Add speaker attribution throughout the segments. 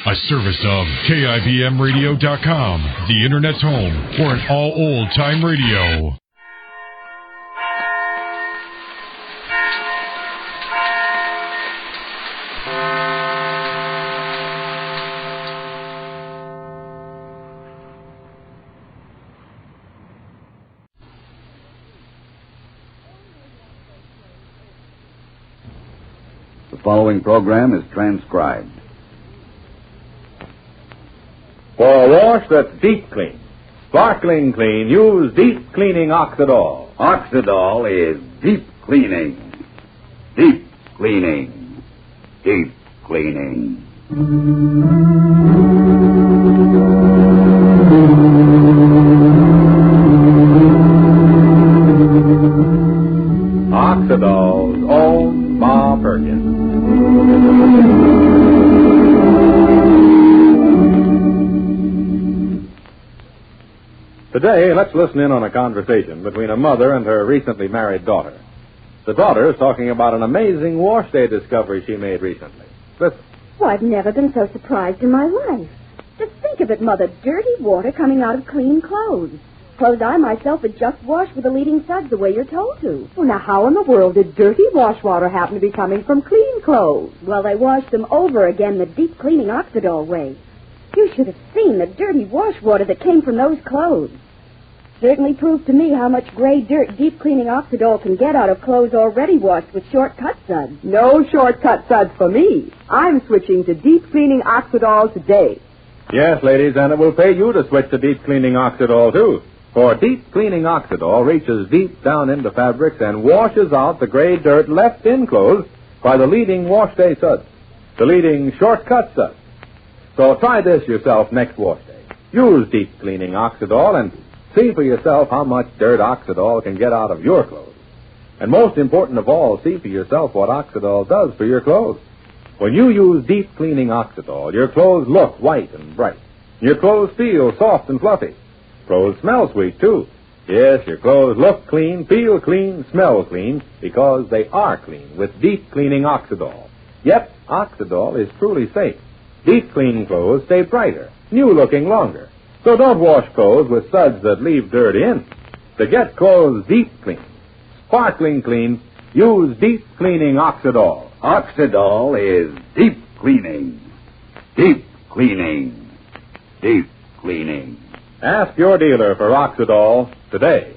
Speaker 1: A service of KIBMradio.com, the Internet's home for an all old-time radio.
Speaker 2: The following program is transcribed.
Speaker 3: For a wash that's deep clean, sparkling clean, use Deep Cleaning Oxidol.
Speaker 2: Oxidol is deep cleaning. Deep cleaning. Deep cleaning.
Speaker 3: Oxidol's own Ma Perkins. Today, let's listen in on a conversation between a mother and her recently married daughter. The daughter is talking about an amazing wash day discovery she made recently. Listen.
Speaker 4: Oh, I've never been so surprised in my life. Just think of it, Mother. Dirty water coming out of clean clothes. Clothes I myself had just washed with the leading suds the way you're told to.
Speaker 5: Well, now, how in the world did dirty wash water happen to be coming from clean clothes?
Speaker 4: Well, they washed them over again the deep cleaning Oxidol way. You should have seen the dirty wash water that came from those clothes. Certainly proved to me how much gray dirt deep cleaning Oxidol can get out of clothes already washed with shortcut suds.
Speaker 5: No shortcut suds for me. I'm switching to deep cleaning Oxidol today.
Speaker 3: Yes, ladies, and it will pay you to switch to Deep Cleaning Oxidol, too. For Deep Cleaning Oxidol reaches deep down into fabrics and washes out the gray dirt left in clothes by the leading wash day suds, the leading shortcut suds. So try this yourself next wash day. Use Deep Cleaning Oxidol and see for yourself how much dirt Oxidol can get out of your clothes. And most important of all, see for yourself what Oxidol does for your clothes. When you use Deep Cleaning Oxidol, your clothes look white and bright. Your clothes feel soft and fluffy. Clothes smell sweet, too. Yes, your clothes look clean, feel clean, smell clean, because they are clean with Deep Cleaning Oxidol. Yep, Oxidol is truly safe. Deep clean clothes stay brighter, new-looking longer. So don't wash clothes with suds that leave dirt in. To get clothes deep clean, sparkling clean, use Deep Cleaning Oxidol.
Speaker 2: Oxidol is deep cleaning. Deep cleaning. Deep cleaning.
Speaker 3: Ask your dealer for Oxidol today.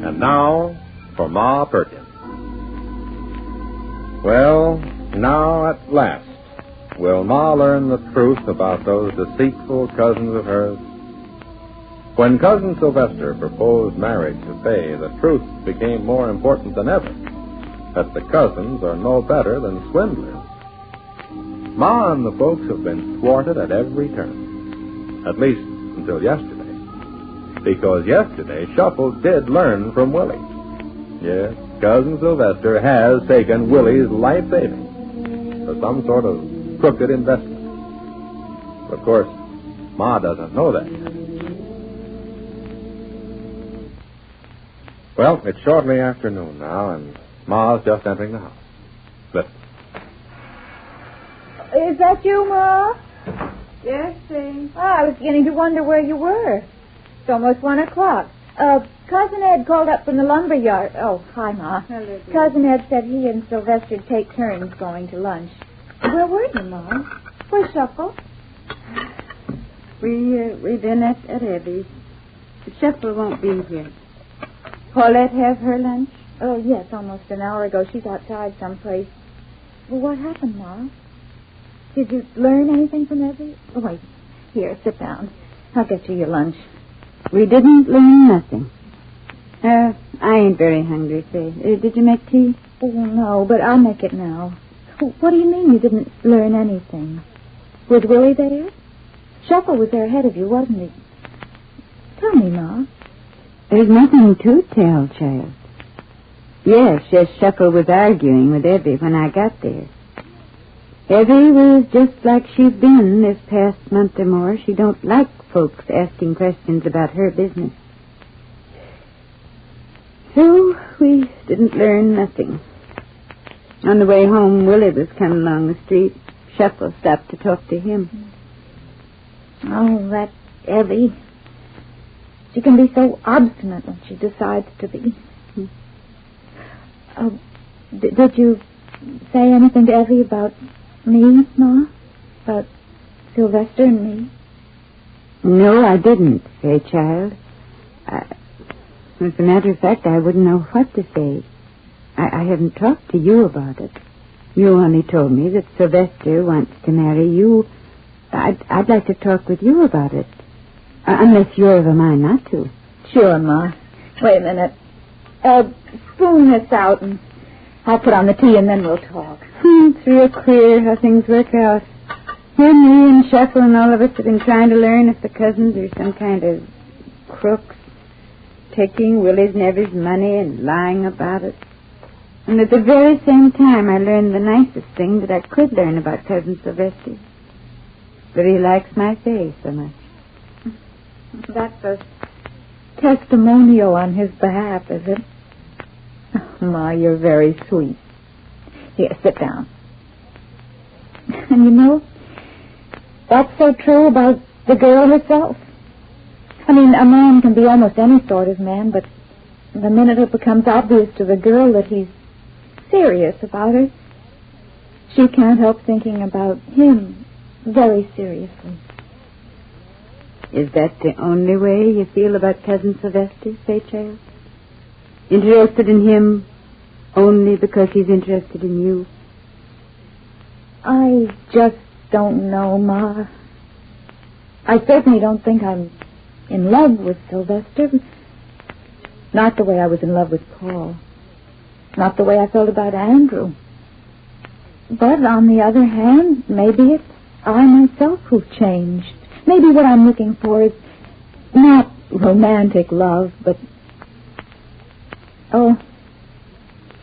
Speaker 3: And now, for Ma Perkins. Well, now at last, will Ma learn the truth about those deceitful cousins of hers? When Cousin Sylvester proposed marriage to Faye, the truth became more important than ever, that the cousins are no better than swindlers. Ma and the folks have been thwarted at every turn, at least until yesterday, because yesterday Shuffle did learn from Willie. Yes, Cousin Sylvester has taken Willie's life savings for some sort of crooked investment. But of course, Ma doesn't know that yet. Well, it's shortly afternoon now, and Ma's just entering the house. Listen.
Speaker 4: Is that you, Ma?
Speaker 5: Yes, Faye.
Speaker 4: Oh, I was beginning to wonder where you were. It's almost 1 o'clock. Cousin Ed called up from the lumber yard. Oh, hi, Ma.
Speaker 5: Hello, dear.
Speaker 4: Cousin Ed said he and Sylvester take turns going to lunch. Where were you, Ma? Where's Shuffle?
Speaker 5: We've been at Evie's. The Shuffle won't be here.
Speaker 4: Paulette have her lunch? Oh, yes, almost an hour ago. She's outside someplace. Well, what happened, Ma? Did you learn anything from Evie? Oh, wait. Here, sit down. I'll get you your lunch.
Speaker 5: We didn't learn nothing. I ain't very hungry, Faye. Did you make tea?
Speaker 4: Oh, no, but I'll make it now. What do you mean you didn't learn anything? Was Willie there? Shuffle was there ahead of you, wasn't he? Tell me, Ma.
Speaker 5: There's nothing to tell, child. Yes, Shuffle was arguing with Evie when I got there. Evie was just like she's been this past month or more. She don't like folks asking questions about her business. We didn't learn nothing. On the way home, Willie was coming along the street. Shuffle stopped to talk to him.
Speaker 6: Oh, that Evie. She can be so obstinate when she decides to be. Did you say anything to Evie about me, Ma? About Sylvester and me?
Speaker 5: No, I didn't, Faye, child. As a matter of fact, I wouldn't know what to say. I haven't talked to you about it. You only told me that Sylvester wants to marry you. I'd like to talk with you about it. Unless you're of a mind not to.
Speaker 6: Sure, Ma. Wait a minute. Spoon this out and I'll put on the tea and then we'll talk.
Speaker 5: It's real queer how things work out. When me and Shuffle and all of us have been trying to learn if the cousins are some kind of crooks, taking Willie's and Evie's money and lying about it. And at the very same time, I learned the nicest thing that I could learn about Cousin Sylvester. That he likes my face so much.
Speaker 6: That's a testimonial on his behalf, is it? Oh, Ma, you're very sweet. Here, sit down. And you know, that's so true about the girl herself. I mean, a man can be almost any sort of man, but the minute it becomes obvious to the girl that he's serious about her, she can't help thinking about him very seriously.
Speaker 5: Is that the only way you feel about Cousin Sylvester, Fayechild? Interested in him only because he's interested in you?
Speaker 6: I just don't know, Ma. I certainly don't think I'm in love with Sylvester. Not the way I was in love with Paul. Not the way I felt about Andrew. But on the other hand, maybe it's I myself who've changed. Maybe what I'm looking for is not romantic love, but,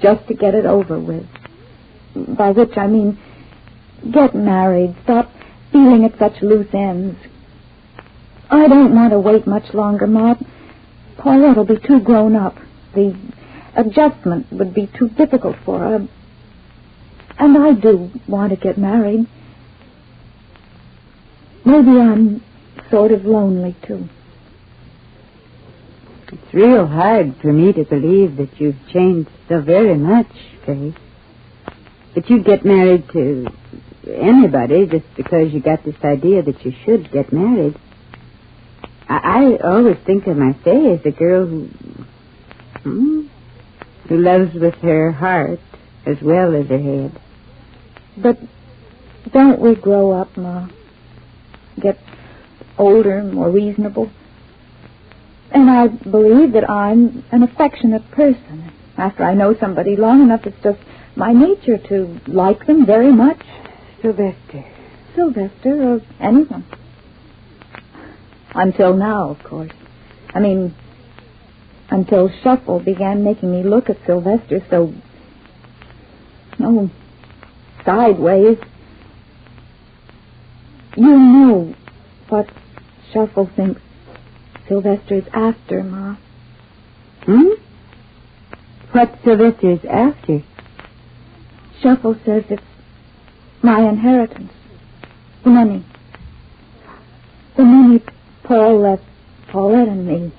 Speaker 6: just to get it over with. By which I mean get married, stop feeling at such loose ends. I don't want to wait much longer, Ma. Paulette will be too grown up. The adjustment would be too difficult for her. And I do want to get married. Maybe I'm sort of lonely, too.
Speaker 5: It's real hard for me to believe that you've changed so very much, Faye. That you'd get married to anybody just because you got this idea that you should get married. I always think of my Faye as a girl who loves with her heart as well as her head.
Speaker 6: But don't we grow up, Ma? Get older and more reasonable? And I believe that I'm an affectionate person. After I know somebody long enough, it's just my nature to like them very much. Sylvester or anyone. Until now, of course. I mean, until Shuffle began making me look at Sylvester so, sideways. You know what Shuffle thinks Sylvester's after, Ma.
Speaker 5: What Sylvester's after?
Speaker 6: Shuffle says it's my inheritance. The money. The money Paul left Paulette and me.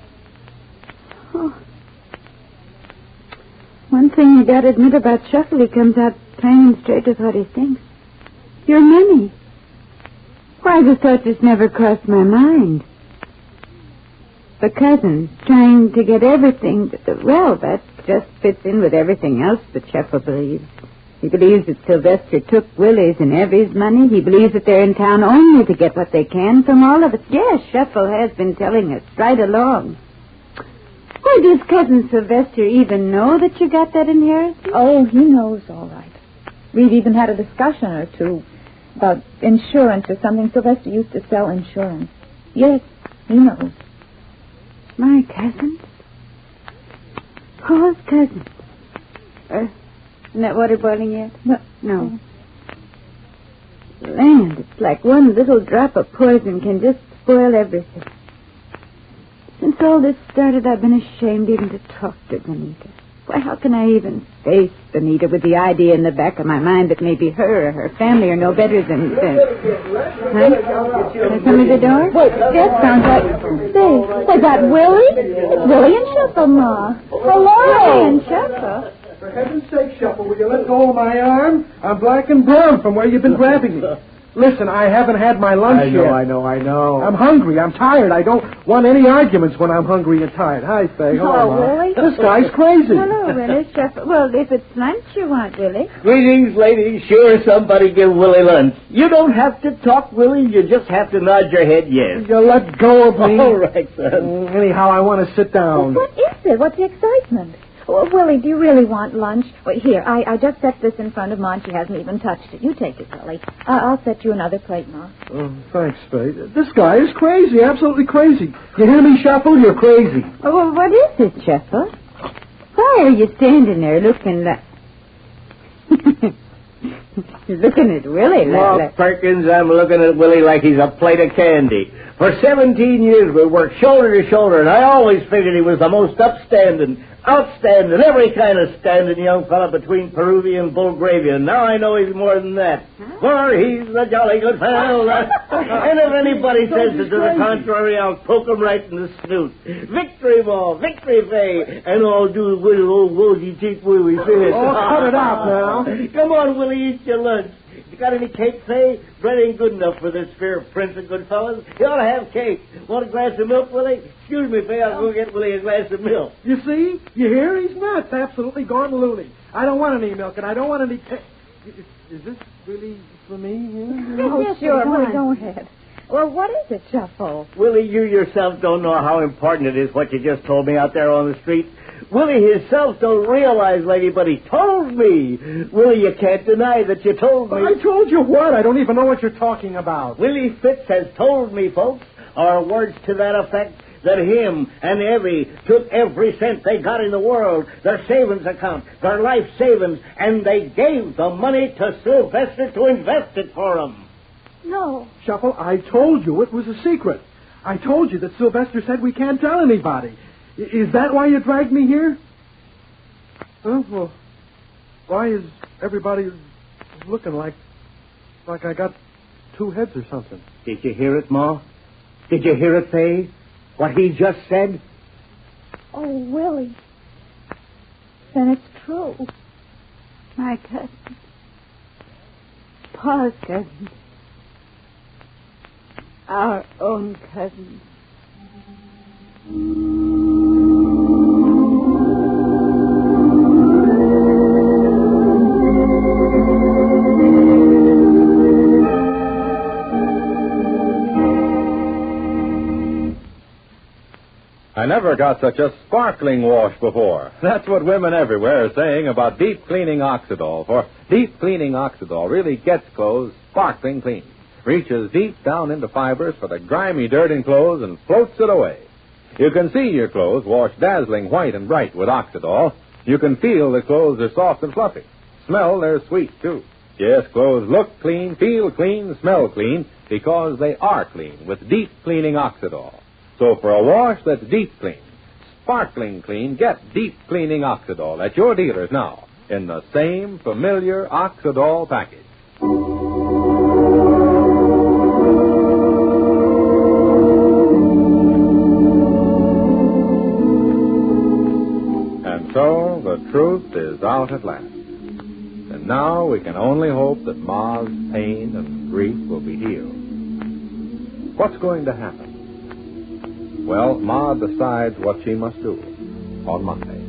Speaker 5: Oh. One thing you gotta admit about Shuffle, he comes out plain and straight with what he thinks. Your money. Why, the thought just never crossed my mind. The cousins trying to get everything, well, that just fits in with everything else that Shuffle believes. He believes that Sylvester took Willie's and Evie's money. He believes that they're in town only to get what they can from all of us. Yes, Shuffle has been telling us right along. Why, does Cousin Sylvester even know that you got that inheritance?
Speaker 6: Oh, he knows all right. We've even had a discussion or two about insurance or something. Sylvester used to sell insurance. Yes, he knows.
Speaker 5: My cousins? Paul's cousins? Isn't that water boiling yet? No. Land, it's like one little drop of poison can just spoil everything. Since all this started, I've been ashamed even to talk to Juanita. Why, how can I even face Benita with the idea in the back of my mind that maybe her or her family are no better than... Huh? There's somebody at the door?
Speaker 6: Wait, that sounds like... Say, was that Willie? It's Willie and Shuffle, Ma. Hello. Willie and Shuffle.
Speaker 7: For heaven's sake, Shuffle, will you let go of my arm? I'm black and brown from where you've been grabbing me. Listen, I haven't had my lunch yet. I know. I'm hungry. I'm tired. I don't want any arguments when I'm hungry and tired. Hi, Faye.
Speaker 5: Hello, Willie.
Speaker 7: This guy's crazy.
Speaker 5: Hello, Willie. Shuffle. Well, if it's lunch you want, Willie.
Speaker 8: Greetings, ladies. Sure, somebody give Willie lunch. You don't have to talk, Willie. You just have to nod your head yes.
Speaker 7: You let go of me.
Speaker 8: All right, son.
Speaker 7: Anyhow, I want to sit down.
Speaker 6: Well, what is it? What's the excitement? Well, Willie, do you really want lunch? Well, here, I just set this in front of Ma, and she hasn't even touched it. You take it, Willie. I'll set you another plate, Ma.
Speaker 7: Oh, thanks, Faye. This guy is crazy, absolutely crazy. You hear me, Shuffle? You're crazy.
Speaker 5: Oh, well, what is it, Shuffle? Why are you standing there looking like... You're looking at Willie like...
Speaker 8: Perkins, I'm looking at Willie like he's a plate of candy. For 17 years we worked shoulder to shoulder, and I always figured he was the most outstanding, every kind of standing young fella between Peruvian and Bulgarian. Now I know he's more than that. For he's a jolly good fellow. And if anybody says to the contrary, I'll poke him right in the snoot. Victory, Ma, victory, Faye, and I'll do with old woozy cheap Willie Fish.
Speaker 7: Oh, cut it out now.
Speaker 8: Come on, Willie, eat your lunch. You got any cake, Faye? Bread ain't good enough for this fair prince of good fellas. You ought to have cake. Want a glass of milk, Willie? Excuse me, Faye, I'll go get Willie a glass of milk.
Speaker 7: You see? You hear? He's nuts. Absolutely gone loony. I don't want any milk, and I don't want any cake. Is this really for me?
Speaker 6: Oh, yes, sure. Willie, go ahead. Well, what is it, Shuffle?
Speaker 8: Willie, you yourself don't know how important it is what you just told me out there on the street. Willie himself don't realize, lady, but he told me. Willie, you can't deny that you told me.
Speaker 7: I told you what? I don't even know what you're talking about.
Speaker 8: Willie Fitz has told me, folks, or words to that effect, that him and Evie took every cent they got in the world, their savings account, their life savings, and they gave the money to Sylvester to invest it for them.
Speaker 6: No.
Speaker 7: Shuffle, I told you it was a secret. I told you that Sylvester said we can't tell anybody. Is that why you dragged me here? Well, why is everybody looking like I got two heads or something?
Speaker 8: Did you hear it, Ma? Did you hear it, Faye? What he just said?
Speaker 6: Oh, Willie. Then it's true.
Speaker 5: My cousin. Pa's cousin. Our own cousin.
Speaker 3: I never got such a sparkling wash before. That's what women everywhere are saying about deep cleaning Oxidol. For deep cleaning Oxidol really gets clothes sparkling clean. Reaches deep down into fibers for the grimy dirt in clothes and floats it away. You can see your clothes washed dazzling white and bright with Oxidol. You can feel the clothes are soft and fluffy. Smell they're sweet, too. Yes, clothes look clean, feel clean, smell clean, because they are clean with deep cleaning Oxidol. So for a wash that's deep clean, sparkling clean, get deep cleaning Oxidol at your dealers now in the same familiar Oxidol package. And so the truth is out at last. And now we can only hope that Ma's pain and grief will be healed. What's going to happen? Well, Ma decides what she must do on Monday.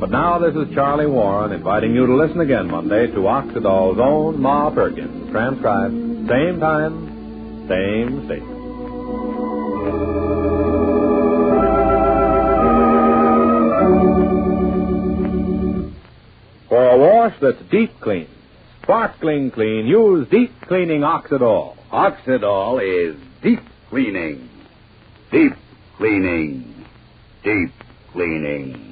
Speaker 3: But now this is Charlie Warren inviting you to listen again Monday to Oxidol's own Ma Perkins, transcribed same time, same station. For a wash that's deep clean, sparkling clean, use deep cleaning Oxidol.
Speaker 2: Oxidol is deep cleaning. Deep cleaning. Deep cleaning.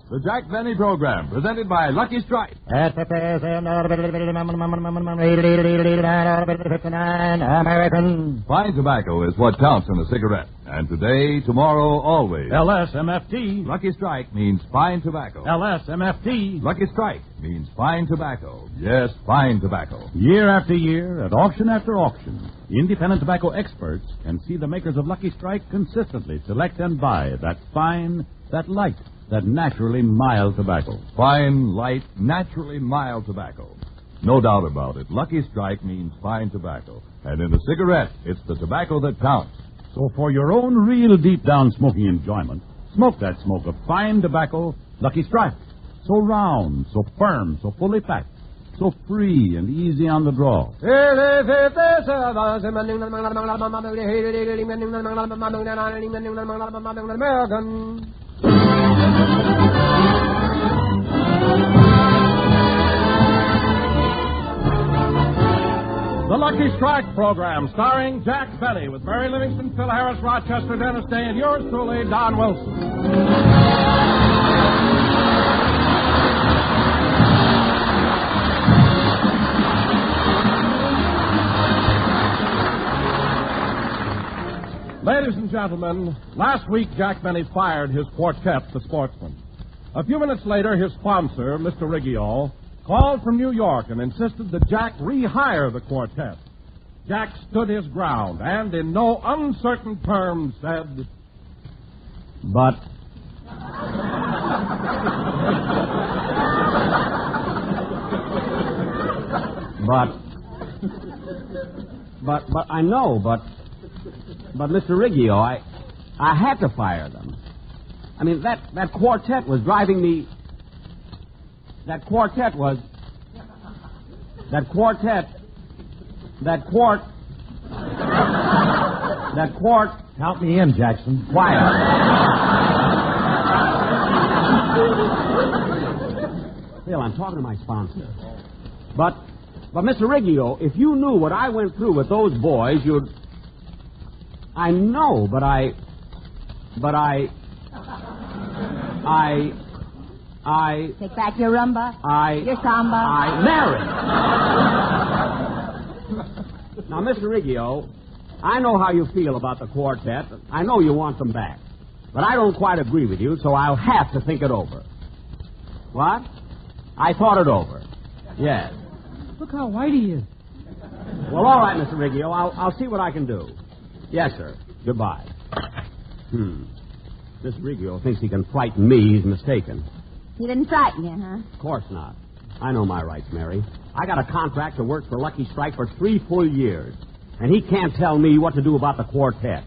Speaker 3: The Jack Benny Program, presented by Lucky Strike.
Speaker 9: American.
Speaker 3: Fine tobacco is what counts in a cigarette. And today, tomorrow, always.
Speaker 9: LSMFT.
Speaker 3: Lucky Strike means fine tobacco.
Speaker 9: LSMFT.
Speaker 3: Lucky Strike means fine tobacco. Yes, fine tobacco.
Speaker 9: Year after year, at auction after auction, independent tobacco experts can see the makers of Lucky Strike consistently select and buy that fine, that light, that naturally mild tobacco.
Speaker 3: Fine, light, naturally mild tobacco. No doubt about it. Lucky Strike means fine tobacco. And in a cigarette, it's the tobacco that counts.
Speaker 9: So for your own real deep-down smoking enjoyment, smoke that smoke of fine tobacco, Lucky Strike. So round, so firm, so fully packed, so free and easy on the draw. The Lucky Strike program, starring Jack Benny, with Mary Livingston, Phil Harris, Rochester, Dennis Day, and yours truly, Don Wilson. Ladies and gentlemen, last week Jack Benny fired his quartet, the Sportsmen. A few minutes later, his sponsor, Mr. Rehire, called from New York and insisted that Jack rehire the quartet. Jack stood his ground and, in no uncertain terms, said, But I know, but Mr. Rehire, I had to fire them. I mean, that quartet was driving me. That quart. Help me in, Jackson. Quiet. Phil, I'm talking to my sponsor. But Mr. Rehire, if you knew what I went through with those boys, you'd... I know, but I...
Speaker 5: Take back your rumba. Your samba.
Speaker 9: Mary! Now, Mr. Rehire, I know how you feel about the quartet. I know you want them back. But I don't quite agree with you, so I'll have to think it over. What? I thought it over. Yes.
Speaker 10: Look how white he is.
Speaker 9: Well, all right, Mr. Rehire. I'll see what I can do. Yes, sir. Goodbye. Mr. Rehire thinks he can frighten me. He's mistaken.
Speaker 5: He didn't frighten you, huh?
Speaker 9: Of course not. I know my rights, Mary. I got a contract to work for Lucky Strike for 3 full years. And he can't tell me what to do about the quartet.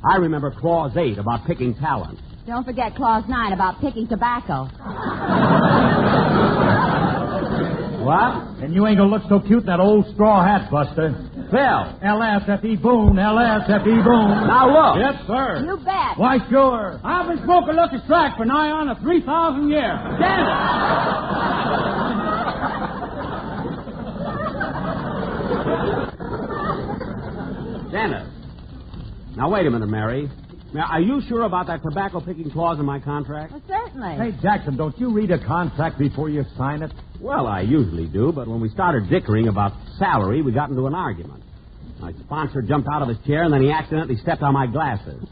Speaker 9: I remember Clause 8 about picking talent.
Speaker 5: Don't forget Clause 9 about picking tobacco.
Speaker 9: What?
Speaker 10: And you ain't gonna look so cute in that old straw hat, Buster.
Speaker 9: Phil.
Speaker 10: LSFE Boone, LSFE Boone.
Speaker 9: Now look.
Speaker 10: Yes, sir.
Speaker 5: You bet.
Speaker 10: Why, sure. I've been smoking Lucky Strike for nigh on 3,000 years.
Speaker 9: Damn it. Dennis. Now, wait a minute, Mary. Now, are you sure about that tobacco picking clause in my contract?
Speaker 5: Well, certainly.
Speaker 10: Hey, Jackson, don't you read a contract before you sign it?
Speaker 9: Well, I usually do, but when we started dickering about salary, we got into an argument. My sponsor jumped out of his chair, and then he accidentally stepped on my glasses.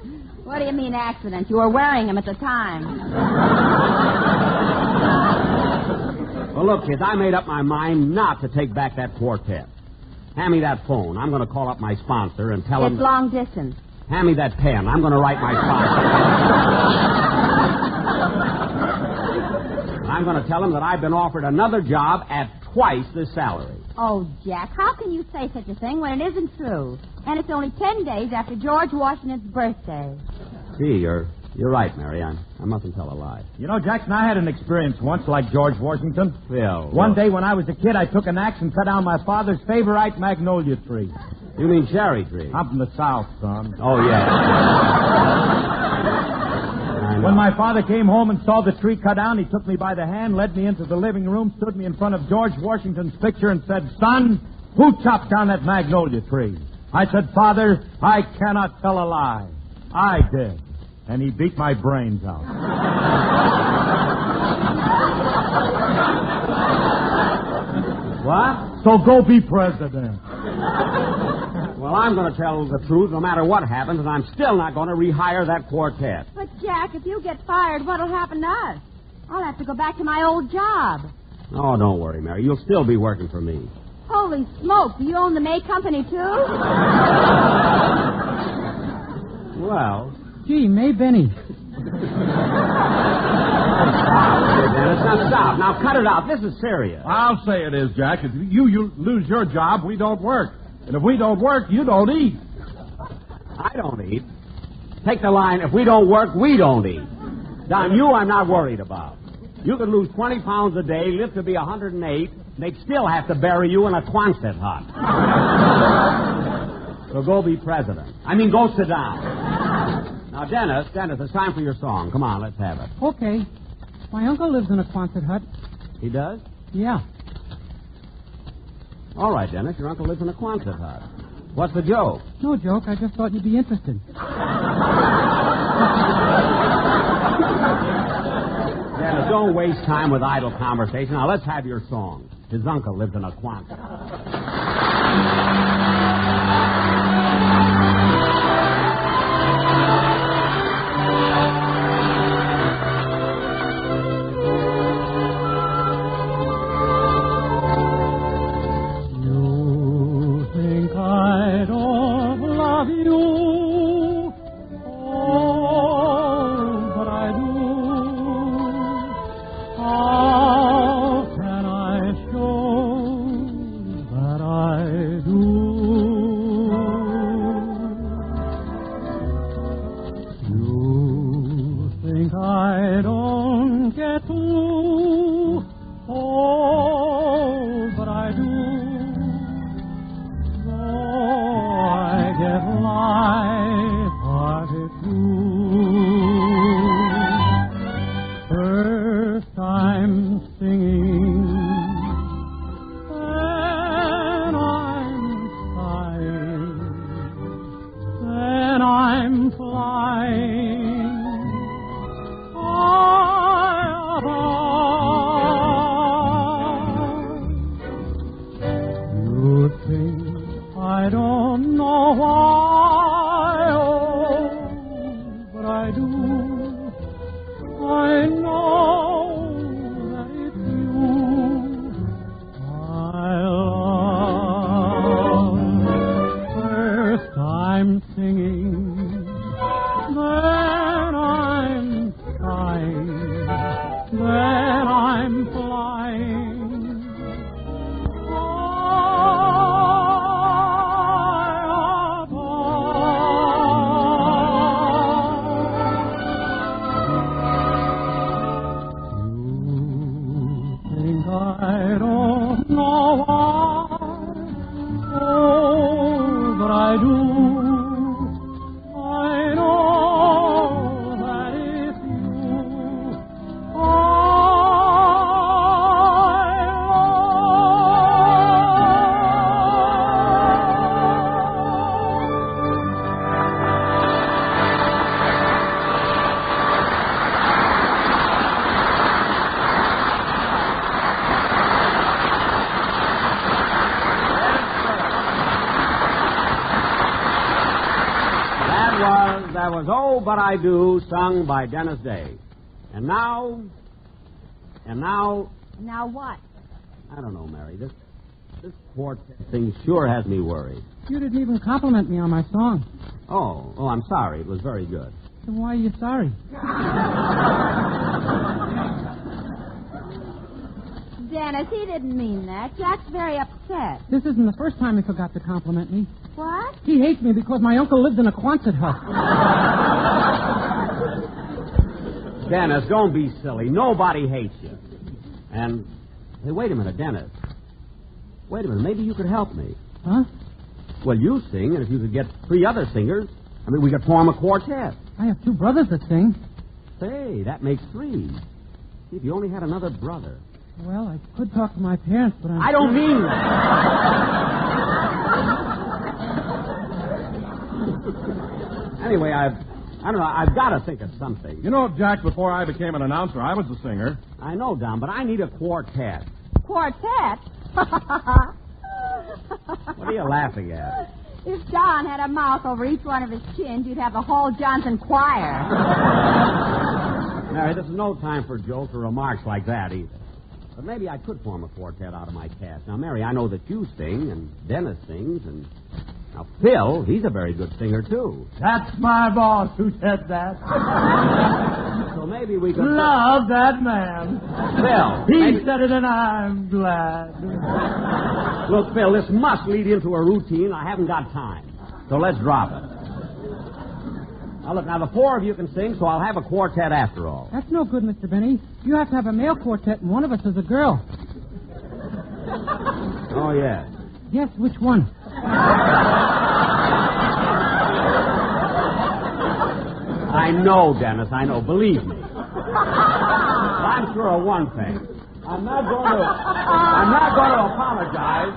Speaker 5: What do you mean accident? You were wearing them at the time.
Speaker 9: Well, look, kids, I made up my mind not to take back that quartet. Hand me that phone. I'm going to call up my sponsor and tell him...
Speaker 5: It's long distance.
Speaker 9: Hand me that pen. I'm going to write my sponsor. I'm going to tell him that I've been offered another job at twice this salary.
Speaker 5: Oh, Jack, how can you say such a thing when it isn't true? And it's only 10 days after George Washington's birthday.
Speaker 9: Gee, you're right, Mary. I mustn't tell a lie.
Speaker 10: You know, Jackson, I had an experience once like George Washington.
Speaker 9: Phil.
Speaker 10: One day when I was a kid, I took an axe and cut down my father's favorite magnolia tree.
Speaker 9: You mean cherry tree?
Speaker 10: I'm from the South, son.
Speaker 9: Oh, yeah.
Speaker 10: When my father came home and saw the tree cut down, he took me by the hand, led me into the living room, stood me in front of George Washington's picture and said, "Son, who chopped down that magnolia tree?" I said, "Father, I cannot tell a lie. I did." And he beat my brains out.
Speaker 9: What?
Speaker 10: So go be president.
Speaker 9: Well, I'm going to tell the truth no matter what happens, and I'm still not going to rehire that quartet.
Speaker 4: But, Jack, if you get fired, what'll happen to us? I'll have to go back to my old job.
Speaker 9: Oh, don't worry, Mary. You'll still be working for me.
Speaker 4: Holy smoke, do you own the May Company, too?
Speaker 9: Well...
Speaker 11: Gee, May Benny.
Speaker 9: Dennis, now stop. Now cut it out. This is serious.
Speaker 10: I'll say it is, Jack. If you lose your job, we don't work. And if we don't work, you don't eat.
Speaker 9: I don't eat. Take the line, if we don't work, we don't eat. Now, you I'm not worried about. You could lose 20 pounds a day, live to be 108, and they'd still have to bury you in a Quonset hut. So go be president. I mean, go sit down. Now, Dennis, it's time for your song. Come on, let's have it.
Speaker 11: Okay. My uncle lives in a Quonset hut.
Speaker 9: He does?
Speaker 11: Yeah.
Speaker 9: All right, Dennis, your uncle lives in a Quonset hut. What's the joke?
Speaker 11: No joke. I just thought you'd be interested.
Speaker 9: Dennis, don't waste time with idle conversation. Now, let's have your song. His uncle lives in a Quonset hut. That was Oh, But I Do, sung by Dennis Day. And now... Now
Speaker 4: what?
Speaker 9: I don't know, Mary. This quartet thing sure has me worried.
Speaker 11: You didn't even compliment me on my song.
Speaker 9: Oh, I'm sorry. It was very good.
Speaker 11: Then why are you sorry?
Speaker 4: Dennis, he didn't mean that. Jack's very upset.
Speaker 11: This isn't the first time he forgot to compliment me.
Speaker 4: What?
Speaker 11: He hates me because my uncle lives in a Quonset hut.
Speaker 9: Dennis, don't be silly. Nobody hates you. And, hey, wait a minute, Dennis. Wait a minute. Maybe you could help me.
Speaker 11: Huh?
Speaker 9: Well, you sing, and if you could get 3 other singers, we could form a quartet.
Speaker 11: I have 2 brothers that sing.
Speaker 9: Say, that makes 3. See, if you only had another brother.
Speaker 11: Well, I could talk to my parents, but
Speaker 9: I don't mean that. Anyway, I don't know. I've got to think of something.
Speaker 10: You know, Jack, before I became an announcer, I was a singer.
Speaker 9: I know, Don, but I need a quartet.
Speaker 4: Quartet?
Speaker 12: What are you laughing at?
Speaker 4: If Don had a mouth over each one of his chins, you'd have the whole Johnson choir.
Speaker 12: Mary, this is no time for jokes or remarks like that either. But maybe I could form a quartet out of my cast. Now, Mary, I know that you sing, and Dennis sings, and... Now, Phil, he's a very good singer, too.
Speaker 10: That's my boss who said that.
Speaker 12: So maybe we could...
Speaker 10: Love that man.
Speaker 12: Phil.
Speaker 10: He said it, and I'm glad.
Speaker 12: Look, Phil, this must lead into a routine. I haven't got time. So let's drop it. Now, look, the four of you can sing, so I'll have a quartet after all.
Speaker 11: That's no good, Mr. Benny. You have to have a male quartet, and one of us is a girl.
Speaker 12: Oh, yes.
Speaker 11: Yes, which one?
Speaker 12: I know, Dennis, I know. Believe me. I'm sure of one thing. I'm not going to apologize.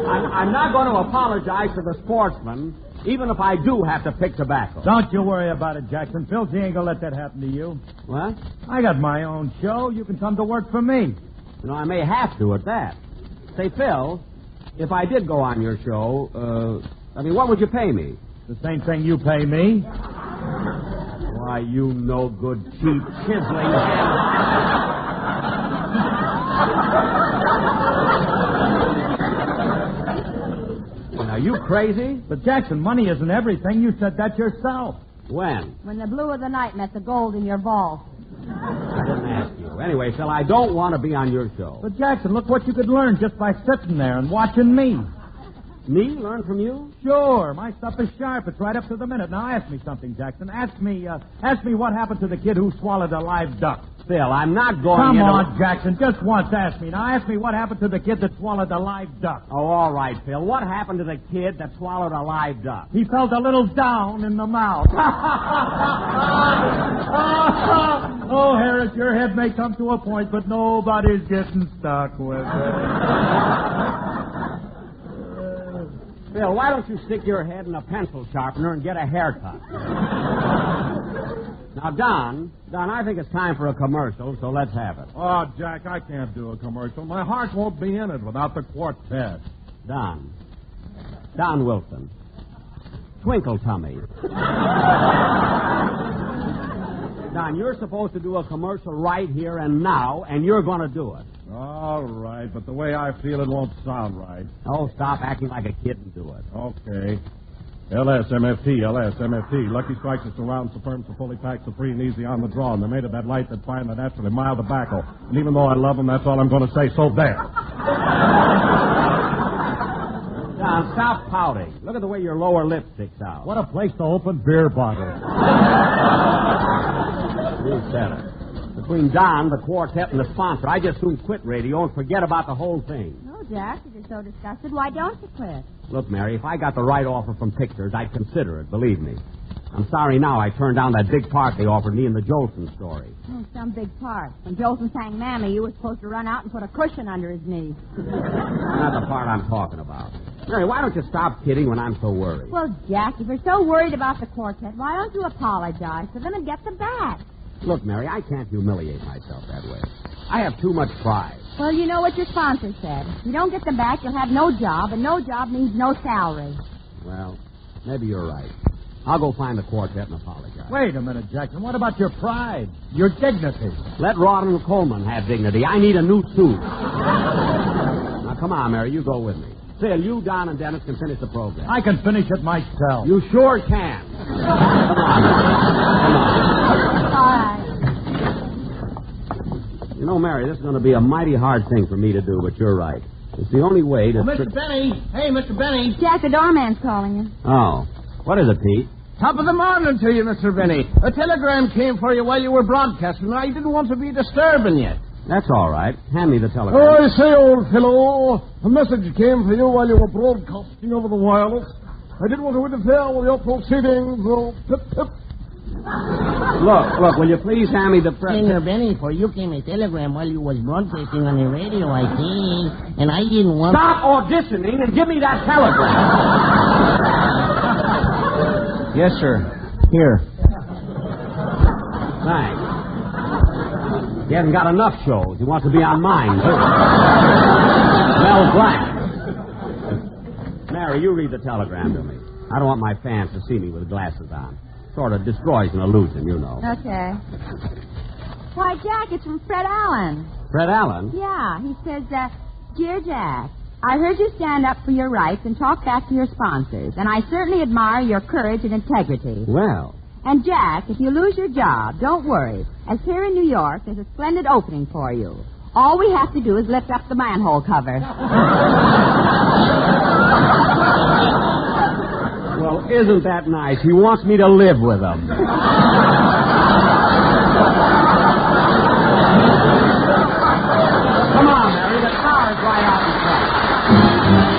Speaker 12: I'm not going to apologize to the Sportsmen, even if I do have to pick tobacco.
Speaker 10: Don't you worry about it, Jackson. Phil, he ain't going to let that happen to you.
Speaker 12: What?
Speaker 10: I got my own show. You can come to work for me.
Speaker 12: You know, I may have to at that. Say, Phil, if I did go on your show, what would you pay me?
Speaker 10: The same thing you pay me.
Speaker 12: Why, you no good, cheap, chiseling hand. Are you crazy?
Speaker 10: But, Jackson, money isn't everything. You said that yourself.
Speaker 12: When?
Speaker 4: When the blue of the night met the gold in your ball.
Speaker 12: I didn't ask you. Anyway, Phil, I don't want to be on your show.
Speaker 10: But, Jackson, look what you could learn just by sitting there and watching me.
Speaker 12: Me? Learn from you?
Speaker 10: Sure. My stuff is sharp. It's right up to the minute. Now, ask me something, Jackson. Ask me what happened to the kid who swallowed a live duck.
Speaker 12: Phil, I'm not going
Speaker 10: Come
Speaker 12: into...
Speaker 10: on, Jackson. Just once ask me. Now, ask me what happened to the kid that swallowed a live duck.
Speaker 12: Oh, all right, Phil. What happened to the kid that swallowed a live duck?
Speaker 10: He felt a little down in the mouth. Oh, Harris, your head may come to a point, but nobody's getting stuck with it.
Speaker 12: Phil, why don't you stick your head in a pencil sharpener and get a haircut? Now, Don, I think it's time for a commercial, so let's have it.
Speaker 9: Oh, Jack, I can't do a commercial. My heart won't be in it without the quartet.
Speaker 12: Don Wilson. Twinkle Tummy. Don, you're supposed to do a commercial right here and now, and you're going to do it.
Speaker 9: All right, but the way I feel, it won't sound right.
Speaker 12: Oh, stop acting like a kid and do it.
Speaker 9: Okay. LSMFT. Lucky Strikes is surround, superb, so fully packed, so free and easy on the draw. And they're made of that light, that fine, that naturally mild tobacco. And even though I love them, that's all I'm going to say. So there.
Speaker 12: Don, stop pouting. Look at the way your lower lip sticks out.
Speaker 10: What a place to open beer bottles.
Speaker 12: Who said it? Between Don, the quartet, and the sponsor, I just soon quit radio and forget about the whole thing.
Speaker 4: No, Jack, if you're so disgusted, why don't you quit?
Speaker 12: Look, Mary, if I got the right offer from Pictures, I'd consider it, believe me. I'm sorry now I turned down that big part they offered me in the Jolson story.
Speaker 4: Oh, some big part. When Jolson sang Mammy, you were supposed to run out and put a cushion under his knee.
Speaker 12: Not the part I'm talking about. Mary, why don't you stop kidding when I'm so worried?
Speaker 4: Well, Jack, if you're so worried about the quartet, why don't you apologize to them and get them back?
Speaker 12: Look, Mary, I can't humiliate myself that way. I have too much pride.
Speaker 4: Well, you know what your sponsor said. If you don't get them back, you'll have no job, and no job means no salary.
Speaker 12: Well, maybe you're right. I'll go find the quartet and apologize.
Speaker 10: Wait a minute, Jackson. What about your pride? Your dignity?
Speaker 12: Let Ronald Coleman have dignity. I need a new suit. Now, come on, Mary. You go with me. Phil, you, Don, and Dennis can finish the program.
Speaker 10: I can finish it myself.
Speaker 12: You sure can. Come on, Mary. Come on.
Speaker 4: All right.
Speaker 12: You know, Mary, this is going to be a mighty hard thing for me to do, but you're right. It's the only way to...
Speaker 13: Oh, Mr. Benny. Hey, Mr. Benny.
Speaker 4: Jack, the doorman's calling you.
Speaker 12: Oh. What is it, Pete?
Speaker 13: Top of the morning to you, Mr. Benny. A telegram came for you while you were broadcasting. I didn't want to be disturbing you.
Speaker 12: That's all right. Hand me the telegram.
Speaker 13: Oh, I say, old fellow. A message came for you while you were broadcasting over the wireless. I didn't want to interfere with your proceedings. Oh, pip, pip.
Speaker 12: Look, will you please hand me the...
Speaker 14: Mr. Benny, for you came a telegram while you was broadcasting on the radio, I think. And I didn't want...
Speaker 12: Stop auditioning and give me that telegram.
Speaker 13: Yes, sir. Here.
Speaker 12: Thanks. He hasn't got enough shows. He wants to be on mine, too. Smell black. Mary, you read the telegram to me. I don't want my fans to see me with glasses on. Sort of destroys an illusion, you know.
Speaker 5: Okay. Why, Jack, it's from Fred Allen.
Speaker 12: Fred Allen?
Speaker 5: Yeah, he says, Dear Jack, I heard you stand up for your rights and talk back to your sponsors, and I certainly admire your courage and integrity.
Speaker 12: Well.
Speaker 5: And, Jack, if you lose your job, don't worry, as here in New York, there's a splendid opening for you. All we have to do is lift up the manhole cover.
Speaker 12: Well, isn't that nice? He wants me to live with him. Come on, Mary. The car is right out in front.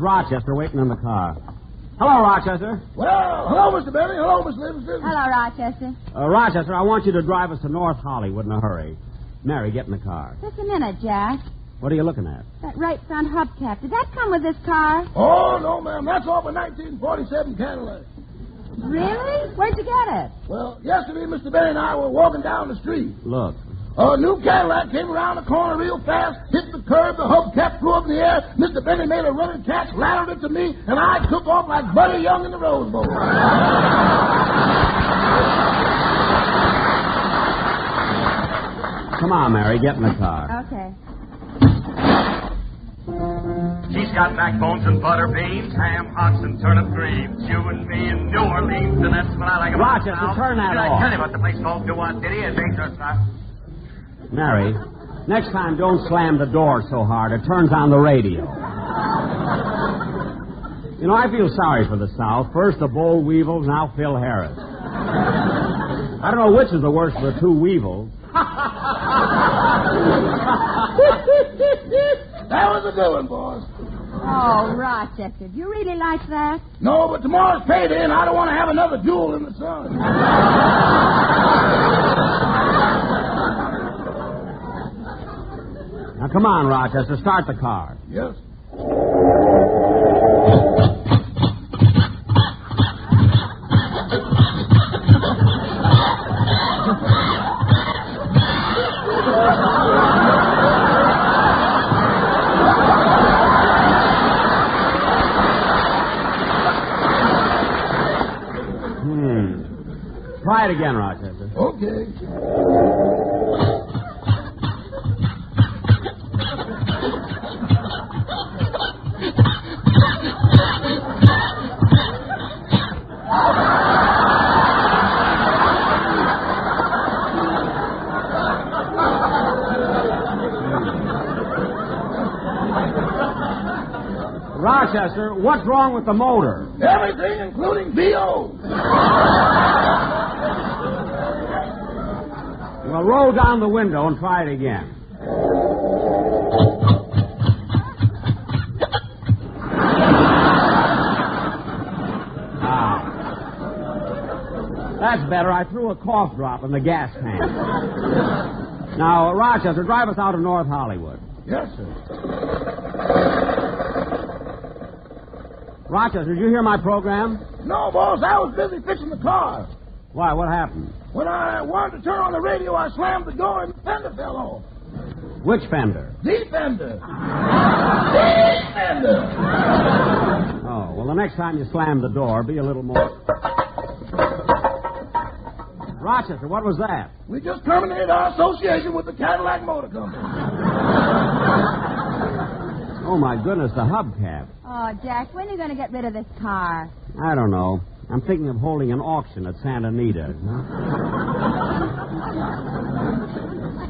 Speaker 12: Rochester waiting in the car. Hello, Rochester.
Speaker 13: Well, hello, Mr. Benny. Hello, Miss Livingston.
Speaker 5: Hello, Rochester.
Speaker 12: Rochester, I want you to drive us to North Hollywood in a hurry. Mary, get in the car.
Speaker 5: Just a minute, Jack.
Speaker 12: What are you looking at?
Speaker 5: That right front hubcap. Did that come with this car?
Speaker 13: Oh, no, ma'am. That's off a 1947 Cadillac.
Speaker 5: Really? Where'd you get it?
Speaker 13: Well, yesterday, Mr. Benny and I were walking down the street.
Speaker 12: Look.
Speaker 13: A new Cadillac came around the corner real fast, hit the curb, the hubcap flew up in the air. Mr. Benny made a running catch, laddered it to me, and I took off like Buddy Young in the Rose Bowl.
Speaker 12: Come on, Mary, get in the car.
Speaker 5: Okay.
Speaker 15: She's got backbones and butter beans, ham hocks and turnip greens. You and me in New Orleans, and that's what I like about
Speaker 12: Rochester,
Speaker 15: now.
Speaker 12: turn that
Speaker 15: Did
Speaker 12: off.
Speaker 15: I tell you about the place called Duan City? It makes us
Speaker 12: Mary, next time don't slam the door so hard. It turns on the radio. You know, I feel sorry for the South. First the boll weevils, now Phil Harris. I don't know which is the worst of the two weevils.
Speaker 13: That was a good one, boss.
Speaker 5: Oh, Rochester, do you really like that?
Speaker 13: No, but tomorrow's payday, and I don't want to have another jewel in the sun.
Speaker 12: Now, come on, Rochester. Start the car.
Speaker 13: Yes.
Speaker 12: Try it again, Rochester.
Speaker 13: Okay.
Speaker 12: Rochester, what's wrong with the motor?
Speaker 13: Everything, including B.O.
Speaker 12: Well, roll down the window and try it again. That's better. I threw a cough drop in the gas tank. Now, Rochester, drive us out of North Hollywood.
Speaker 13: Yes, sir.
Speaker 12: Rochester, did you hear my program?
Speaker 13: No, boss, I was busy fixing the car.
Speaker 12: Why, what happened?
Speaker 13: When I wanted to turn on the radio, I slammed the door and the fender fell off.
Speaker 12: Which fender?
Speaker 13: The fender. The fender.
Speaker 12: Oh, well, the next time you slam the door, be a little more... Rochester, what was that?
Speaker 13: We just terminated our association with the Cadillac Motor Company.
Speaker 12: Oh, my goodness, the hubcap.
Speaker 16: Oh, Jack, when are you going to get rid of this car?
Speaker 12: I don't know. I'm thinking of holding an auction at Santa Anita.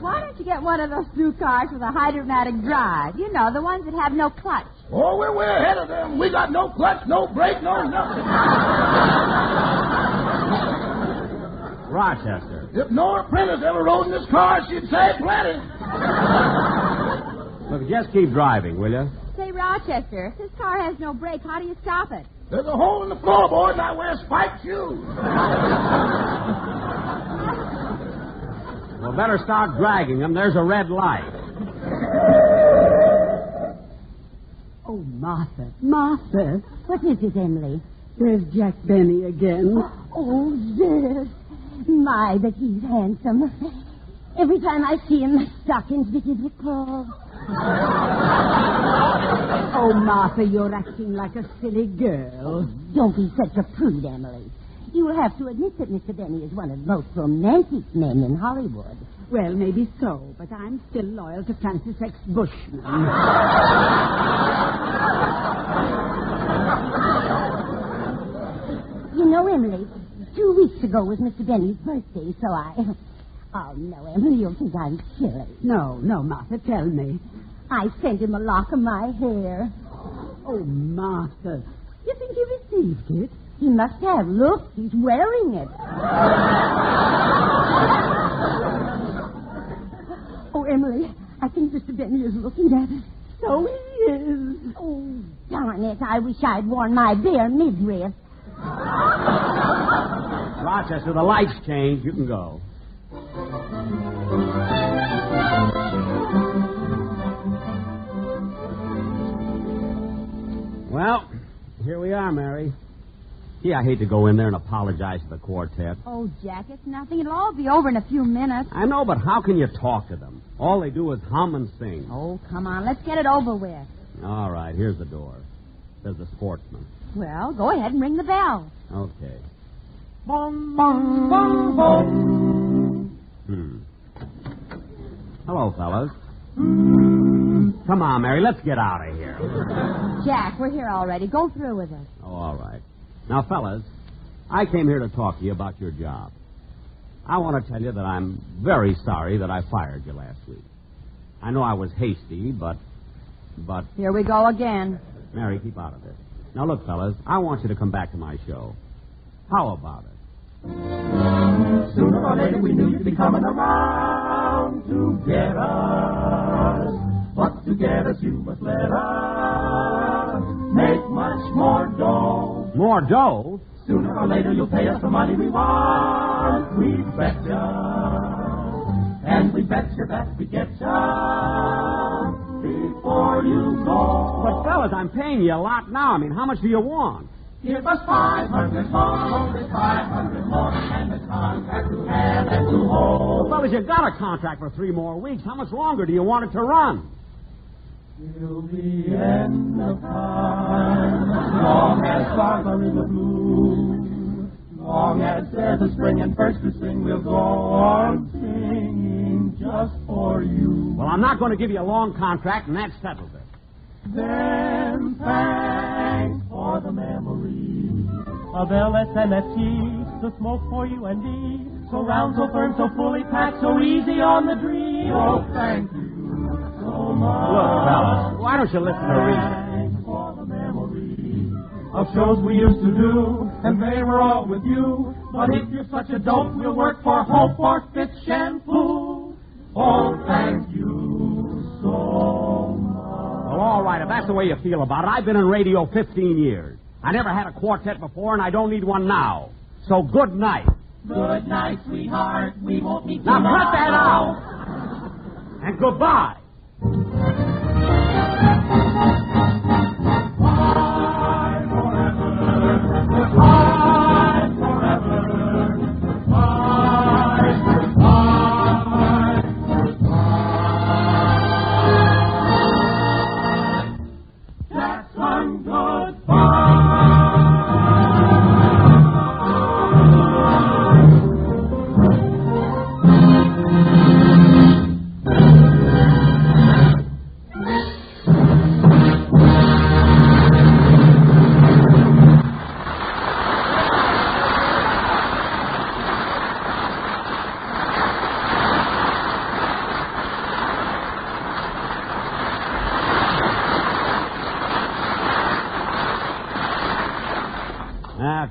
Speaker 16: Why don't you get one of those new cars with a hydromatic drive? You know, the ones that have no clutch.
Speaker 13: Oh, we're way ahead of them. We got no clutch, no brake, no nothing.
Speaker 12: Rochester.
Speaker 13: If Nora Prentice ever rode in this car, she'd say plenty.
Speaker 12: Look, just keep driving, will you?
Speaker 16: Say, Rochester, if this car has no brake, how do you stop it?
Speaker 13: There's a hole in the floorboard, and I wear spiked shoes.
Speaker 12: Well, better start dragging them. There's a red light.
Speaker 17: Oh, Martha. Martha.
Speaker 16: What is it, Emily?
Speaker 17: There's Jack Benny again.
Speaker 16: Oh, yes. My, but he's handsome. Every time I see him, my stockings begin to crawl.
Speaker 17: Oh, Martha, you're acting like a silly girl.
Speaker 16: Don't be such a prude, Emily. You will have to admit that Mr. Benny is one of the most romantic men in Hollywood.
Speaker 17: Well, maybe so, but I'm still loyal to Francis X. Bushman.
Speaker 16: You know, Emily, 2 weeks ago was Mr. Benny's birthday, so I... Oh, no, Emily, you'll think I'm silly.
Speaker 17: No, Martha, tell me.
Speaker 16: I sent him a lock of my hair.
Speaker 17: Oh, Martha, you think he received it?
Speaker 16: He must have. Look, he's wearing it. Oh, Emily, I think Mr. Benny is looking at it.
Speaker 17: So he is.
Speaker 16: Oh, darn it. I wish I'd worn my bare midriff.
Speaker 12: Rochester, the lights changed. You can go. Well, here we are, Mary. Gee, I hate to go in there and apologize to the quartet.
Speaker 16: Oh, Jack, it's nothing. It'll all be over in a few minutes.
Speaker 12: I know, but how can you talk to them? All they do is hum and sing.
Speaker 16: Oh, come on. Let's get it over with.
Speaker 12: All right, here's the door. There's the Sportsman.
Speaker 16: Well, go ahead and ring the bell.
Speaker 12: Okay.
Speaker 16: Bong, bong, bong, bong.
Speaker 12: Hello, fellas. Come on, Mary, let's get out of here.
Speaker 16: Jack, we're here already. Go through with us.
Speaker 12: Oh, all right. Now, fellas, I came here to talk to you about your job. I want to tell you that I'm very sorry that I fired you last week. I know I was hasty, but...
Speaker 16: Here we go again.
Speaker 12: Mary, keep out of this. Now, look, fellas, I want you to come back to my show. How about it?
Speaker 18: Sooner or later we knew you'd be coming around to get us. But to get us you must let us make much more dough.
Speaker 12: More dough?
Speaker 18: Sooner or later you'll pay us the money we want. We bet ya. And we bet you that we get ya before you go.
Speaker 12: But, fellas, I'm paying you a lot now. I mean, how much do you want?
Speaker 18: Give us 500 more, only 500 more, and the contract to have and to hold.
Speaker 12: Well, fellas, you got a contract for 3 more weeks. How much longer do you want it to run?
Speaker 18: Till the end of time, long as stars are in the blue, long as there's a spring and first to sing, we'll go on singing just for you.
Speaker 12: Well, I'm not going to give you a long contract, and that settles it.
Speaker 18: Then thanks for the memory of LSNFT, the smoke for you and me, so round, so firm, so fully packed, so easy on the dream. Oh, thank you so much.
Speaker 12: Look, fellas, why don't you listen to Reed?
Speaker 18: Thanks for the memory of shows we used to do, and they were all with you. But if you're such a dope, we'll work for Hope or Fitz Shampoo. Oh, thank you so much.
Speaker 12: Well, all right, if that's the way you feel about it, I've been in radio 15 years. I never had a quartet before, and I don't need one now. So good night.
Speaker 18: Good night, sweetheart. We won't meet
Speaker 12: Now
Speaker 18: tomorrow.
Speaker 12: cut that out. And goodbye.
Speaker 18: Goodbye forever. Goodbye forever. Goodbye, goodbye, goodbye. Jackson, goodbye.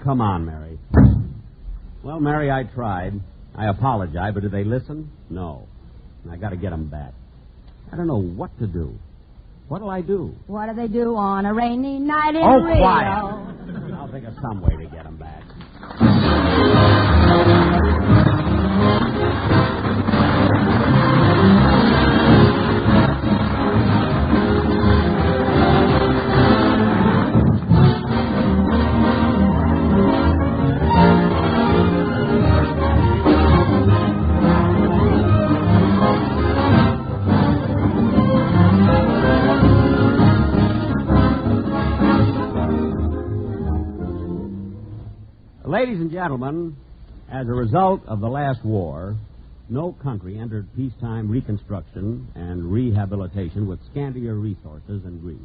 Speaker 12: Come on, Mary. Well, Mary, I tried. I apologize, but did they listen? No. I got to get them back. I don't know what to do. What'll I do?
Speaker 16: What do they do on a rainy night in
Speaker 12: Oh,
Speaker 16: Rio?
Speaker 12: quiet. I'll think of some way to get them back. Ladies and gentlemen, as a result of the last war, no country entered peacetime reconstruction and rehabilitation with scantier resources than Greece.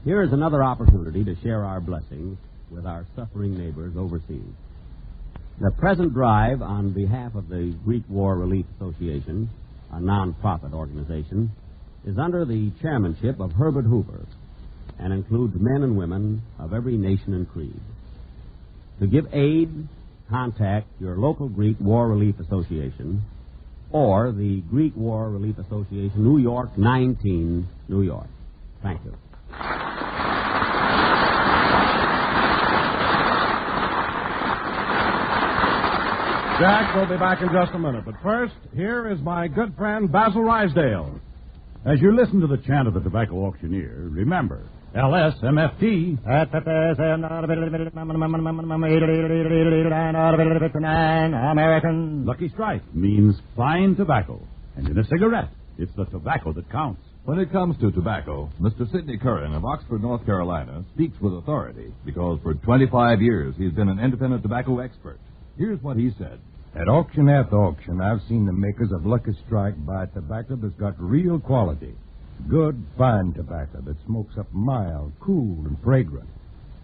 Speaker 12: Here is another opportunity to share our blessings with our suffering neighbors overseas. The present drive on behalf of the Greek War Relief Association, a non-profit organization, is under the chairmanship of Herbert Hoover and includes men and women of every nation and creed. To give aid, contact your local Greek War Relief Association or the Greek War Relief Association, New York, 19, New York. Thank you.
Speaker 9: Jack will be back in just a minute, but first, here is my good friend Basil Rysdale.
Speaker 10: As you listen to the chant of the tobacco auctioneer, remember, LSMFT. American. Lucky Strike means fine tobacco. And in a cigarette, it's the tobacco that counts.
Speaker 19: When it comes to tobacco, Mr. Sidney Curran of Oxford, North Carolina, speaks with authority because for 25 years he's been an independent tobacco expert. Here's what he said.
Speaker 20: At auction after auction, I've seen the makers of Lucky Strike buy tobacco that's got real quality. Good, fine tobacco that smokes up mild, cool, and fragrant.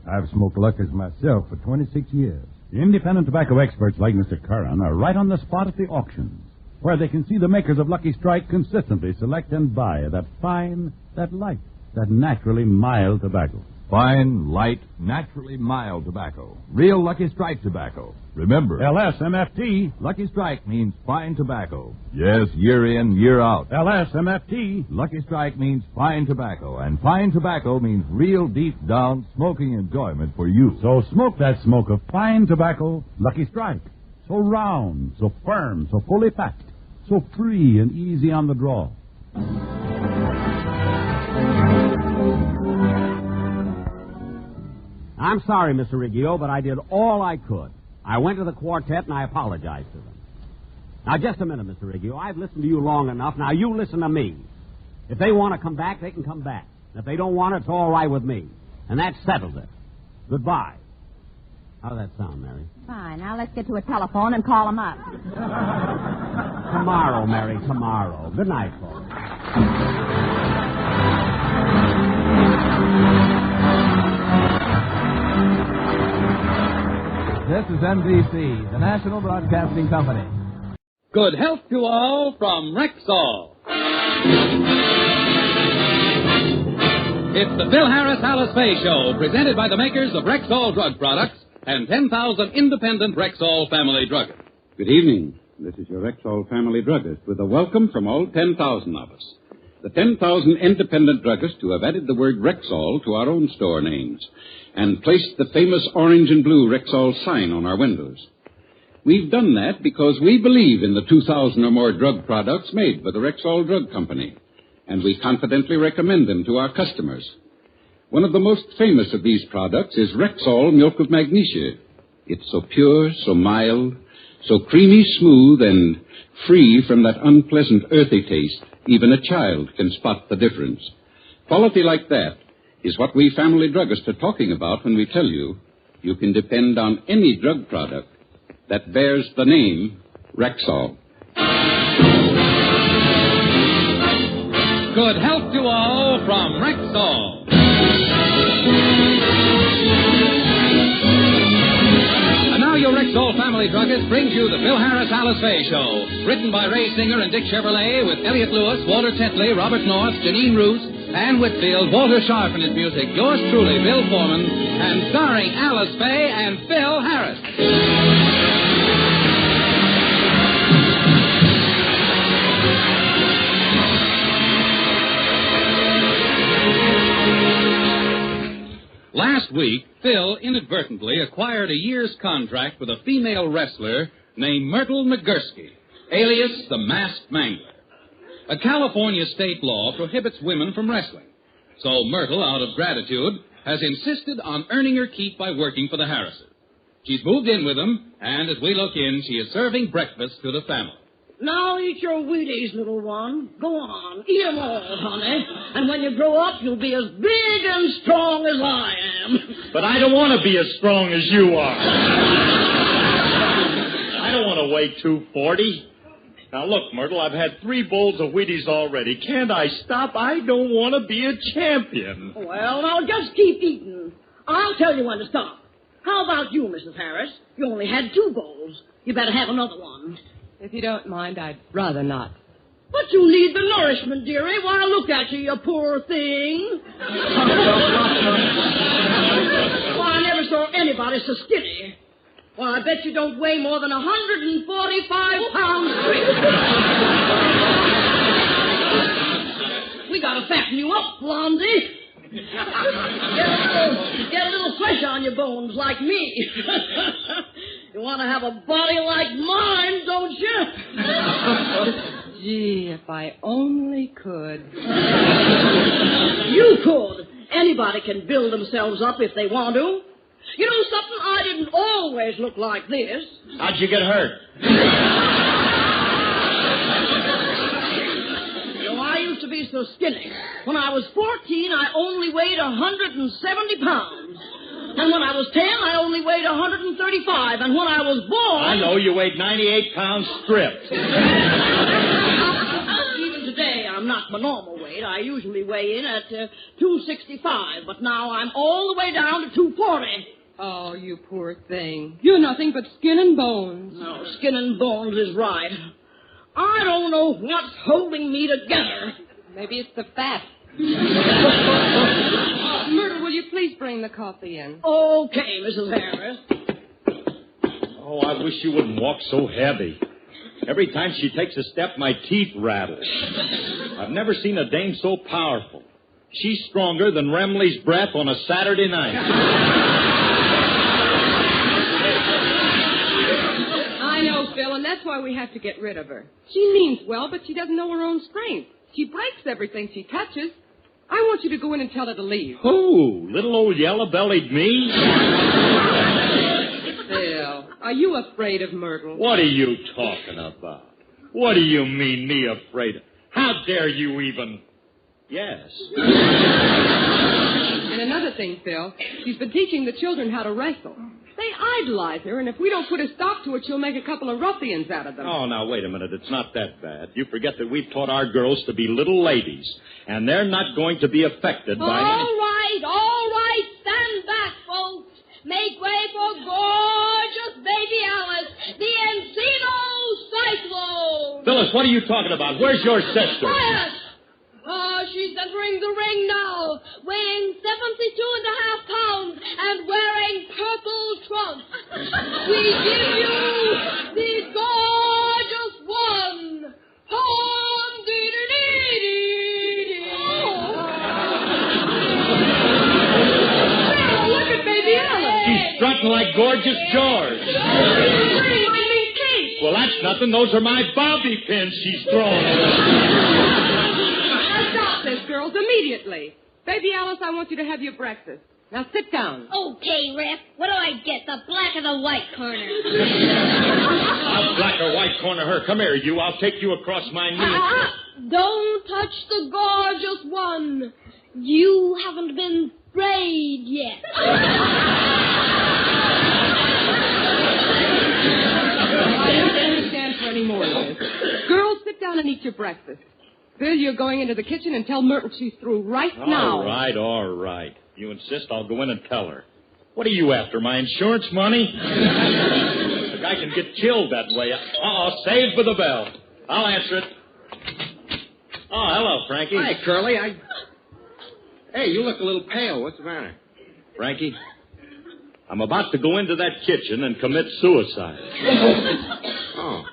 Speaker 20: I've smoked Lucky's myself for 26 years.
Speaker 10: Independent tobacco experts like Mr. Curran are right on the spot at the auctions, where they can see the makers of Lucky Strike consistently select and buy that fine, that light, that naturally mild tobacco.
Speaker 19: Fine, light, naturally mild tobacco. Real Lucky Strike tobacco. Remember,
Speaker 10: LSMFT.
Speaker 19: Lucky Strike means fine tobacco. Yes, year in, year out.
Speaker 10: LSMFT.
Speaker 19: Lucky Strike means fine tobacco, and fine tobacco means real deep down smoking enjoyment for you.
Speaker 10: So smoke that smoke of fine tobacco, Lucky Strike. So round, so firm, so fully packed, so free and easy on the draw.
Speaker 12: I'm sorry, Mr. Riggio, but I did all I could. I went to the quartet and I apologized to them. Now, just a minute, Mr. Riggio. I've listened to you long enough. Now, you listen to me. If they want to come back, they can come back. If they don't want it, it's all right with me. And that settles it. Goodbye. How does that sound, Mary?
Speaker 16: Fine. Now let's get to a telephone and call them up.
Speaker 12: Tomorrow, Mary, tomorrow. Good night, folks.
Speaker 21: This is NBC, the National Broadcasting Company.
Speaker 22: Good health to all from Rexall. It's the Phil Harris-Alice Faye Show, presented by the makers of Rexall drug products and 10,000 independent Rexall family druggists.
Speaker 23: Good evening. This is your Rexall family druggist with a welcome from all 10,000 of us. The 10,000 independent druggists who have added the word Rexall to our own store names and placed the famous orange and blue Rexall sign on our windows. We've done that because we believe in the 2,000 or more drug products made by the Rexall Drug Company, and we confidently recommend them to our customers. One of the most famous of these products is Rexall Milk of Magnesia. It's so pure, so mild, so creamy smooth, and free from that unpleasant earthy taste. Even a child can spot the difference. Quality like that is what we family druggists are talking about when we tell you you can depend on any drug product that bears the name Rexall.
Speaker 22: Good health to all from Rexall. And now your Rexall family druggist brings you the Phil Harris Alice Faye Show. Written by Ray Singer and Dick Chevrolet with Elliot Lewis, Walter Tetley, Robert North, Janine Roos, Ann Whitfield, Walter Sharp and his music. Yours truly, Bill Foreman, and starring Alice Faye and Phil Harris. Last week, Phil inadvertently acquired a year's contract with a female wrestler named Myrtle McGursky, alias the Masked Mangler. A California state law prohibits women from wrestling, so Myrtle, out of gratitude, has insisted on earning her keep by working for the Harrises. She's moved in with them, and as we look in, she is serving breakfast to the family.
Speaker 1: Now eat your Wheaties, little one. Go on. Eat 'em all, honey. And when you grow up, you'll be as big and strong as I am.
Speaker 7: But I don't want to be as strong as you are. I don't want to weigh 240. Now, look, Myrtle, I've had 3 bowls of Wheaties already. Can't I stop? I don't want to be a champion.
Speaker 1: Well, now just keep eating. I'll tell you when to stop. How about you, Mrs. Harris? You only had 2 bowls. You better have another one.
Speaker 8: If you don't mind, I'd rather not.
Speaker 1: But you need the nourishment, dearie. Why, look at you, you poor thing. Why, I never saw anybody so skinny. Well, I bet you don't weigh more than 145 pounds straight. We gotta fatten you up, Blondie. Get a little flesh on your bones like me. You want to have a body like mine, don't you?
Speaker 8: Gee, if I only could.
Speaker 1: You could. Anybody can build themselves up if they want to. You know something? I didn't always look like this.
Speaker 7: How'd you get hurt?
Speaker 1: I used to be so skinny. When I was 14, I only weighed 170 pounds. And when I was 10, I only weighed 135. And when I was born...
Speaker 7: I know, you weighed 98 pounds stripped.
Speaker 1: Even today, I'm not my normal weight. I usually weigh in at 265. But now I'm all the way down to 240.
Speaker 8: Oh, you poor thing. You're nothing but skin and bones.
Speaker 1: No, skin and bones is right. I don't know what's holding me together.
Speaker 8: Maybe it's the fat. Myrtle, will you please bring the coffee in?
Speaker 1: Okay, Mrs. Harris.
Speaker 7: Oh, I wish you wouldn't walk so heavy. Every time she takes a step, my teeth rattle. I've never seen a dame so powerful. She's stronger than Remley's breath on a Saturday night.
Speaker 8: I know, Phil, and that's why we have to get rid of her. She means well, but she doesn't know her own strength. She breaks everything she touches. I want you to go in and tell her to leave.
Speaker 7: Who? Little old yellow-bellied me?
Speaker 8: Phil, are you afraid of Myrtle?
Speaker 7: What are you talking about? What do you mean, me afraid of? How dare you even... Yes.
Speaker 8: And another thing, Phil, she's been teaching the children how to wrestle. They idolize her, and if we don't put a stop to it, she'll make a couple of ruffians out of them.
Speaker 7: Oh, now, wait a minute. It's not that bad. You forget that we've taught our girls to be little ladies, and they're not going to be affected by...
Speaker 16: All right. Stand back, folks. Make way for gorgeous baby Alice, the Encino Cyclone.
Speaker 7: Phyllis, what are you talking about? Where's your sister?
Speaker 16: Quiet! She's entering the ring now, weighing 72.5 pounds and wearing purple trunks. We give you the gorgeous one, Hom Dee-dee-dee-dee.
Speaker 8: Look at baby Alice.
Speaker 7: She's strutting like gorgeous George.
Speaker 8: Ring, my
Speaker 7: nothing. Those are my bobby pins she's throwing.
Speaker 8: Now stop this, girls, immediately. Baby Alice, I want you to have your breakfast. Now sit down.
Speaker 2: Okay, Ref. What do I get, the black or the white corner?
Speaker 7: I'll black or white corner her. Come here, you. I'll take you across my knee.
Speaker 2: Don't touch the gorgeous one. You haven't been sprayed yet.
Speaker 8: I don't stand for any more of this. Girls, sit down and eat your breakfast. Bill, you're going into the kitchen and tell Myrtle she's through right now.
Speaker 7: All right. You insist, I'll go in and tell her. What are you after, my insurance money? The guy can get killed that way. Save for the bell. I'll answer it. Oh, hello, Frankie.
Speaker 3: Hi, Curly. Hey, you look a little pale. What's the matter?
Speaker 7: Frankie, I'm about to go into that kitchen and commit suicide.
Speaker 3: Oh.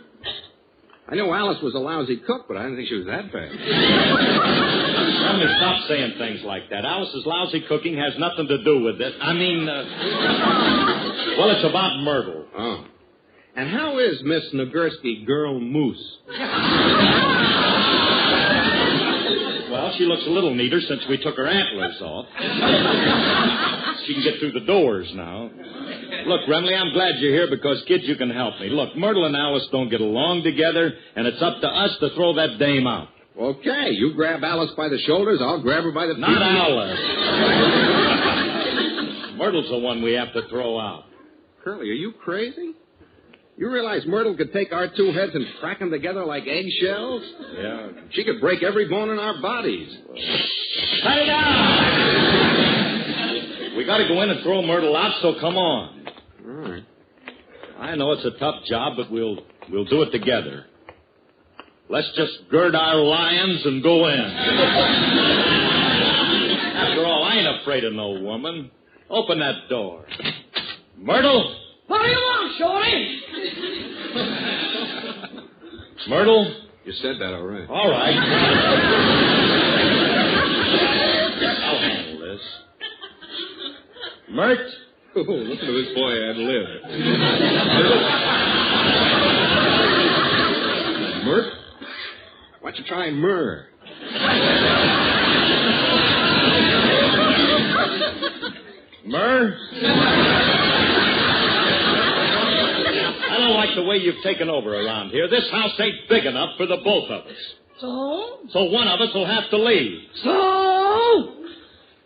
Speaker 3: I knew Alice was a lousy cook, but I didn't think she was that bad.
Speaker 7: Let me stop saying things like that. Alice's lousy cooking has nothing to do with it. Well, it's about Myrtle.
Speaker 3: Oh. And how is Miss Nagurski, girl moose?
Speaker 7: Well, she looks a little neater since we took her antlers off. She can get through the doors now. Look, Remley, I'm glad you're here because, kids, you can help me. Look, Myrtle and Alice don't get along together, and it's up to us to throw that dame out.
Speaker 3: Okay, you grab Alice by the shoulders, I'll grab her by the feet.
Speaker 7: Not Alice. Myrtle's the one we have to throw out.
Speaker 3: Curly, are you crazy? You realize Myrtle could take our two heads and crack them together like eggshells?
Speaker 7: Yeah.
Speaker 3: She could break every bone in our bodies.
Speaker 7: Cut it out! We got to go in and throw Myrtle out, so come on.
Speaker 3: All right.
Speaker 7: I know it's a tough job, but we'll do it together. Let's just gird our lions and go in. After all, I ain't afraid of no woman. Open that door. Myrtle?
Speaker 1: What do you want, Shorty?
Speaker 7: Myrtle?
Speaker 3: You said that already.
Speaker 7: All right. I'll handle this. Myrt?
Speaker 3: Oh, listen to this boy ad lib. Myrt? Why don't you try myrrh?
Speaker 7: Myrrh? I don't like the way you've taken over around here. This house ain't big enough for the both of us.
Speaker 1: So?
Speaker 7: So one of us will have to leave.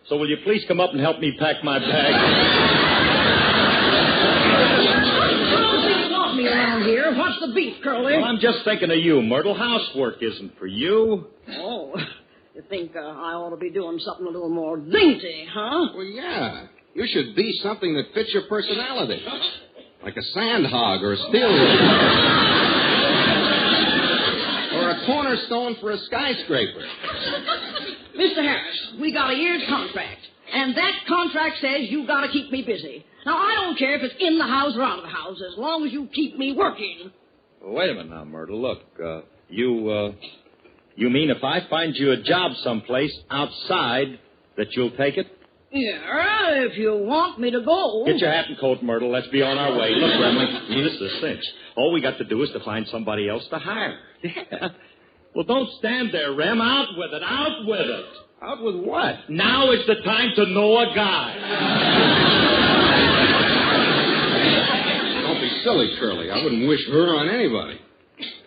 Speaker 7: So will you please come up and help me pack my bag?
Speaker 1: Me around here. What's the beef, Curly?
Speaker 7: Well, I'm just thinking of you, Myrtle. Housework isn't for you.
Speaker 1: Oh, you think I ought to be doing something a little more dainty, huh?
Speaker 3: Well, yeah. You should be something that fits your personality. Like a sand hog or a steel or a cornerstone for a skyscraper.
Speaker 1: Mr. Harris, we got a year's contract. And that contract says you got to keep me busy. Now, I don't care if it's in the house or out of the house, as long as you keep me working.
Speaker 7: Well, wait a minute now, Myrtle. Look, you mean if I find you a job someplace outside that you'll take it?
Speaker 1: Yeah, if you want me to go.
Speaker 7: Get your hat and coat, Myrtle. Let's be on our way. Look, Remley, this is a cinch. All we got to do is to find somebody else to hire. Yeah. Well, don't stand there, Rem. Out with it. Out with it.
Speaker 3: Out with what?
Speaker 7: Now is the time to know a guy.
Speaker 3: Don't be silly, Curly. I wouldn't wish her on anybody.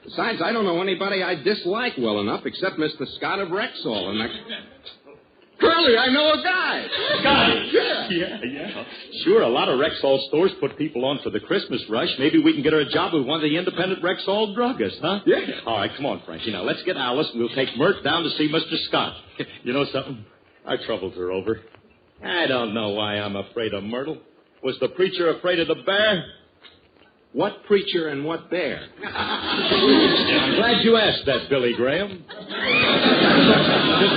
Speaker 3: Besides, I don't know anybody I dislike well enough except Mr. Scott of Rexall. And Curly, I know a guy.
Speaker 7: Scotty? Yeah. Sure, a lot of Rexall stores put people on for the Christmas rush. Maybe we can get her a job with one of the independent Rexall druggists, huh?
Speaker 3: Yeah.
Speaker 7: All right, come on, Frankie. Now, let's get Alice, and we'll take Myrt down to see Mr. Scott. You know something? I troubled her over. I don't know why I'm afraid of Myrtle. Was the preacher afraid of the bear?
Speaker 3: What preacher and what bear?
Speaker 7: I'm glad you asked that, Billy Graham. Just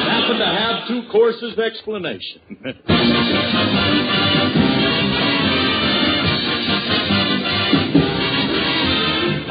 Speaker 7: happened to have two courses explanation.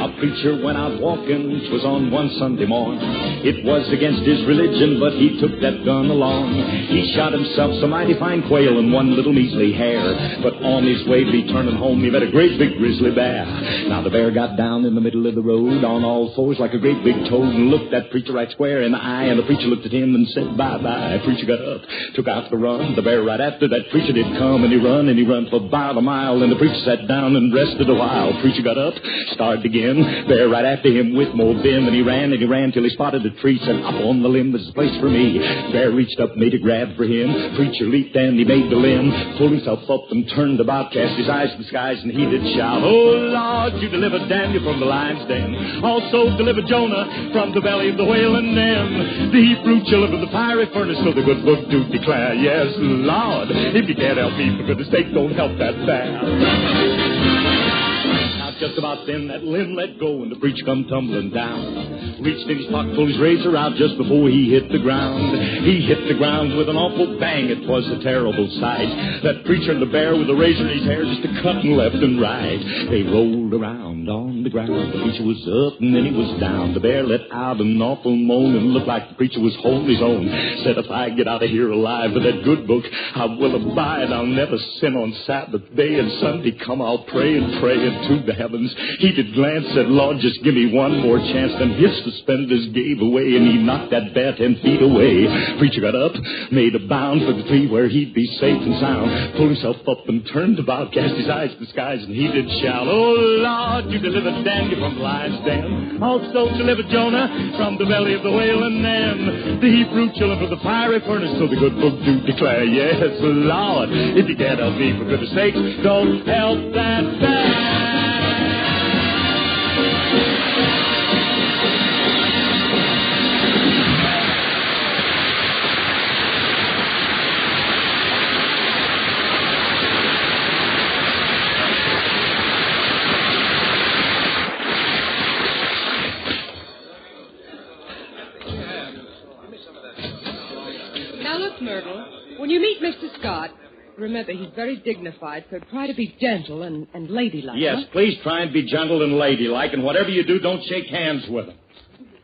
Speaker 7: A
Speaker 4: preacher went out walking. 'Twas on one Sunday morn. It was against his religion, but he took that gun along. He shot himself some mighty fine quail and one little measly hare. But on his way to be turning home, he met a great big grizzly bear. Now the bear got down in the middle of the road on all fours like a great big toad and looked that preacher right square in the eye. And the preacher looked at him and said, bye-bye. Preacher got up, took out the run. The bear right after that preacher did come, and he run for about a mile. And the preacher sat down and rested a while. Preacher got up, started again. Bear right after him with more vim, and he ran till he spotted a tree. Said, up on the limb, there's a place for me. Bear reached up, made a grab for him. Preacher leaped and he made the limb, pulled himself up and turned about, cast his eyes to the skies, and he did shout, oh, Lord, you delivered Daniel from the lion's den. Also delivered Jonah from the belly of the whale, and then the Hebrew children from the fiery furnace. So the good book do declare, yes, Lord, if you can't help me, for goodness sake, don't help that bear. Just about then, that limb let go, and the preacher come tumbling down. Reached in his pocket, pulled his razor out just before he hit the ground. He hit the ground with an awful bang. It was a terrible sight. That preacher and the bear with a razor in his hair just a cutting left and right. They rolled around on the ground. The preacher was up and then he was down. The bear let out an awful moan and looked like the preacher was holding his own. Said, if I get out of here alive with that good book, I will abide. I'll never sin on Sabbath day, and Sunday come I'll pray into the heavens. He did glance, said, Lord, just give me one more chance. Then his suspenders gave away, and he knocked that bear 10 feet away. Preacher got up, made a bound for the tree where he'd be safe and sound. Pulled himself up and turned about, cast his eyes to the skies, and he did shout, oh, Lord, you delivered Daniel from the lion's den. Also delivered Jonah from the belly of the whale, and then the Hebrew children from the fiery furnace. So the good book do declare, yes, Lord, if you can't help me, for goodness sake, don't help that bear.
Speaker 8: When you meet Mr. Scott, remember he's very dignified, so try to be gentle and ladylike.
Speaker 7: Yes, please try and be gentle and ladylike, and whatever you do, don't shake hands with them.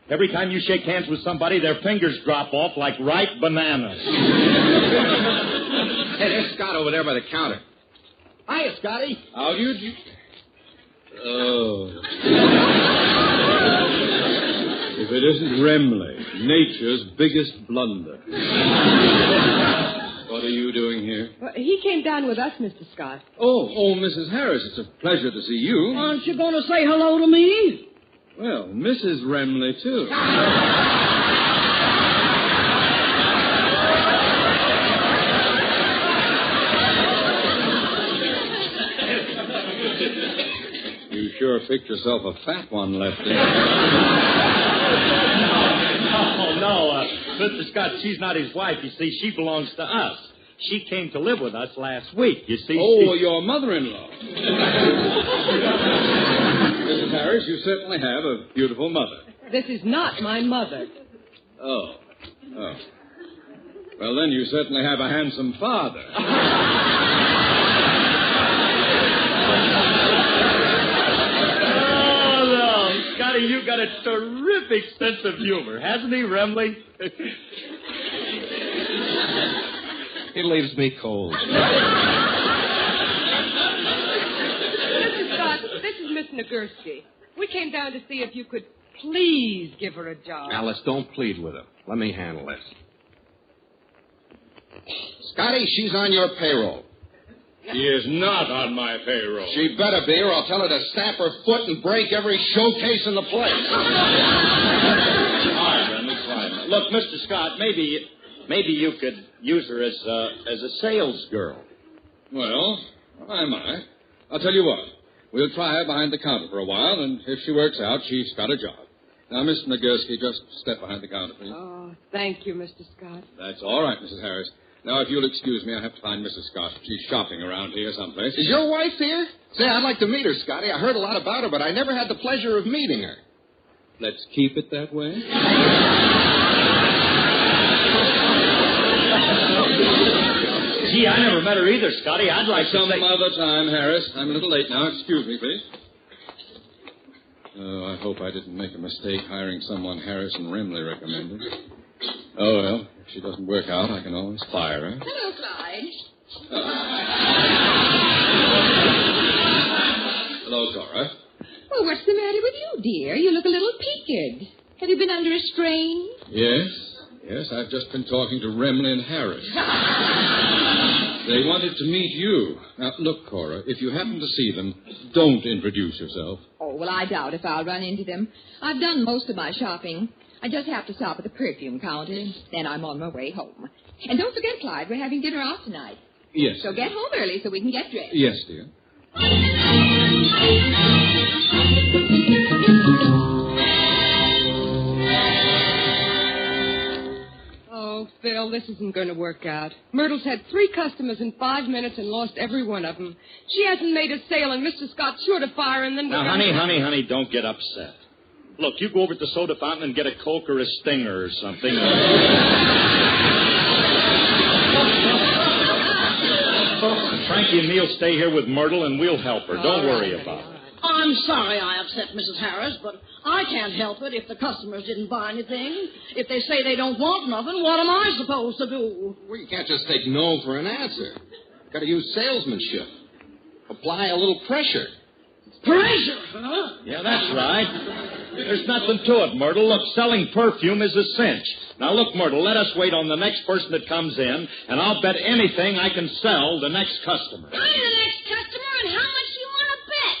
Speaker 7: Every time you shake hands with somebody, their fingers drop off like ripe bananas.
Speaker 3: Hey, there's Scott over there by the counter.
Speaker 13: Hiya, Scotty.
Speaker 3: How do you... Oh. If it isn't Remley, nature's biggest blunder. What are you doing here?
Speaker 8: Well, he came down with us, Mr. Scott.
Speaker 3: Oh, Mrs. Harris, it's a pleasure to see you.
Speaker 1: Aren't you going to say hello to me?
Speaker 3: Well, Mrs. Remley, too. You sure picked yourself a fat one, Lefty.
Speaker 7: No, Mr. Scott, she's not his wife, you see. She belongs to us. She came to live with us last week, you see.
Speaker 3: Oh, your mother-in-law. Mrs. Harris, you certainly have a beautiful mother.
Speaker 8: This is not my mother.
Speaker 3: Oh. Well, then you certainly have a handsome father.
Speaker 7: Scotty, you got a terrific sense of humor, hasn't he, Remley?
Speaker 3: He leaves me cold.
Speaker 8: Mr. Scott, this is Miss Nagurski. We came down to see if you could please give her a job.
Speaker 3: Alice, don't plead with her. Let me handle this. Scotty, she's on your payroll.
Speaker 7: She is not on my payroll.
Speaker 3: She better be, or I'll tell her to stamp her foot and break every showcase in the place.
Speaker 7: All right, then, let's try it. Look, Mr. Scott, maybe you could use her as a sales girl.
Speaker 3: Well, I might. I'll tell you what. We'll try her behind the counter for a while, and if she works out, she's got a job. Now, Miss Nagurski, just step behind the counter, please.
Speaker 8: Oh, thank you, Mr. Scott.
Speaker 3: That's all right, Mrs. Harris. Now, if you'll excuse me, I have to find Mrs. Scott. She's shopping around here someplace. Is your wife here? Say, I'd like to meet her, Scotty. I heard a lot about her, but I never had the pleasure of meeting her. Let's keep it that way.
Speaker 7: Gee, I never met her either, Scotty. I'd like
Speaker 3: some other time, Harris. I'm a little late now. Excuse me, please. Oh, I hope I didn't make a mistake hiring someone Harrison Remley recommended. Oh, well, if she doesn't work out, I can always fire her.
Speaker 6: Hello, Clyde.
Speaker 3: Hello, Cora.
Speaker 6: Well, what's the matter with you, dear? You look a little peaked. Have you been under a strain?
Speaker 3: Yes, I've just been talking to Remley and Harris. They wanted to meet you. Now, look, Cora, if you happen to see them, don't introduce yourself.
Speaker 6: Oh, well, I doubt if I'll run into them. I've done most of my shopping. I just have to stop at the perfume counter, then I'm on my way home. And don't forget, Clyde, we're having dinner out tonight.
Speaker 3: Yes.
Speaker 6: So get home early so we can get dressed.
Speaker 3: Yes, dear.
Speaker 8: Oh, Phil, this isn't going to work out. Myrtle's had 3 customers in 5 minutes and lost every one of them. She hasn't made a sale, and Mr. Scott's sure to fire, and then...
Speaker 7: Now, honey, don't get upset. Look, you go over to the soda fountain and get a Coke or a Stinger or something. Frankie and me'll stay here with Myrtle, and we'll help her. Don't worry about it.
Speaker 1: I'm sorry I upset Mrs. Harris, but I can't help it if the customers didn't buy anything. If they say they don't want nothing, what am I supposed to do?
Speaker 3: Well, you can't just take no for an answer. Got to use salesmanship. Apply a little pressure.
Speaker 1: Pressure, huh?
Speaker 7: Yeah, that's right. There's nothing to it, Myrtle. Look, selling perfume is a cinch. Now, look, Myrtle, let us wait on the next person that comes in, and I'll bet anything I can sell the next customer.
Speaker 2: I'm the next customer, and how much do you want to bet?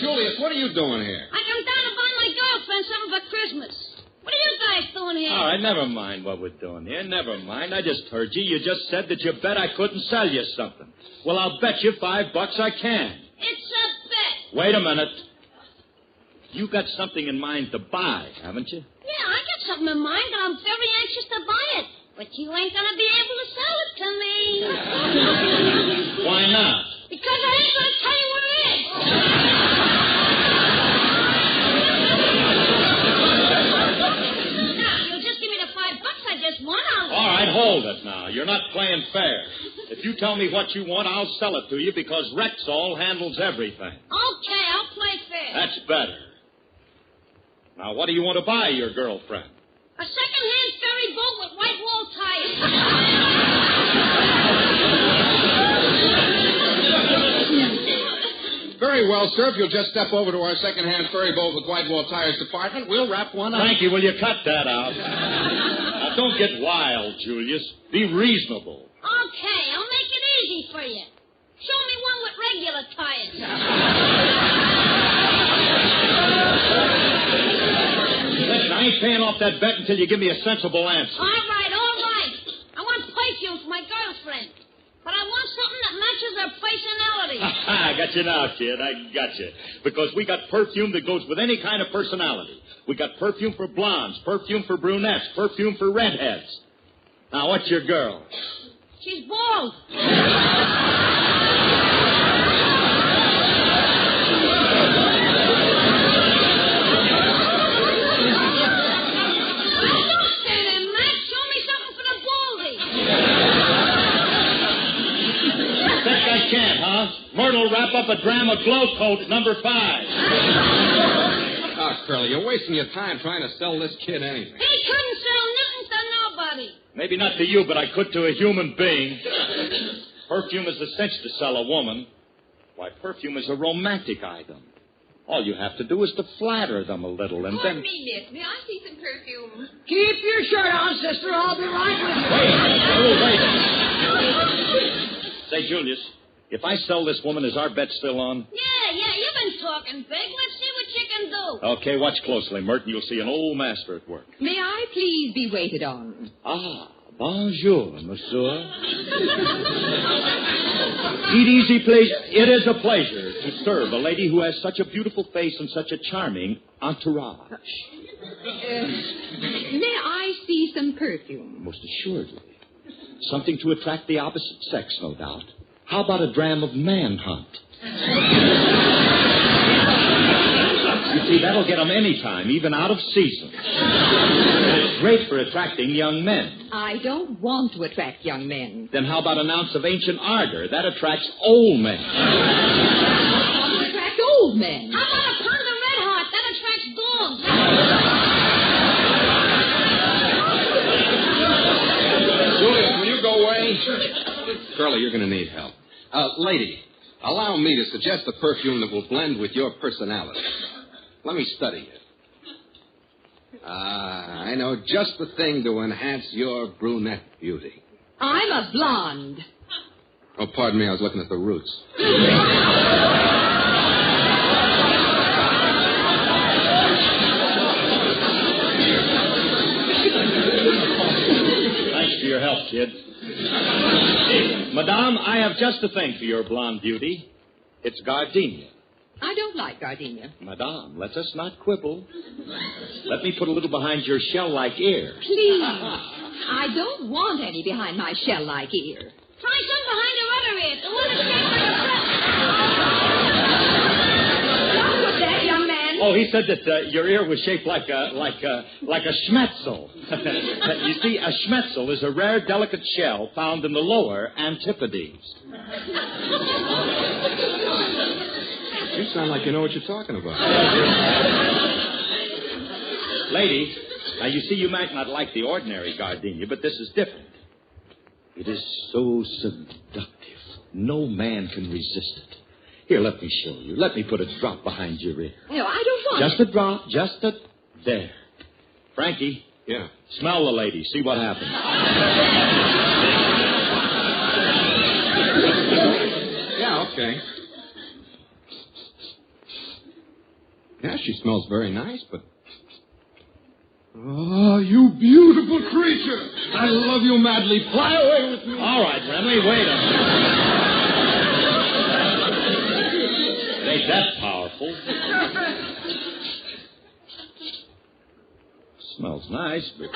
Speaker 3: Julius, what are you doing here?
Speaker 2: I come down to buy my girlfriend something for Christmas. What are you guys doing here?
Speaker 7: All right, never mind what we're doing here. Never mind. I just heard you. You just said that you bet I couldn't sell you something. Well, I'll bet you $5 I can.
Speaker 2: It's a bet.
Speaker 7: Wait a minute. You got something in mind to buy, haven't you?
Speaker 2: Yeah, I got something in mind, and I'm very anxious to buy it. But you ain't going to be able to sell it to me.
Speaker 7: Why not?
Speaker 2: Because I ain't going to tell you what it is. Now, you'll just give me the $5 I just won.
Speaker 7: All right, hold it now. You're not playing fair. If you tell me what you want, I'll sell it to you because Rexall handles everything.
Speaker 2: Okay, I'll play fair.
Speaker 7: That's better. Now, what do you want to buy your girlfriend?
Speaker 2: A second-hand ferry boat with white wall tires.
Speaker 3: Very well, sir. If you'll just step over to our second-hand ferry boat with white wall tires department, we'll wrap one up.
Speaker 7: Thank you. Will you cut that out? Now, don't get wild, Julius. Be reasonable.
Speaker 2: Okay, I'll make it easy for you. Show me one with regular tires.
Speaker 7: Listen, I ain't paying off that bet until you give me a sensible answer.
Speaker 2: All right. I want perfume for my girlfriend. But I want something that matches her personality.
Speaker 7: I got you now, kid. I got you. Because we got perfume that goes with any kind of personality. We got perfume for blondes, perfume for brunettes, perfume for redheads. Now, what's your girl?
Speaker 2: She's bald.
Speaker 7: Myrtle, wrap up a dram of glow coat number 5.
Speaker 3: Oh, Curly, you're wasting your time trying to sell this kid anything.
Speaker 2: He couldn't sell nothing to nobody.
Speaker 7: Maybe not to you, but I could to a human being. Perfume is the cinch to sell a woman. Why, perfume is a romantic item. All you have to do is to flatter them a little, and then...
Speaker 6: Pardon me, miss. May I see some perfume?
Speaker 1: Keep your shirt on, sister. I'll be right with you.
Speaker 7: Wait. Say, Julius, if I sell this woman, is our bet still on?
Speaker 2: Yeah, you've been talking big. Let's see what you can do.
Speaker 7: Okay, watch closely, Merton. You'll see an old master at work.
Speaker 6: May I please be waited on?
Speaker 7: Ah, bonjour, monsieur. Eat easy, please. It is a pleasure to serve a lady who has such a beautiful face and such a charming entourage.
Speaker 6: May I see some perfume?
Speaker 7: Most assuredly. Something to attract the opposite sex, no doubt. How about a dram of manhunt? You see, that'll get them any time, even out of season. great for attracting young men.
Speaker 6: I don't want to attract young men.
Speaker 7: Then how about an ounce of ancient ardor? That attracts old men.
Speaker 6: I want to attract old men.
Speaker 2: How about a pound of Red Heart? That attracts dogs.
Speaker 3: Julius, will you go away? Curly, you're going to need help. Lady, allow me to suggest a perfume that will blend with your personality. Let me study it. I know just the thing to enhance your brunette beauty.
Speaker 6: I'm a blonde.
Speaker 3: Oh, pardon me, I was looking at the roots.
Speaker 7: Thanks for your help, kid. Madame, I have just the thing for your blonde beauty. It's gardenia.
Speaker 6: I don't like gardenia.
Speaker 7: Madame, let us not quibble. Let me put a little behind your shell-like ear.
Speaker 6: Please. I don't want any behind my shell-like ear.
Speaker 2: Try some behind your other ear. The one that's shaped like a
Speaker 6: What was that, young man?
Speaker 7: Oh, he said that your ear was shaped like a schmetzel. You see, a schmetzel is a rare, delicate shell found in the lower antipodes.
Speaker 3: You sound like you know what you're talking about.
Speaker 7: Lady, now you see you might not like the ordinary gardenia, but this is different. It is so seductive. No man can resist it. Here, let me show you. Let me put a drop behind your ear.
Speaker 6: No, I don't want
Speaker 7: Just a drop. Just a... There. Frankie.
Speaker 3: Yeah?
Speaker 7: Smell the lady. See what happens.
Speaker 3: Yeah, okay. Yeah, she smells very nice, but... Oh, you beautiful creature. I love you madly. Fly away with me.
Speaker 7: All right, Remley, wait a minute. It ain't that powerful. Smells nice, but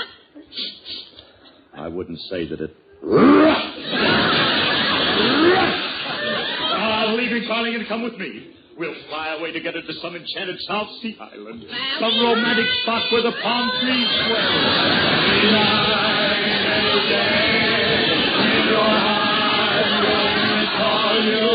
Speaker 7: I wouldn't say that it... I'll leave you, darling, and come with me. We'll fly away together to some enchanted South Sea island. Some romantic spot where the palm trees sway. Night and day, in your heart will call you.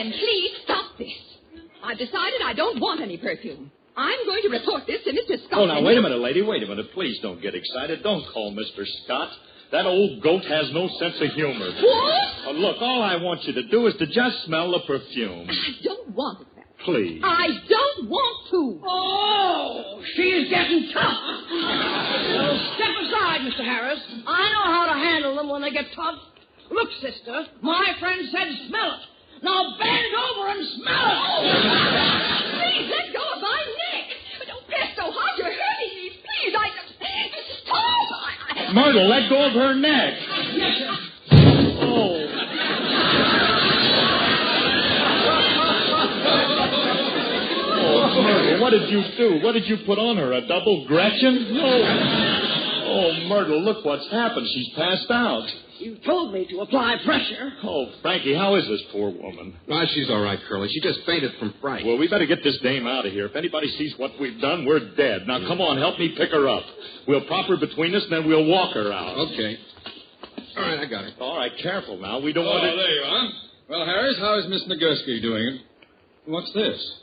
Speaker 6: Please stop this. I've decided I don't want any perfume. I'm going to report this to Mr. Scott.
Speaker 7: Oh, now, wait a minute, lady. Wait a minute. Please don't get excited. Don't call Mr. Scott. That old goat has no sense of humor.
Speaker 6: What?
Speaker 7: Look, all I want you to do is to just smell the perfume.
Speaker 6: I don't want it.
Speaker 7: Please.
Speaker 6: I don't want to.
Speaker 1: Oh, she's getting tough. Well, step aside, Mr. Harris. I know how to handle them when they get tough. Look, sister, my friend said smell it. Now bend over and smell it.
Speaker 6: Please let go of my neck. Don't press so hard. You're hurting me. Please, stop.
Speaker 7: Myrtle, let go of her neck. Oh. Oh, Myrtle, what did you do? What did you put on her? A double Gretchen? No. Oh, Myrtle, look what's happened. She's passed out.
Speaker 1: You told me to apply pressure.
Speaker 7: Oh, Frankie, how is this poor woman?
Speaker 3: Oh, she's all right, Curly. She just fainted from fright.
Speaker 7: Well, we better get this dame out of here. If anybody sees what we've done, we're dead. Now, come on, help me pick her up. We'll prop her between us, and then we'll walk her out.
Speaker 3: Okay. All right, I got her.
Speaker 7: All right, careful now. We don't want to...
Speaker 11: there you are. Well, Harris, how is Miss Nagurski doing? What's this?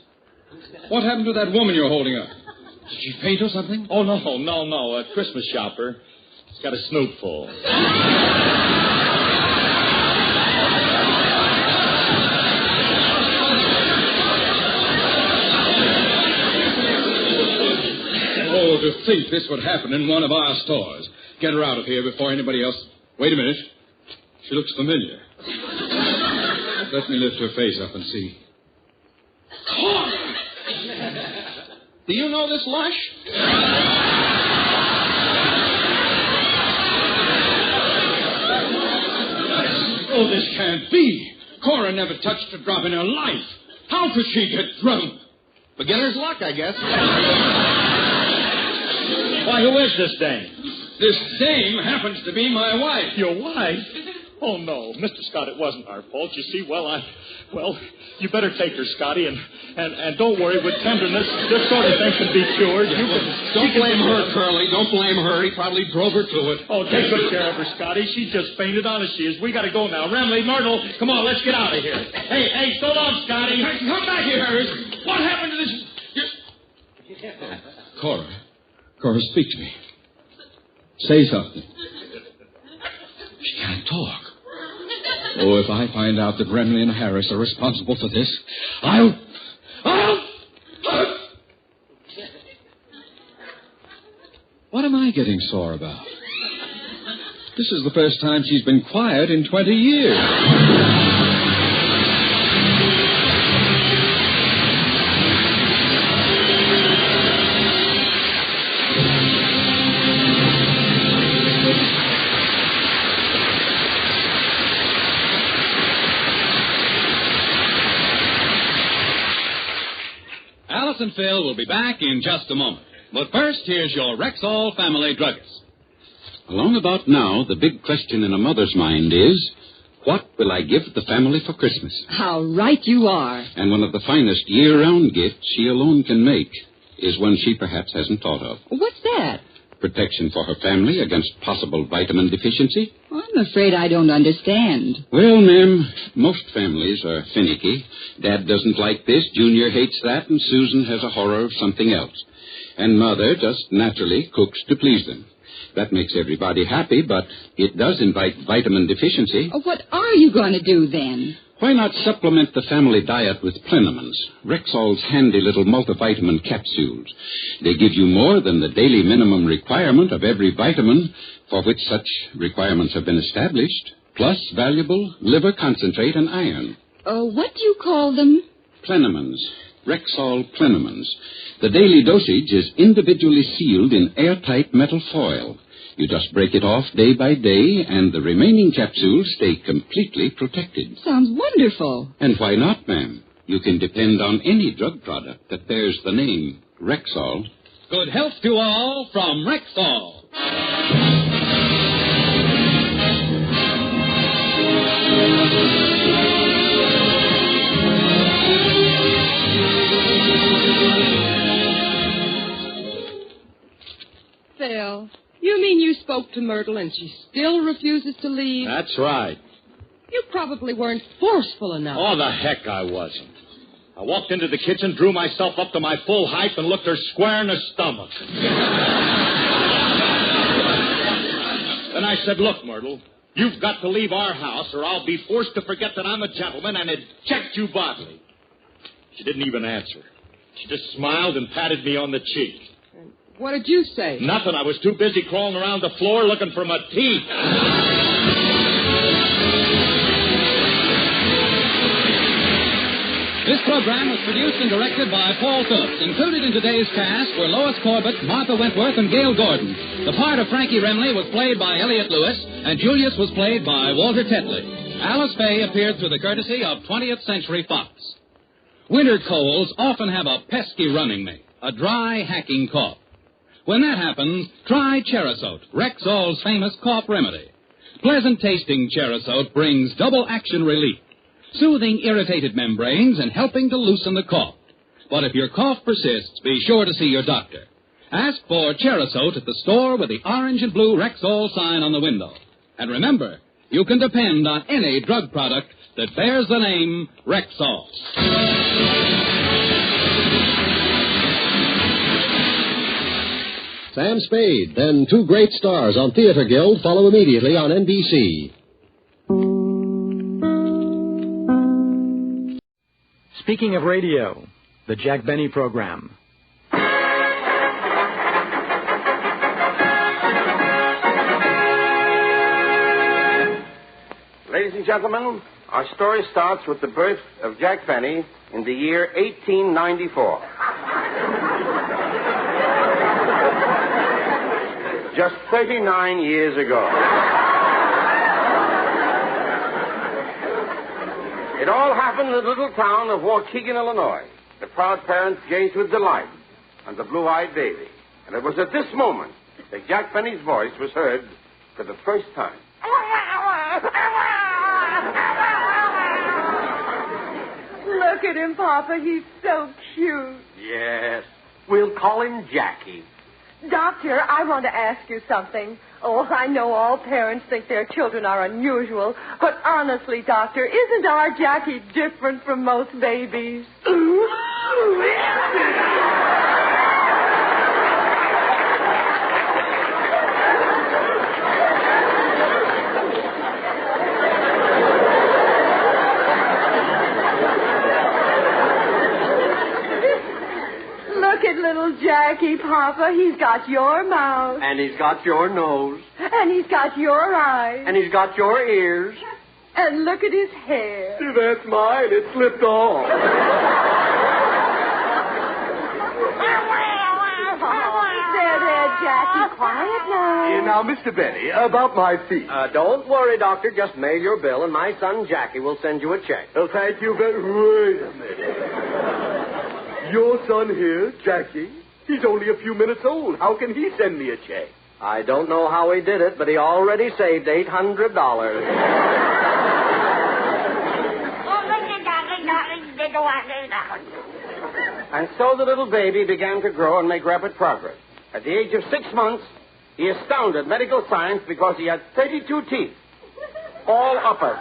Speaker 11: What happened to that woman you're holding up? Did she faint or something?
Speaker 7: Oh, no. A Christmas shopper. She's got a snoot full.
Speaker 11: Oh, to think this would happen in one of our stores. Get her out of here before anybody else... Wait a minute. She looks familiar. Let me lift her face up and see.
Speaker 3: Do you know this lush?
Speaker 11: Oh, this can't be. Cora never touched a drop in her life. How could she get drunk?
Speaker 3: Beginner's luck, I guess.
Speaker 7: Why, who is this dame?
Speaker 11: This dame happens to be my wife.
Speaker 7: Your wife? Oh, no. Mr. Scott, it wasn't our fault. You see, well, you better take her, Scotty, and don't worry, with tenderness, this sort of thing can be cured.
Speaker 3: Don't blame her, Curly. Don't blame her. He probably drove her to it.
Speaker 7: Oh, take good care of her, Scotty. She just fainted, honest she is. We got to go now. Remley, Myrtle, come on, let's get out of here. Hey, so long, Scotty.
Speaker 11: Hey, come back here, Harris. What happened to this... Cora, speak to me. Say something. She can't talk. Oh, if I find out that Remley and Harris are responsible for this, I'll... What am I getting sore about? This is the first time she's been quiet in 20 years.
Speaker 22: Alice and Phil will be back in just a moment. But first, here's your Rexall family druggist.
Speaker 23: Along about now, the big question in a mother's mind is, what will I give the family for Christmas?
Speaker 6: How right you are.
Speaker 23: And one of the finest year-round gifts she alone can make is one she perhaps hasn't thought of.
Speaker 6: What's that?
Speaker 23: Protection for her family against possible vitamin deficiency.
Speaker 6: I'm afraid I don't understand.
Speaker 23: Well, ma'am, most families are finicky. Dad doesn't like this, Junior hates that, and Susan has a horror of something else. And Mother just naturally cooks to please them. That makes everybody happy, but it does invite vitamin deficiency.
Speaker 6: What are you going to do then?
Speaker 23: Why not supplement the family diet with Plenamins, Rexall's handy little multivitamin capsules? They give you more than the daily minimum requirement of every vitamin for which such requirements have been established, plus valuable liver concentrate and iron.
Speaker 6: What do you call them?
Speaker 23: Plenamins. Rexall Plenamins. The daily dosage is individually sealed in airtight metal foil. You just break it off day by day, and the remaining capsules stay completely protected.
Speaker 6: Sounds wonderful.
Speaker 23: And why not, ma'am? You can depend on any drug product that bears the name Rexall.
Speaker 22: Good health to all from Rexall.
Speaker 8: Phil, you mean you spoke to Myrtle and she still refuses to leave?
Speaker 7: That's right.
Speaker 8: You probably weren't forceful enough.
Speaker 7: Oh, the heck I wasn't. I walked into the kitchen, drew myself up to my full height, and looked her square in the stomach. Then I said, look, Myrtle, you've got to leave our house or I'll be forced to forget that I'm a gentleman and eject you bodily. She didn't even answer. She just smiled and patted me on the cheek.
Speaker 8: What did you say?
Speaker 7: Nothing. I was too busy crawling around the floor looking for my teeth.
Speaker 22: This program was produced and directed by Paul Phillips. Included in today's cast were Lois Corbett, Martha Wentworth, and Gail Gordon. The part of Frankie Remley was played by Elliot Lewis, and Julius was played by Walter Tetley. Alice Faye appeared through the courtesy of 20th Century Fox. Winter colds often have a pesky running mate, a dry, hacking cough. When that happens, try Cherasote, Rexall's famous cough remedy. Pleasant-tasting Cherasote brings double-action relief, soothing irritated membranes and helping to loosen the cough. But if your cough persists, be sure to see your doctor. Ask for Cherasote at the store with the orange and blue Rexall sign on the window. And remember, you can depend on any drug product that bears the name Rexall.
Speaker 5: Sam Spade, then two great stars on Theater Guild follow immediately on NBC.
Speaker 14: Speaking of radio, the Jack Benny program.
Speaker 15: Ladies and gentlemen, our story starts with the birth of Jack Benny in the year 1894. Just 39 years ago. It all happened in the little town of Waukegan, Illinois. The proud parents gazed with delight on the blue-eyed baby. And it was at this moment that Jack Benny's voice was heard for the first time.
Speaker 9: Look at him, Papa. He's so cute.
Speaker 15: Yes. We'll call him Jackie.
Speaker 9: Doctor, I want to ask you something. Oh, I know all parents think their children are unusual, but honestly, Doctor, isn't our Jackie different from most babies? Look at little Jackie, Papa. He's got your mouth.
Speaker 15: And he's got your nose.
Speaker 9: And he's got your eyes.
Speaker 15: And he's got your ears.
Speaker 9: And look at his hair.
Speaker 15: See, that's mine. It slipped off.
Speaker 9: There, Jackie. Quiet now.
Speaker 15: Now, Mr. Benny, about my feet. Don't worry, Doctor. Just mail your bill, and my son Jackie will send you a check. Oh, thank you very much. Wait a minute. Your son here, Jackie, he's only a few minutes old. How can he send me a check? I don't know how he did it, but he already saved $800. And so the little baby began to grow and make rapid progress. At the age of 6 months, he astounded medical science because he had 32 teeth, all uppers.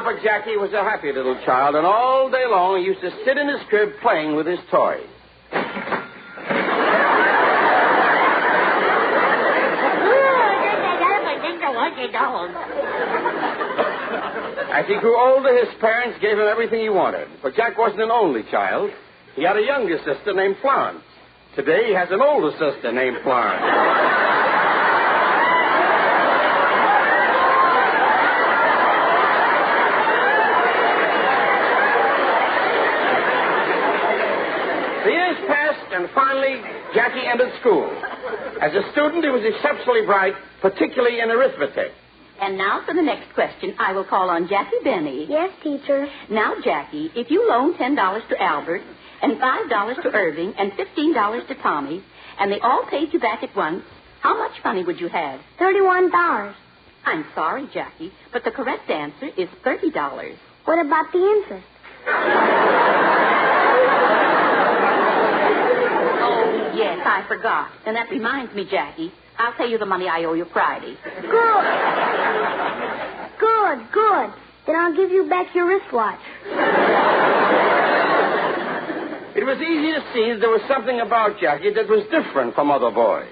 Speaker 15: But Jackie was a happy little child, and all day long he used to sit in his crib playing with his toys. As he grew older, his parents gave him everything he wanted. But Jack wasn't an only child. He had a younger sister named Florence. Today he has an older sister named Florence. And finally, Jackie entered school. As a student, he was exceptionally bright, particularly in arithmetic.
Speaker 17: And now for the next question, I will call on Jackie Benny.
Speaker 2: Yes, teacher.
Speaker 17: Now, Jackie, if you loan $10 to Albert and $5 to Irving and $15 to Tommy, and they all paid you back at once, how much money would you have?
Speaker 2: $31.
Speaker 17: I'm sorry, Jackie, but the correct answer is $30.
Speaker 2: What about the interest?
Speaker 17: Yes, I forgot. And that reminds me, Jackie, I'll pay you the money I owe you Friday.
Speaker 2: Good. Then I'll give you back your wristwatch.
Speaker 15: It was easy to see that there was something about Jackie that was different from other boys.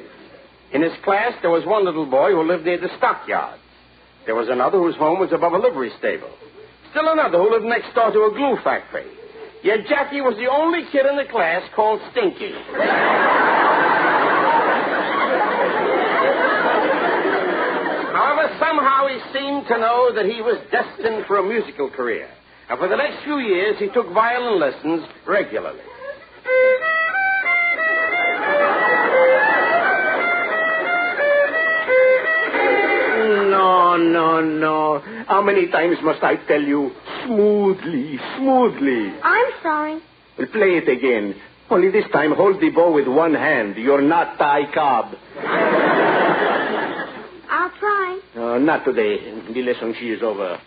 Speaker 15: In his class, there was one little boy who lived near the stockyards. There was another whose home was above a livery stable. Still another who lived next door to a glue factory. Yet Jackie was the only kid in the class called Stinky. However, somehow he seemed to know that he was destined for a musical career. And for the next few years, he took violin lessons regularly. No. How many times must I tell you? Smoothly.
Speaker 2: I'm sorry.
Speaker 15: Well, play it again. Only this time, hold the bow with one hand. You're not Ty Cobb.
Speaker 2: I'll try.
Speaker 15: Not today. The lesson she is over.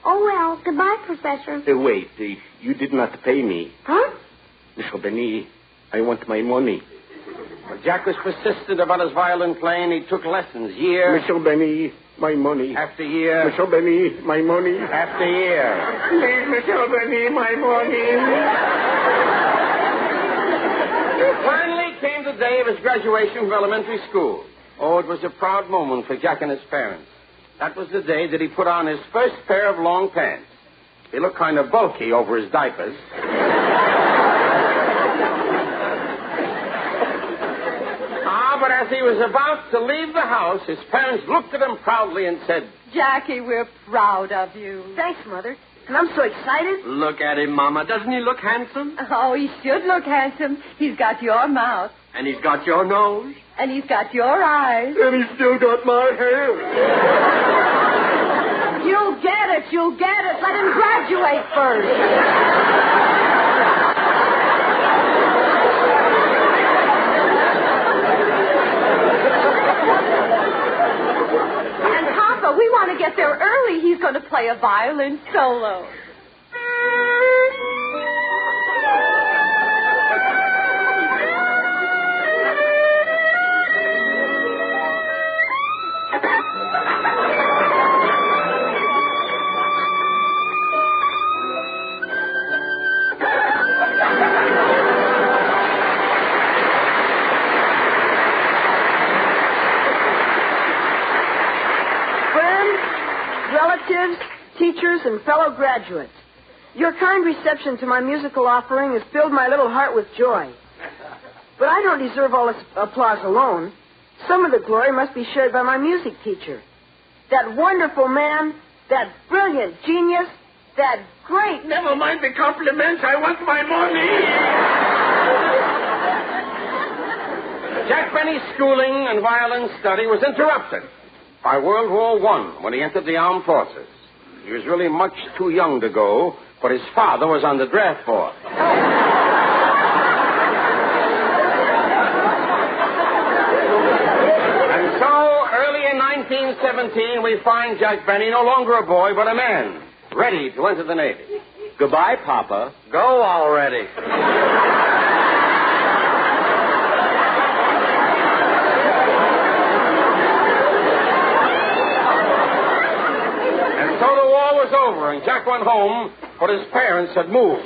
Speaker 2: Oh, well. Goodbye, Professor.
Speaker 15: Wait. You did not pay me.
Speaker 2: Huh?
Speaker 15: Mr. Benny, I want my money. But Jack was persistent about his violin playing. He took lessons year. Mr. Benny, my money. After year. Mr. Benny, my money. After year. Please, Mr. Benny, my money. Finally came the day of his graduation from elementary school. Oh, it was a proud moment for Jack and his parents. That was the day that he put on his first pair of long pants. They looked kind of bulky over his diapers. But as he was about to leave the house, his parents looked at him proudly and said,
Speaker 9: Jackie, we're proud of you.
Speaker 1: Thanks, Mother. And I'm so excited.
Speaker 15: Look at him, Mama. Doesn't he look handsome?
Speaker 9: Oh, he should look handsome. He's got your mouth.
Speaker 15: And he's got your nose.
Speaker 9: And he's got your eyes.
Speaker 15: And he's still got my hair.
Speaker 1: You'll get it. Let him graduate first.
Speaker 9: Papa, we want to get there early. He's going to play a violin solo.
Speaker 18: Teachers and fellow graduates, your kind reception to my musical offering has filled my little heart with joy. But I don't deserve all this applause alone. Some of the glory must be shared by my music teacher. That wonderful man, that brilliant genius, that great...
Speaker 13: Never mind the compliments. I want my money.
Speaker 3: Jack Benny's schooling and violin study was interrupted by World War I when he entered the armed forces. He was really much too young to go, but his father was on the draft board. And so, early in 1917, we find Jack Benny no longer a boy, but a man, ready to enter the Navy.
Speaker 15: Goodbye, Papa.
Speaker 3: Go already. So the war was over, and Jack went home, but his parents had moved.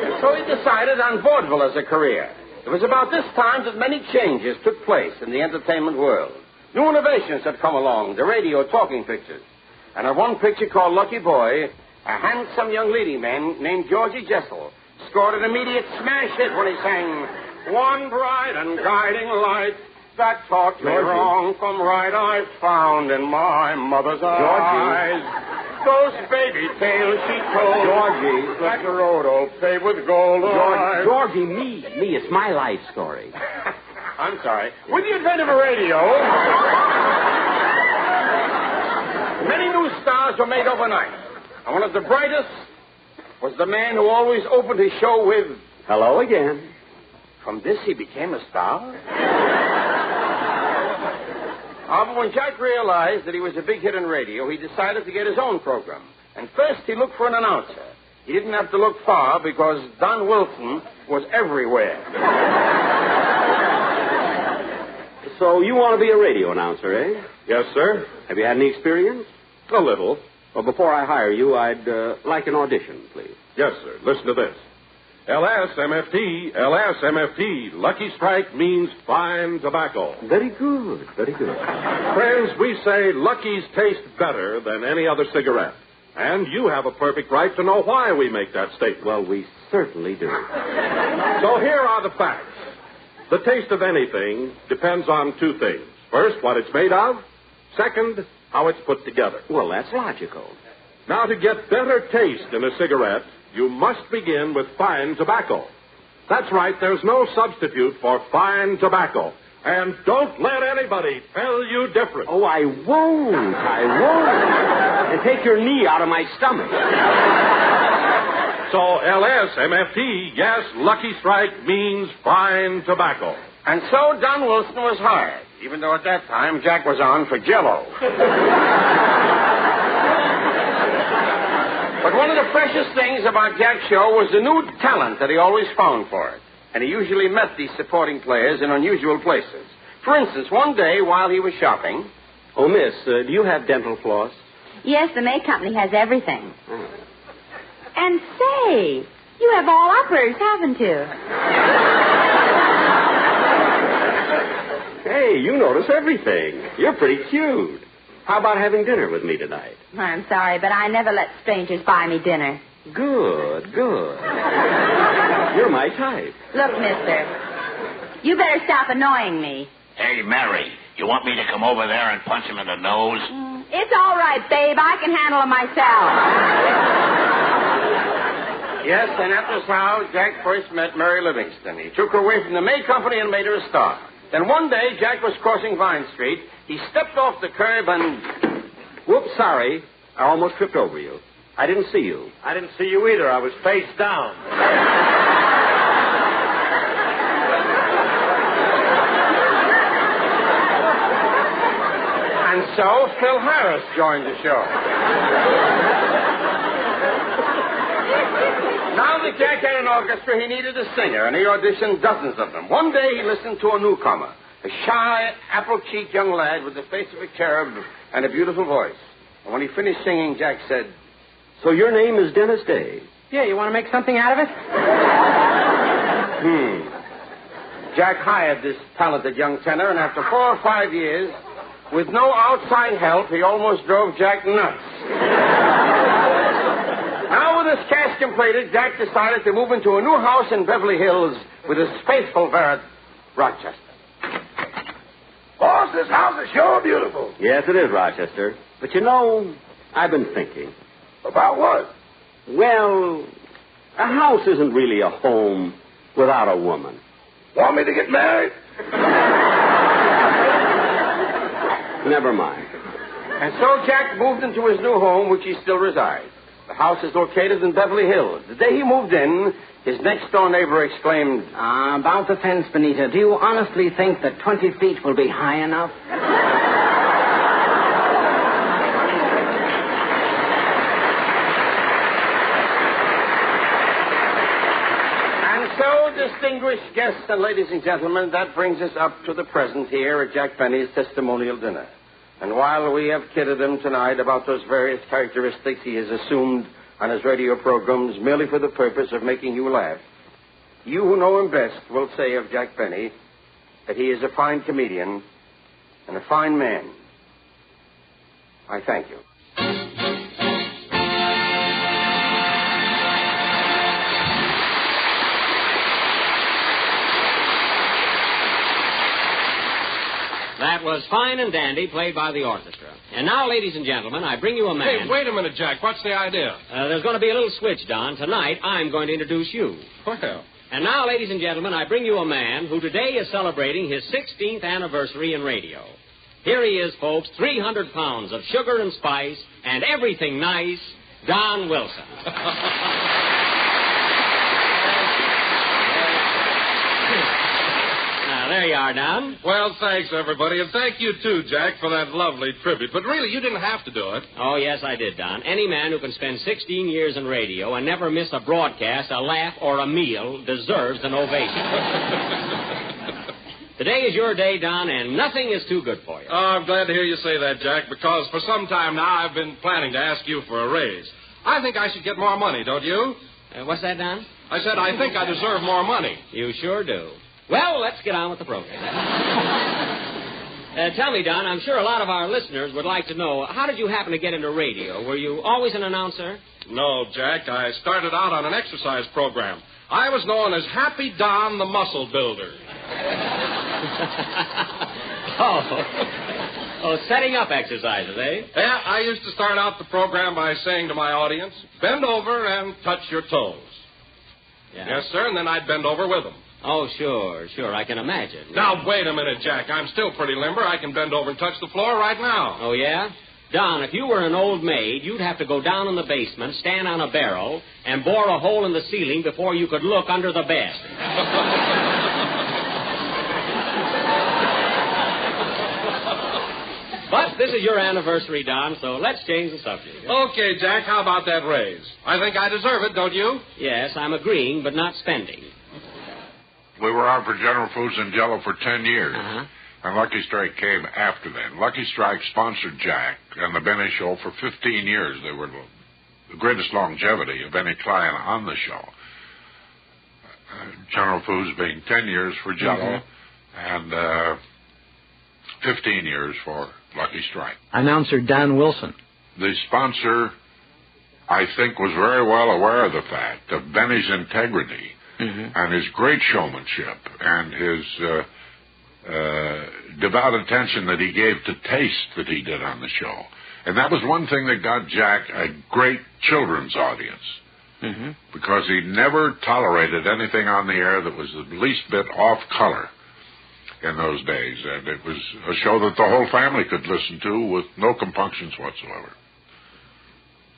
Speaker 3: And so he decided on vaudeville as a career. It was about this time that many changes took place in the entertainment world. New innovations had come along, the radio talking pictures. And in one picture called Lucky Boy, a handsome young leading man named Georgie Jessel scored an immediate smash hit when he sang, "One bright and guiding light that taught me wrong from right I found in my mother's eyes. Those baby tales she told.
Speaker 15: Georgie.
Speaker 3: That road all paved with gold.
Speaker 15: Georgie, me. It's my life story.
Speaker 3: I'm sorry. With the advent of a radio, many new stars were made overnight. And one of the brightest was the man who always opened his show with,
Speaker 15: "Hello again."
Speaker 3: From this he became a star? But when Jack realized that he was a big hit on radio, he decided to get his own program. And first he looked for an announcer. He didn't have to look far because Don Wilson was everywhere.
Speaker 15: So you want to be a radio announcer, eh?
Speaker 3: Yes, sir.
Speaker 15: Have you had any experience?
Speaker 3: A little.
Speaker 15: Well, before I hire you, I'd like an audition, please.
Speaker 19: Yes, sir. Listen to this. LSMFT, LSMFT. Lucky Strike means fine tobacco.
Speaker 15: Very good, very good.
Speaker 19: Friends, we say Lucky's taste better than any other cigarette. And you have a perfect right to know why we make that statement.
Speaker 15: Well, we certainly do.
Speaker 19: So here are the facts. The taste of anything depends on two things. First, what it's made of. Second, how it's put together.
Speaker 15: Well, that's logical.
Speaker 19: Now, to get better taste in a cigarette, you must begin with fine tobacco. That's right, there's no substitute for fine tobacco. And don't let anybody tell you different.
Speaker 15: Oh, I won't. And take your knee out of my stomach.
Speaker 19: So LSMFT, yes, Lucky Strike means fine tobacco.
Speaker 3: And so Don Wilson was hired, even though at that time Jack was on for Jell-O. But one of the precious things about Jack's show was the new talent that he always found for it. And he usually met these supporting players in unusual places. For instance, one day while he was shopping...
Speaker 15: Oh, miss, do you have dental floss?
Speaker 17: Yes, the May Company has everything. Oh. And say, you have all uppers, haven't you?
Speaker 15: Hey, you notice everything. You're pretty cute. How about having dinner with me tonight?
Speaker 17: I'm sorry, but I never let strangers buy me dinner.
Speaker 15: Good. You're my type.
Speaker 17: Look, mister, you better stop annoying me.
Speaker 20: Hey, Mary, you want me to come over there and punch him in the nose?
Speaker 17: It's all right, babe. I can handle it myself.
Speaker 3: Yes, and that was how Jack first met Mary Livingston. He took her away from the May Company and made her a star. Then one day, Jack was crossing Vine Street. He stepped off the curb and...
Speaker 15: Whoops, sorry. I almost tripped over you. I didn't see you.
Speaker 7: I didn't see you either. I was face down.
Speaker 10: so Phil Harris joined the show. Now that Jack had an orchestra, he needed a singer, and he auditioned dozens of them. One day he listened to a newcomer, a shy, apple-cheeked young lad with the face of a cherub and a beautiful voice. And when he finished singing, Jack said,
Speaker 15: "So your name is Dennis Day?"
Speaker 8: Yeah, you want to make something out of it?
Speaker 10: Jack hired this talented young tenor, and after 4 or 5 years, with no outside help, he almost drove Jack nuts. Now, with his cash completed, Jack decided to move into a new house in Beverly Hills with his faithful Barrett, Rochester.
Speaker 13: Boss, this house is sure beautiful.
Speaker 15: Yes, it is, Rochester. But you know, I've been thinking.
Speaker 13: About what?
Speaker 15: Well, a house isn't really a home without a woman.
Speaker 13: Want me to get married?
Speaker 15: Never mind.
Speaker 10: And so Jack moved into his new home, which he still resides. The house is located in Beverly Hills. The day he moved in, his next-door neighbor exclaimed,
Speaker 12: About the fence, Benita. Do you honestly think that 20 feet will be high enough?
Speaker 10: And so, distinguished guests and ladies and gentlemen, that brings us up to the present here at Jack Benny's testimonial dinner. And while we have kidded him tonight about those various characteristics he has assumed on his radio programs merely for the purpose of making you laugh, you who know him best will say of Jack Benny that he is a fine comedian and a fine man. I thank you.
Speaker 21: That was Fine and Dandy, played by the orchestra. And now, ladies and gentlemen, I bring you a man...
Speaker 19: Hey, wait a minute, Jack. What's the idea?
Speaker 21: There's going to be a little switch, Don. Tonight, I'm going to introduce you.
Speaker 19: Well.
Speaker 21: And now, ladies and gentlemen, I bring you a man who today is celebrating his 16th anniversary in radio. Here he is, folks, 300 pounds of sugar and spice and everything nice, Don Wilson. There you are, Don.
Speaker 19: Well, thanks, everybody. And thank you, too, Jack, for that lovely tribute. But really, you didn't have to do it.
Speaker 21: Oh, yes, I did, Don. Any man who can spend 16 years in radio and never miss a broadcast, a laugh, or a meal deserves an ovation. Today is your day, Don, and nothing is too good for you.
Speaker 19: Oh, I'm glad to hear you say that, Jack, because for some time now I've been planning to ask you for a raise. I think I should get more money, don't you?
Speaker 21: What's that, Don?
Speaker 19: I said I think I deserve more money.
Speaker 21: You sure do. Well, let's get on with the program. Tell me, Don, I'm sure a lot of our listeners would like to know, how did you happen to get into radio? Were you always an announcer?
Speaker 19: No, Jack. I started out on an exercise program. I was known as Happy Don the Muscle Builder.
Speaker 21: Oh, setting up exercises, eh?
Speaker 19: Yeah, I used to start out the program by saying to my audience, bend over and touch your toes.
Speaker 21: Yeah.
Speaker 19: Yes, sir, and then I'd bend over with them.
Speaker 21: Oh, sure, I can imagine.
Speaker 19: Now, wait a minute, Jack. I'm still pretty limber. I can bend over and touch the floor right now.
Speaker 21: Oh, yeah? Don, if you were an old maid, you'd have to go down in the basement, stand on a barrel, and bore a hole in the ceiling before you could look under the bed. But this is your anniversary, Don, so let's change the subject.
Speaker 19: Okay, Jack, how about that raise? I think I deserve it, don't you?
Speaker 21: Yes, I'm agreeing, but not spending.
Speaker 24: We were on for General Foods and Jell-O for 10 years.
Speaker 21: Uh-huh.
Speaker 24: And Lucky Strike came after that. Lucky Strike sponsored Jack and the Benny Show for 15 years. They were the greatest longevity of any client on the show. General Foods being 10 years for Jell-O and 15 years for Lucky Strike.
Speaker 14: Announcer Don Wilson.
Speaker 24: The sponsor, I think, was very well aware of the fact of Benny's integrity and his great showmanship and his devout attention that he gave to taste that he did on the show. And that was one thing that got Jack a great children's audience. Because he never tolerated anything on the air that was the least bit off color in those days. And it was a show that the whole family could listen to with no compunctions whatsoever.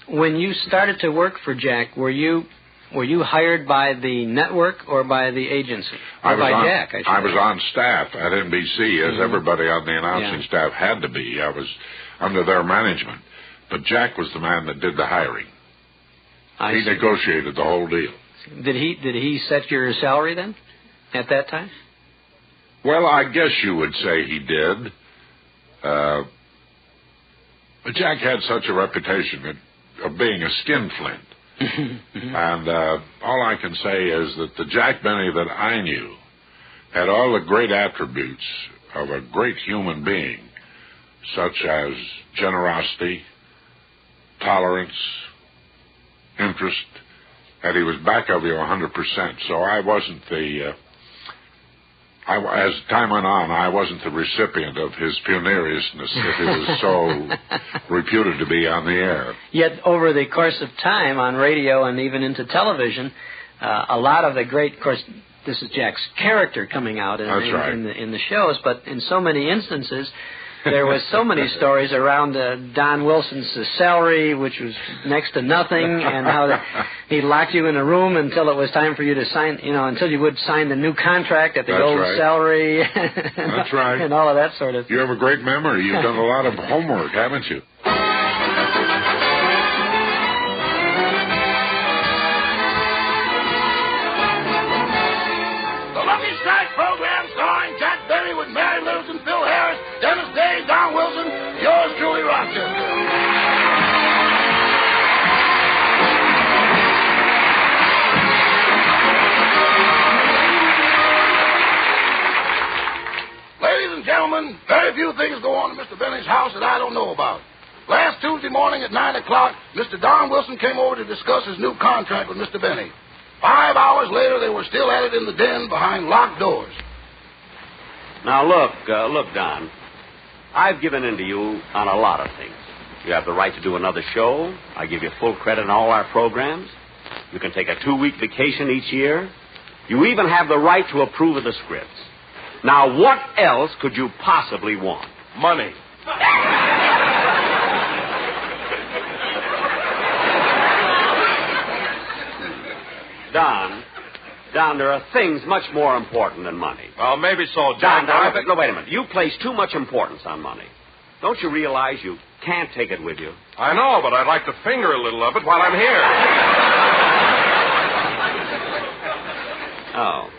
Speaker 14: When you started to work for Jack, were you hired by the network or by the agency? Or by Jack, I should
Speaker 24: I was on staff at NBC, as everybody on the announcing staff had to be. I under their management. But Jack was the man that did the hiring. He negotiated the whole deal.
Speaker 14: Did he set your salary then, at that time?
Speaker 24: Well, I guess you would say he did. But Jack had such a reputation of being a skinflint. And all I can say is that the Jack Benny that I knew had all the great attributes of a great human being, such as generosity, tolerance, interest, and he was back of you 100%. So I wasn't as time went on, I wasn't the recipient of his penuriousness that he was so reputed to be on the air.
Speaker 14: Yet over the course of time on radio and even into television, a lot of the great, of course, this is Jack's character coming out in the shows, but in so many instances, there was so many stories around Don Wilson's salary, which was next to nothing, and how he locked you in a room until it was time for you to sign, until you would sign the new contract at the old salary.
Speaker 24: That's right.
Speaker 14: And all of that sort of thing.
Speaker 24: You have a great memory. You've done a lot of homework, haven't you?
Speaker 13: The Lucky Strike program starring Jack Benny with Mary Littleton, Phil Harris, Dennis Day, Don Wilson, yours truly, Rochester. Ladies and gentlemen, very few things go on in Mr. Benny's house that I don't know about. Last Tuesday morning at 9 o'clock, Mr. Don Wilson came over to discuss his new contract with Mr. Benny. 5 hours later, they were still at it in the den behind locked doors.
Speaker 21: Now, look, Don. I've given in to you on a lot of things. You have the right to do another show. I give you full credit on all our programs. You can take a 2-week vacation each year. You even have the right to approve of the scripts. Now, what else could you possibly want?
Speaker 19: Money.
Speaker 21: Don, there are things much more important than money.
Speaker 19: Well, maybe so, Jack.
Speaker 21: Don, no, wait a minute. You place too much importance on money. Don't you realize you can't take it with you?
Speaker 19: I know, but I'd like to finger a little of it while I'm here.
Speaker 21: Oh.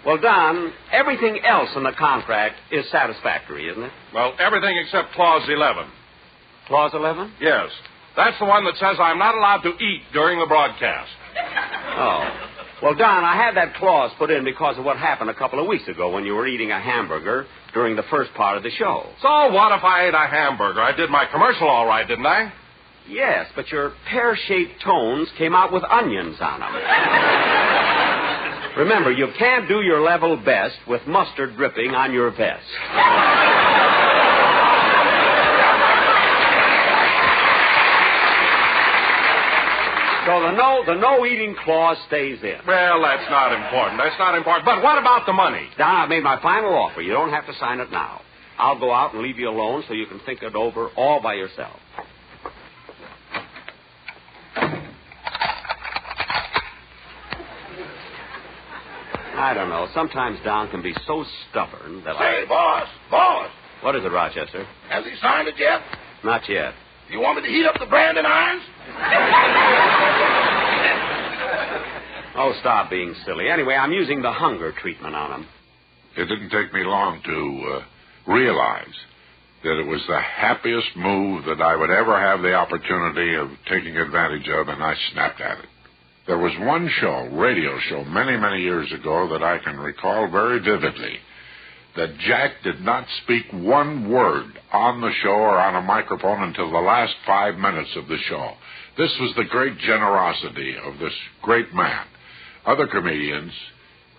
Speaker 21: Well, Don, everything else in the contract is satisfactory, isn't it?
Speaker 19: Well, everything except Clause 11.
Speaker 21: Clause 11?
Speaker 19: Yes. That's the one that says I'm not allowed to eat during the broadcast.
Speaker 21: Oh. Well, Don, I had that clause put in because of what happened a couple of weeks ago when you were eating a hamburger during the first part of the show.
Speaker 19: So what if I ate a hamburger? I did my commercial all right, didn't I?
Speaker 21: Yes, but your pear-shaped tones came out with onions on them. Remember, you can't do your level best with mustard dripping on your vest. So the no eating clause stays in.
Speaker 19: Well, that's not important. But what about the money?
Speaker 21: Don, I've made my final offer. You don't have to sign it now. I'll go out and leave you alone so you can think it over all by yourself. I don't know. Sometimes Don can be so stubborn that
Speaker 13: Say, boss.
Speaker 21: What is it, Rochester?
Speaker 13: Has he signed it yet?
Speaker 21: Not yet.
Speaker 13: You want me to heat up the branding irons?
Speaker 21: Oh, stop being silly. Anyway, I'm using the hunger treatment on him.
Speaker 24: It didn't take me long to realize that it was the happiest move that I would ever have the opportunity of taking advantage of, and I snapped at it. There was one radio show, many, many years ago that I can recall very vividly, that Jack did not speak one word on the show or on a microphone until the last 5 minutes of the show. This was the great generosity of this great man. Other comedians,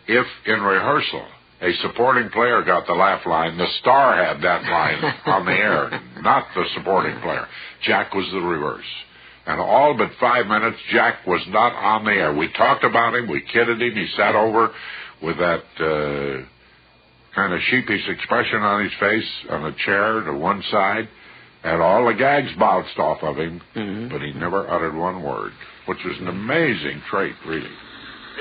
Speaker 24: if in rehearsal a supporting player got the laugh line, the star had that line on the air, not the supporting player. Jack was the reverse. And all but 5 minutes, Jack was not on the air. We talked about him. We kidded him. He sat over with that kind of sheepish expression on his face on a chair to one side, and all the gags bounced off of him, but he never uttered one word, which was an amazing trait, really.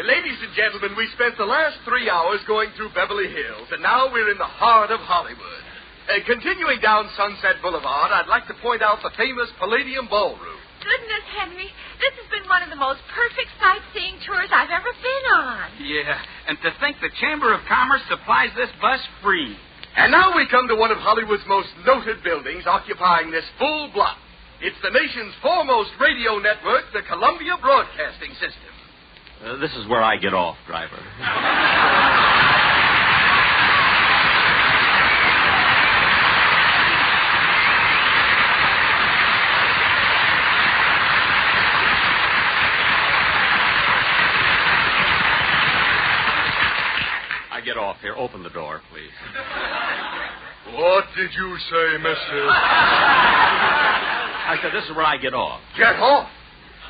Speaker 4: Ladies and gentlemen, we spent the last 3 hours going through Beverly Hills, and now we're in the heart of Hollywood. Continuing down Sunset Boulevard, I'd like to point out the famous Palladium Ballroom.
Speaker 6: Goodness, Henry, this has been one of the most perfect sightseeing tours I've ever been on.
Speaker 11: Yeah, and to think the Chamber of Commerce supplies this bus free.
Speaker 4: And now we come to one of Hollywood's most noted buildings occupying this full block. It's the nation's foremost radio network, the Columbia Broadcasting System.
Speaker 7: This is where I get off, driver. Get off here. Open the door, please.
Speaker 4: What did you say, mister?
Speaker 7: I said, this is where I get off.
Speaker 4: Get off?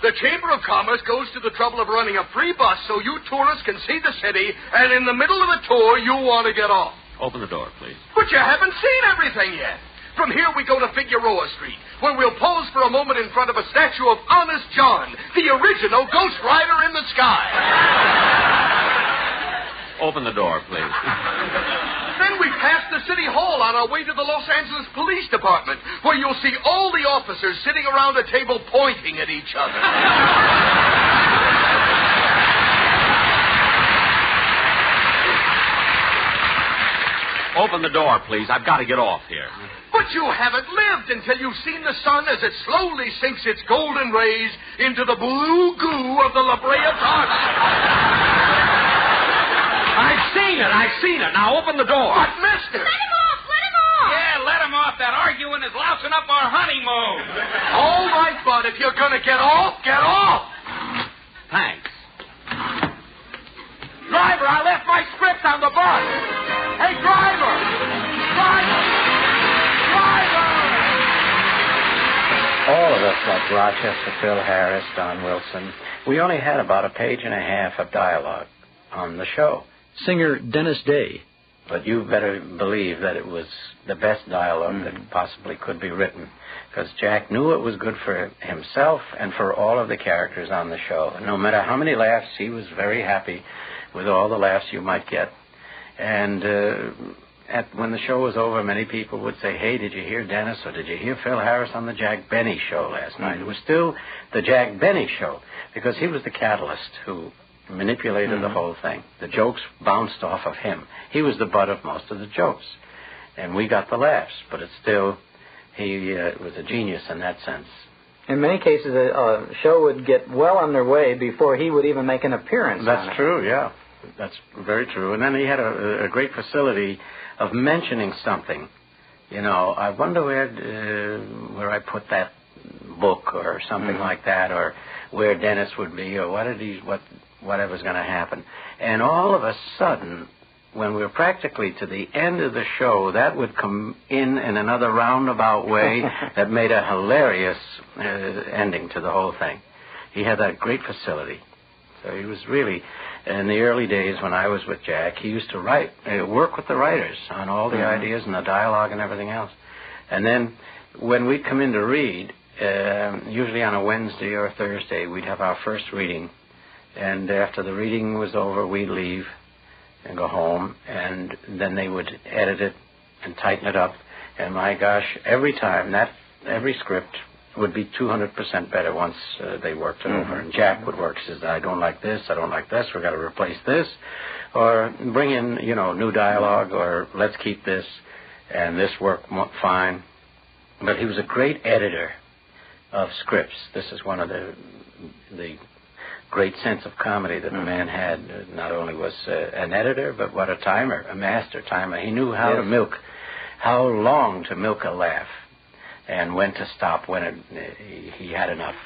Speaker 4: The Chamber of Commerce goes to the trouble of running a free bus so you tourists can see the city, and in the middle of the tour, you want to get off.
Speaker 7: Open the door, please.
Speaker 4: But you haven't seen everything yet. From here, we go to Figueroa Street, where we'll pose for a moment in front of a statue of Honest John, the original Ghost Rider in the sky.
Speaker 7: Open the door, please.
Speaker 4: Then we pass the City Hall on our way to the Los Angeles Police Department, where you'll see all the officers sitting around a table pointing at each other.
Speaker 7: Open the door, please. I've got to get off here.
Speaker 4: But you haven't lived until you've seen the sun as it slowly sinks its golden rays into the blue goo of the La Brea Target.
Speaker 7: I've seen it. Now open the door.
Speaker 4: But, mister!
Speaker 6: Let him off!
Speaker 11: Yeah, let him off. That arguing is lousing up our honeymoon.
Speaker 4: All right, bud. If you're going to get off, get off.
Speaker 7: Thanks.
Speaker 4: Driver, I left my script on the bus. Hey, driver!
Speaker 12: All of us, like Rochester, Phil Harris, Don Wilson, we only had about a page and a half of dialogue on the show.
Speaker 14: Singer Dennis Day.
Speaker 12: But you better believe that it was the best dialogue that possibly could be written, because Jack knew it was good for himself and for all of the characters on the show. No matter how many laughs, he was very happy with all the laughs you might get. And when the show was over, many people would say, hey, did you hear Dennis or did you hear Phil Harris on the Jack Benny show last night? It was still the Jack Benny show, because he was the catalyst who manipulated the whole thing. The jokes bounced off of him. He was the butt of most of the jokes. And we got the laughs, but it's still, he was a genius in that sense.
Speaker 14: In many cases, a show would get well underway before he would even make an appearance.
Speaker 12: That's true, yeah. That's very true. And then he had a great facility of mentioning something. You know, I wonder where I put that book or something like that, or where Dennis would be, or whatever's going to happen. And all of a sudden, when we're practically to the end of the show, that would come in another roundabout way that made a hilarious ending to the whole thing. He had that great facility. So he was really, in the early days when I was with Jack, he used to work with the writers on all the ideas and the dialogue and everything else. And then when we'd come in to read, usually on a Wednesday or a Thursday, we'd have our first reading. And after the reading was over, we'd leave and go home. And then they would edit it and tighten it up. And my gosh, every time, every script would be 200% better once they worked it over. And Jack would work. He says, I don't like this, we've got to replace this. Or bring in, new dialogue, or let's keep this, and this worked fine. But he was a great editor of scripts. This is one of the great sense of comedy that the man had. Not only was an editor, but what a timer, a master timer. He knew how to milk, how long to milk a laugh, and when to stop, when he had enough,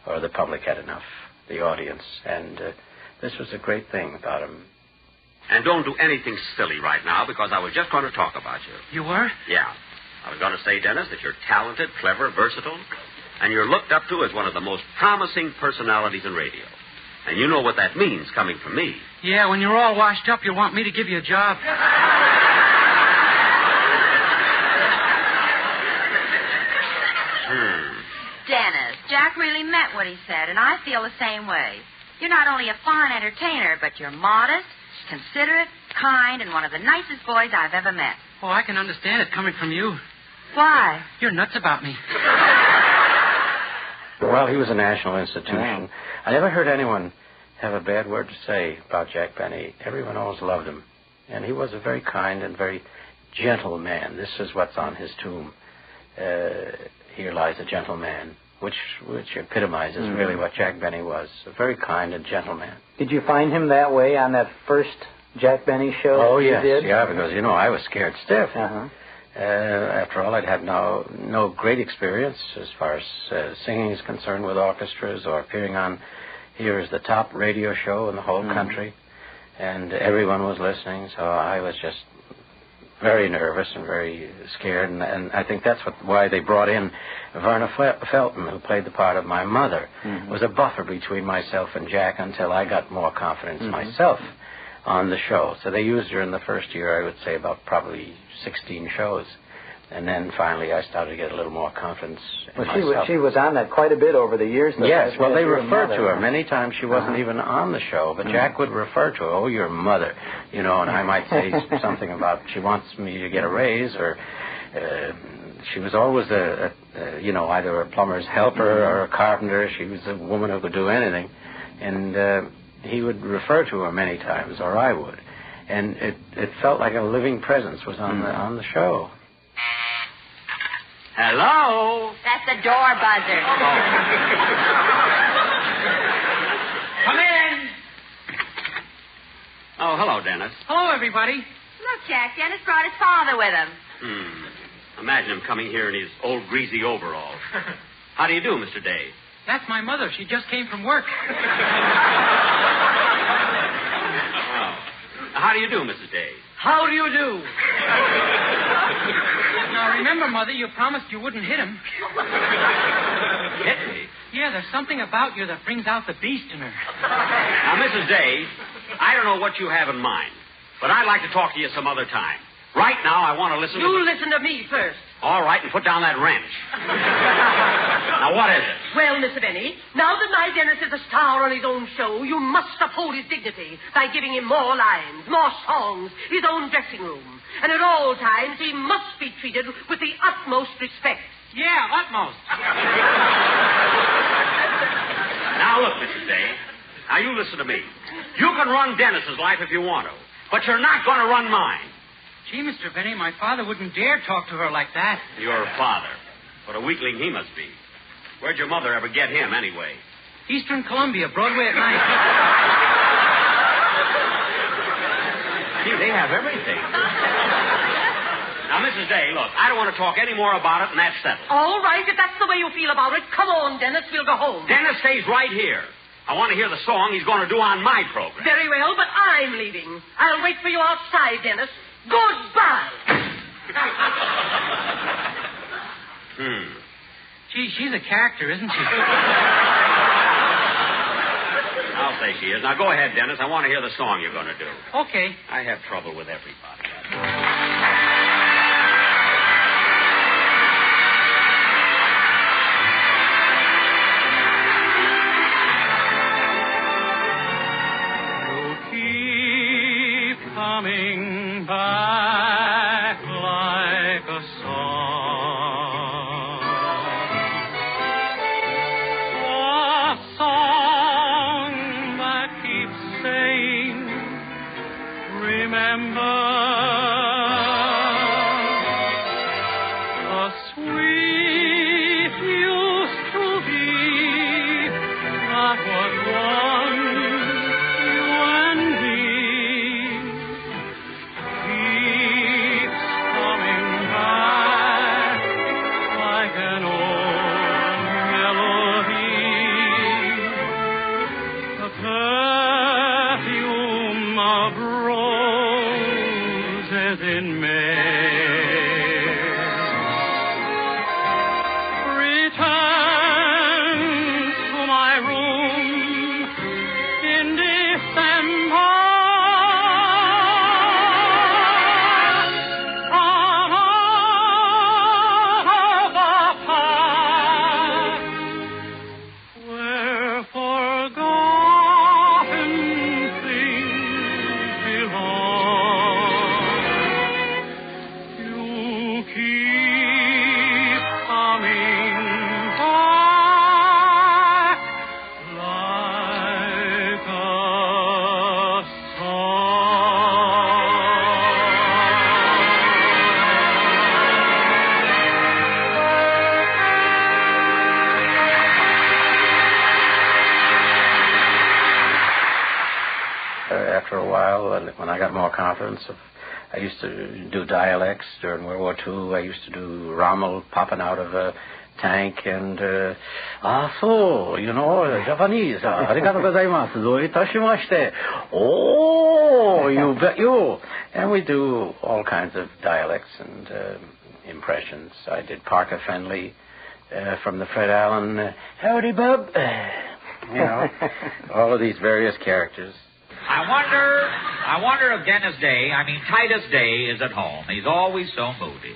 Speaker 12: or the public had enough, the audience. And this was a great thing about him.
Speaker 20: And don't do anything silly right now, because I was just going to talk about you.
Speaker 11: You were?
Speaker 20: Yeah. I was going to say, Dennis, that you're talented, clever, versatile, and you're looked up to as one of the most promising personalities in radio. And you know what that means, coming from me.
Speaker 11: Yeah, when you're all washed up, you want me to give you a job.
Speaker 16: Dennis, Jack really meant what he said, and I feel the same way. You're not only a fine entertainer, but you're modest, considerate, kind, and one of the nicest boys I've ever met.
Speaker 2: Oh, I can understand it coming from you.
Speaker 16: Why?
Speaker 2: You're nuts about me.
Speaker 12: Well, he was a national institution. I never heard anyone have a bad word to say about Jack Benny. Everyone always loved him. And he was a very kind and very gentle man. This is what's on his tomb. Here lies a gentle man, which epitomizes really what Jack Benny was. A very kind and gentle man.
Speaker 14: Did you find him that way on that first Jack Benny show?
Speaker 12: Oh, yes.
Speaker 14: You did?
Speaker 12: Yeah, because, I was scared stiff. After all, I'd had no great experience as far as singing is concerned with orchestras or appearing on here is the top radio show in the whole country. And everyone was listening, so I was just very nervous and very scared. And I think that's why they brought in Verna Felton, who played the part of my mother. Was a buffer between myself and Jack until I got more confidence myself on the show. So they used her in the first year, I would say, about probably 16 shows. And then finally I started to get a little more confidence in myself.
Speaker 14: She was on that quite a bit over the years.
Speaker 12: Yes, well, they referred to her. Many times she wasn't even on the show, but Jack would refer to her, oh, your mother, and I might say something about she wants me to get a raise, or she was always either a plumber's helper or a carpenter. She was a woman who could do anything. And he would refer to her many times, or I would. And it felt like a living presence was on the show.
Speaker 20: Hello?
Speaker 16: That's the door buzzer.
Speaker 2: Come in.
Speaker 20: Oh, hello, Dennis.
Speaker 2: Hello, everybody.
Speaker 16: Look, Jack, Dennis brought his father with him.
Speaker 20: Imagine him coming here in his old greasy overalls. How do you do, Mr. Day?
Speaker 2: That's my mother. She just came from work.
Speaker 20: How do you do, Mrs. Day?
Speaker 2: How do you do? Now, remember, Mother, you promised you wouldn't hit him.
Speaker 20: Hit me?
Speaker 2: Yeah, there's something about you that brings out the beast in her.
Speaker 20: Now, Mrs. Day, I don't know what you have in mind, but I'd like to talk to you some other time. Right now, I want to listen to...
Speaker 1: You listen to me first.
Speaker 20: All right, and put down that wrench. Now, what is it?
Speaker 1: Well, Mr. Benny, now that my Dennis is a star on his own show, you must uphold his dignity by giving him more lines, more songs, his own dressing room. And at all times, he must be treated with the utmost respect.
Speaker 2: Yeah, utmost.
Speaker 20: Now, look, Mrs. Day. Now, you listen to me. You can run Dennis's life if you want to, but you're not going to run mine.
Speaker 2: Gee, Mr. Benny, my father wouldn't dare talk to her like that.
Speaker 20: Your father. What a weakling he must be. Where'd your mother ever get him, anyway?
Speaker 2: Eastern Columbia, Broadway at night.
Speaker 20: Gee, they have everything. Now, Mrs. Day, look, I don't want to talk any more about it, and that's settled.
Speaker 1: All right, if that's the way you feel about it, come on, Dennis, we'll go home.
Speaker 20: Dennis stays right here. I want to hear the song he's going to do on my program.
Speaker 1: Very well, but I'm leaving. I'll wait for you outside, Dennis. Goodbye.
Speaker 2: Gee, she's a character, isn't she?
Speaker 20: I'll say she is. Now, go ahead, Dennis. I want to hear the song you're going to do.
Speaker 2: Okay.
Speaker 20: I have trouble with everybody.
Speaker 5: You keep coming back like a song. A song that keeps saying, remember the sweet used to be that was once you and me. Keeps coming back like an old melody. The perfume of roses in May.
Speaker 12: after a while, when I got more confidence, I used to do dialects during World War II. I used to do Rommel popping out of a tank and, Japanese, arigato gozaimasu, do itashimashite. Oh, you bet you. And we do all kinds of dialects and impressions. I did Parker Fenley from the Fred Allen, howdy, bub. All of these various characters.
Speaker 9: I wonder if Titus Day is at home. He's always so moody.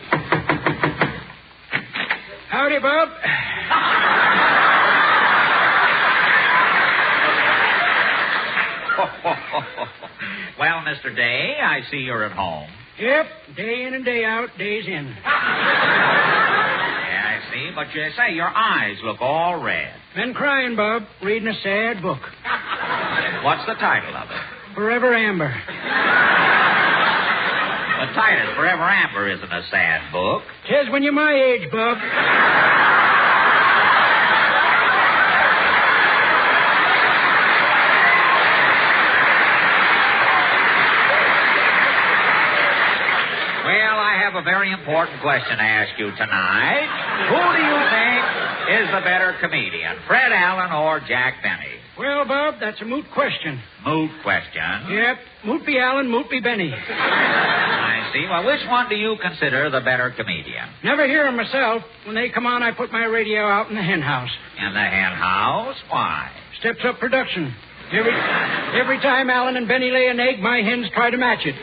Speaker 18: Howdy, bub.
Speaker 9: Well, Mr. Day, I see you're at home.
Speaker 18: Yep, day in and day out, days in.
Speaker 9: Yeah, I see, but you say your eyes look all red.
Speaker 18: Been crying, bub, reading a sad book.
Speaker 9: What's the title of it?
Speaker 18: Forever Amber.
Speaker 9: But Titus, Forever Amber isn't a sad book.
Speaker 18: 'Tis when you're my age, bub.
Speaker 9: Well, I have a very important question to ask you tonight. Who do you think is the better comedian, Fred Allen or Jack Benny?
Speaker 18: Well, Bob, that's a moot question.
Speaker 9: Moot question?
Speaker 18: Yep. Moot be Allen, moot be Benny.
Speaker 9: I see. Well, which one do you consider the better comedian?
Speaker 18: Never hear 'em myself. When they come on, I put my radio out in the hen house.
Speaker 9: In the hen house? Why?
Speaker 18: Steps up production. Every time Allen and Benny lay an egg, my hens try to match it.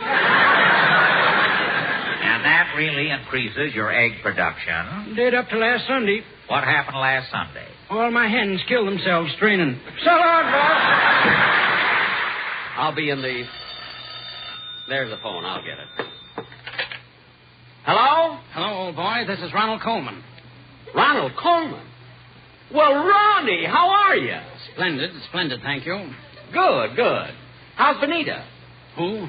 Speaker 9: And that really increases your egg production?
Speaker 18: Did up to last Sunday.
Speaker 9: What happened last Sunday?
Speaker 18: All my hens killed themselves straining. So long, Bob.
Speaker 21: I'll be in the... There's the phone. I'll get it. Hello?
Speaker 18: Hello, old boy. This is Ronald Coleman.
Speaker 21: Ronald Coleman? Well, Ronnie, how are you?
Speaker 18: Splendid, thank you.
Speaker 21: Good. How's Benita?
Speaker 18: Who?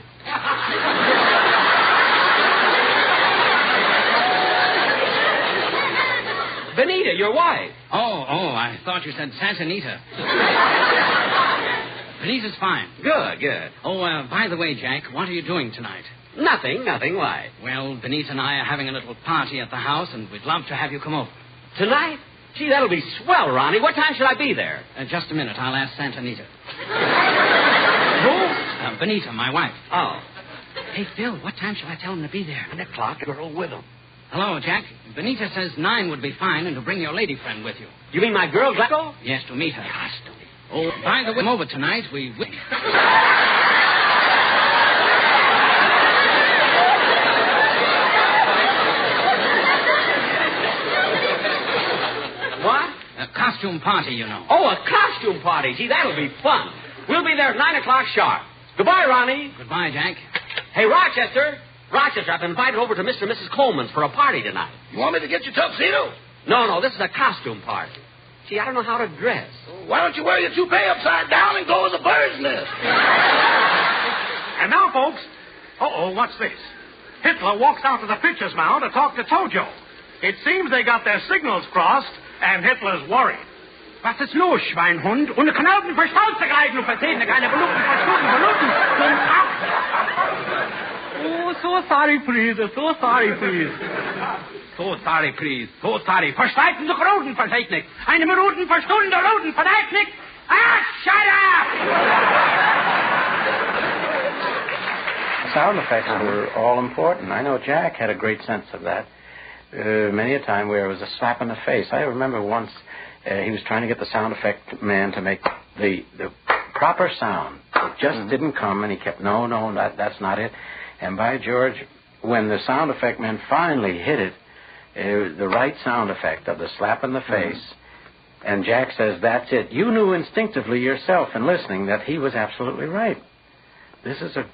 Speaker 21: Benita, your wife.
Speaker 18: Oh, I thought you said Santanita. Benita's fine.
Speaker 21: Good.
Speaker 18: Oh, by the way, Jack, what are you doing tonight?
Speaker 21: Nothing. Why?
Speaker 18: Well, Benita and I are having a little party at the house, and we'd love to have you come over.
Speaker 21: Tonight? Gee, that'll be swell, Ronnie. What time should I be there?
Speaker 18: Just a minute. I'll ask Santanita.
Speaker 21: Who?
Speaker 18: Benita, my wife.
Speaker 21: Oh.
Speaker 18: Hey, Phil, what time shall I tell him to be there?
Speaker 21: 9 o'clock, girl with him.
Speaker 18: Hello, Jack. Benita says 9 would be fine, and to bring your lady friend with you.
Speaker 21: You mean my girl, Glecko?
Speaker 18: Yes, to meet her.
Speaker 21: Gosh, to meet.
Speaker 18: Oh, by the way, come over tonight. We...
Speaker 21: What?
Speaker 18: A costume party, you know.
Speaker 21: Oh, a costume party. Gee, that'll be fun. We'll be there at 9 o'clock sharp. Goodbye, Ronnie.
Speaker 18: Goodbye, Jack.
Speaker 21: Hey, Rochester, I've been invited over to Mr. and Mrs. Coleman's for a party tonight.
Speaker 13: You want me to get your tuxedo?
Speaker 21: No, this is a costume party. Gee, I don't know how to dress.
Speaker 13: Why don't you wear your toupee upside down and go as a bird's nest?
Speaker 22: And now, folks, what's this? Hitler walks out to the pitcher's mound to talk to Tojo. It seems they got their signals crossed, and Hitler's worried.
Speaker 18: Was ist los, Schweinhund? Und Knoten verstaut zu greifen und versehen, keine Verlusten. Oh, so sorry, please. So sorry. Versteigten zu Roten Vertechnik. Eine Minuten per Stunde Roten Vertechnik. Shut up!
Speaker 12: Sound effects were all important. I know Jack had a great sense of that. Many a time where it was a slap in the face. I remember once he was trying to get the sound effect man to make the proper sound. It just didn't come, and he kept, no, that's not it. And by George, when the sound effect man finally hit it, the right sound effect of the slap in the face, and Jack says, that's it. You knew instinctively yourself in listening that he was absolutely right. This is a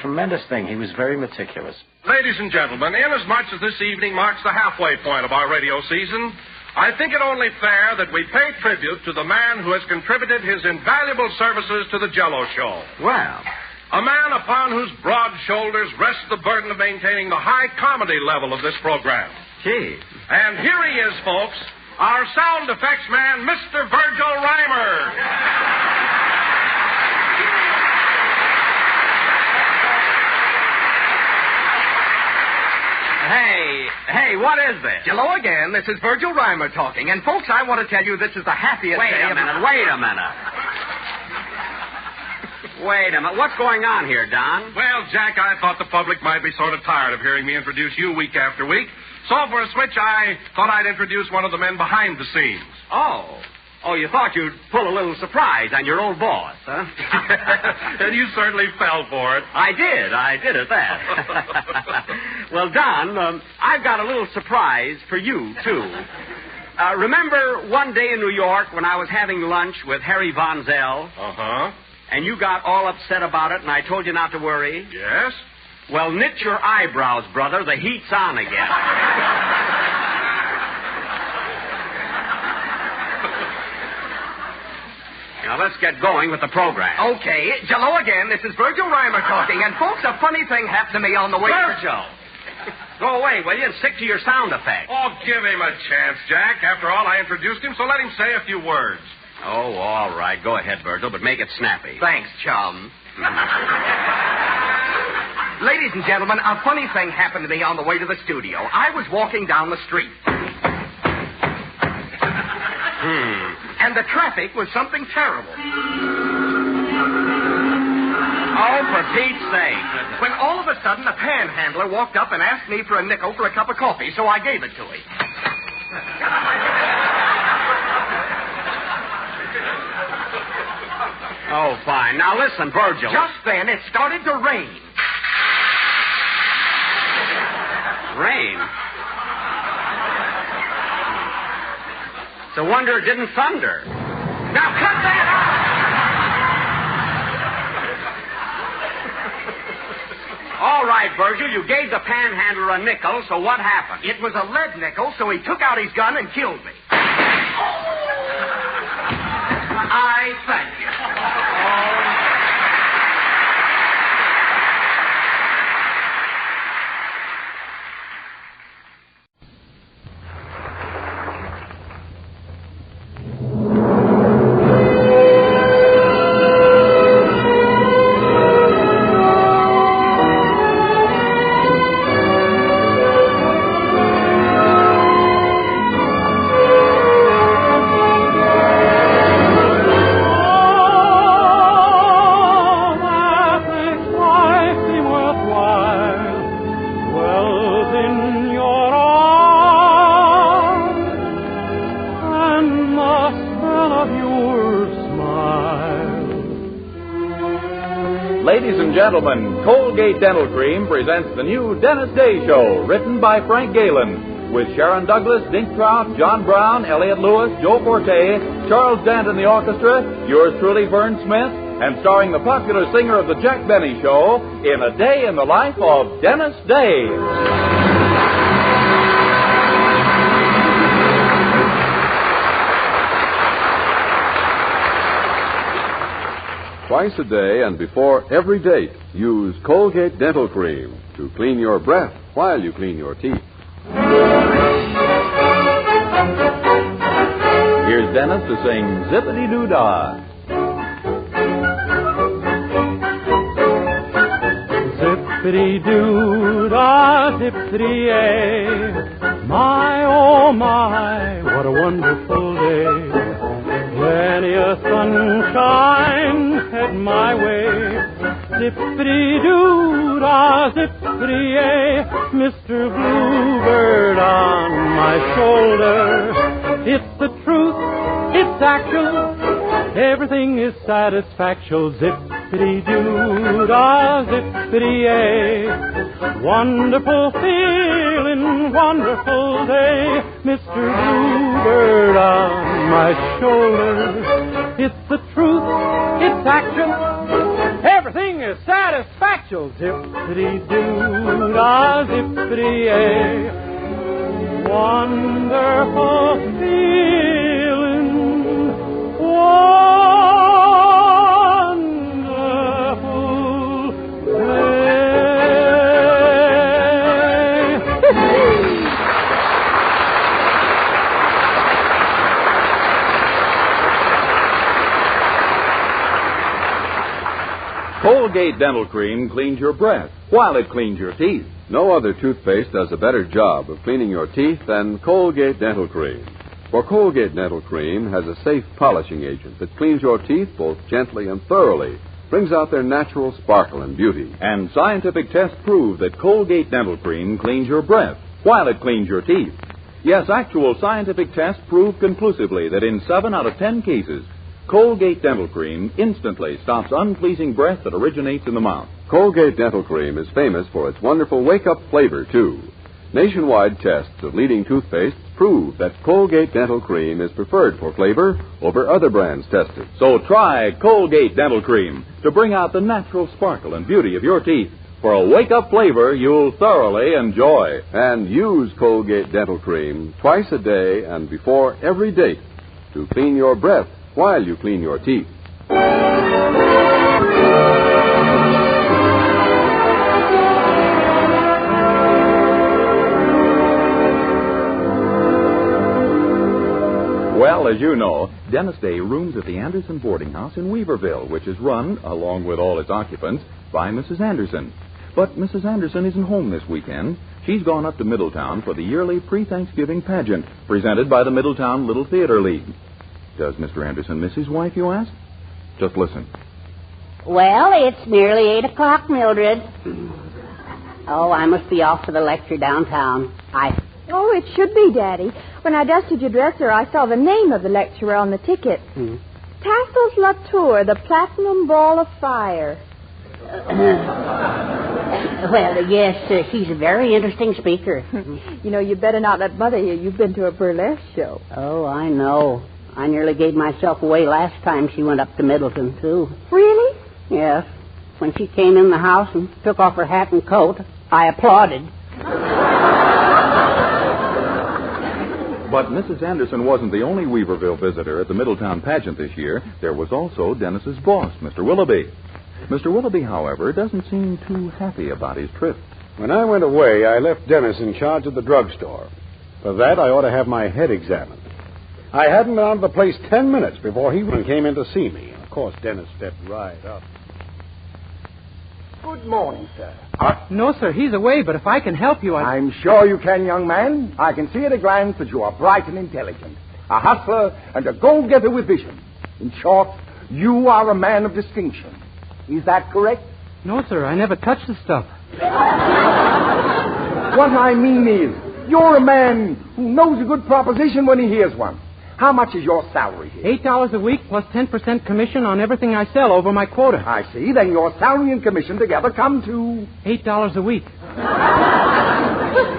Speaker 12: tremendous thing. He was very meticulous.
Speaker 19: Ladies and gentlemen, inasmuch as this evening marks the halfway point of our radio season, I think it only fair that we pay tribute to the man who has contributed his invaluable services to the Jell-O Show.
Speaker 21: Well,
Speaker 19: a man upon whose broad shoulders rests the burden of maintaining the high comedy level of this program.
Speaker 21: Gee.
Speaker 19: And here he is, folks, our sound effects man, Mr. Virgil Reimer.
Speaker 20: Hey, what is this?
Speaker 4: Hello again. This is Virgil Reimer talking. And, folks, I want to tell you this is the happiest
Speaker 20: Wait
Speaker 4: day
Speaker 20: a minute. Wait a minute. What's going on here, Don?
Speaker 19: Well, Jack, I thought the public might be sort of tired of hearing me introduce you week after week. So for a switch, I thought I'd introduce one of the men behind the scenes.
Speaker 20: Oh, you thought you'd pull a little surprise on your old boss, huh?
Speaker 19: And you certainly fell for it.
Speaker 20: I did at that. Well, Don, I've got a little surprise for you, too. Remember one day in New York when I was having lunch with Harry Von Zell?
Speaker 19: Uh-huh.
Speaker 20: And you got all upset about it, and I told you not to worry?
Speaker 19: Yes?
Speaker 20: Well, knit your eyebrows, brother. The heat's on again. Now, let's get going with the program.
Speaker 4: Okay. Hello again. This is Virgil Reimer talking. And, folks, a funny thing happened to me on the way...
Speaker 20: Virgil! Go away, will you, and stick to your sound effect.
Speaker 19: Oh, give him a chance, Jack. After all, I introduced him, so let him say a few words.
Speaker 20: Oh, all right. Go ahead, Virgil, but make it snappy.
Speaker 4: Thanks, chum. Ladies and gentlemen, a funny thing happened to me on the way to the studio. I was walking down the street. And the traffic was something terrible.
Speaker 20: Oh, for Pete's sake.
Speaker 4: When all of a sudden a panhandler walked up and asked me for a nickel for a cup of coffee, so I gave it to him.
Speaker 20: Oh, fine. Now listen, Virgil.
Speaker 4: Just then it started to rain.
Speaker 20: Rain? It's a wonder it didn't thunder. Now cut that out! All right, Virgil, you gave the panhandler a nickel, so what happened?
Speaker 4: It was a lead nickel, so he took out his gun and killed me. I thank you.
Speaker 3: Gentlemen, Colgate Dental Cream presents the new Dennis Day Show, written by Frank Galen, with Sharon Douglas, Dink Trout, John Brown, Elliott Lewis, Joe Forte, Charles Dant in the orchestra, yours truly, Vern Smith, and starring the popular singer of the Jack Benny Show in A Day in the Life of Dennis Day.
Speaker 8: Twice a day and before every date, use Colgate Dental Cream to clean your breath while you clean your teeth.
Speaker 3: Here's Dennis to sing Zippity-Doo-Dah.
Speaker 5: Zippity-doo-dah, zippity-ay. My, oh my, what a wonderful day. Plenty of sunshine head my way. Zippity-doo-dah, zippity-ay. Mr. Bluebird on my shoulder. It's the truth, it's actual. Everything is satisfactual. Zippity-doo-dah, zippity-ay. Wonderful feeling, wonderful day. Mr. Bluebird on my shoulder. It's the truth, it's action. Everything is satisfactual. Zippity-doo-dah, zippity-ay. Wonderful feeling, wonderful day.
Speaker 3: Colgate Dental Cream cleans your breath while it cleans your teeth.
Speaker 8: No other toothpaste does a better job of cleaning your teeth than Colgate Dental Cream. For Colgate Dental Cream has a safe polishing agent that cleans your teeth both gently and thoroughly, brings out their natural sparkle and beauty.
Speaker 3: And scientific tests prove that Colgate Dental Cream cleans your breath while it cleans your teeth. Yes, actual scientific tests prove conclusively that in 7 out of 10 cases, Colgate Dental Cream instantly stops unpleasing breath that originates in the mouth.
Speaker 8: Colgate Dental Cream is famous for its wonderful wake-up flavor, too. Nationwide tests of leading toothpastes prove that Colgate Dental Cream is preferred for flavor over other brands tested.
Speaker 3: So try Colgate Dental Cream to bring out the natural sparkle and beauty of your teeth for a wake-up flavor you'll thoroughly enjoy.
Speaker 8: And use Colgate Dental Cream twice a day and before every date to clean your breath while you clean your teeth.
Speaker 3: Well, as you know, Dennis Day rooms at the Anderson boarding house in Weaverville, which is run, along with all its occupants, by Mrs. Anderson. But Mrs. Anderson isn't home this weekend. She's gone up to Middletown for the yearly pre-Thanksgiving pageant presented by the Middletown Little Theater League. Does Mr. Anderson miss his wife, you ask? Just listen.
Speaker 10: Well, it's nearly 8 o'clock, Mildred. Oh, I must be off for the lecture downtown.
Speaker 15: Oh, it should be, Daddy. When I dusted your dresser, I saw the name of the lecturer on the ticket. Tassos Latour, the Platinum Ball of Fire.
Speaker 10: Well, yes, he's a very interesting speaker.
Speaker 15: You know, you better not let Mother hear you've been to a burlesque show.
Speaker 10: Oh, I know. I nearly gave myself away last time she went up to Middleton, too.
Speaker 15: Really?
Speaker 10: Yes. When she came in the house and took off her hat and coat, I applauded.
Speaker 3: But Mrs. Anderson wasn't the only Weaverville visitor at the Middletown pageant this year. There was also Dennis's boss, Mr. Willoughby. Mr. Willoughby, however, doesn't seem too happy about his trip.
Speaker 17: When I went away, I left Dennis in charge of the drugstore. For that, I ought to have my head examined. I hadn't been out of the place 10 minutes before he came in to see me. Of course, Dennis stepped right up.
Speaker 23: Good morning, sir.
Speaker 25: No, sir, he's away, but if I can help you,
Speaker 23: I'm sure you can, young man. I can see at a glance that you are bright and intelligent, a hustler and a go-getter with vision. In short, you are a man of distinction. Is that correct?
Speaker 25: No, sir, I never touched the stuff.
Speaker 23: What I mean is, you're a man who knows a good proposition when he hears one. How much is your salary here?
Speaker 25: $8 a week plus 10% commission on everything I sell over my quota.
Speaker 23: I see. Then your salary and commission together come to...
Speaker 25: $8 a week.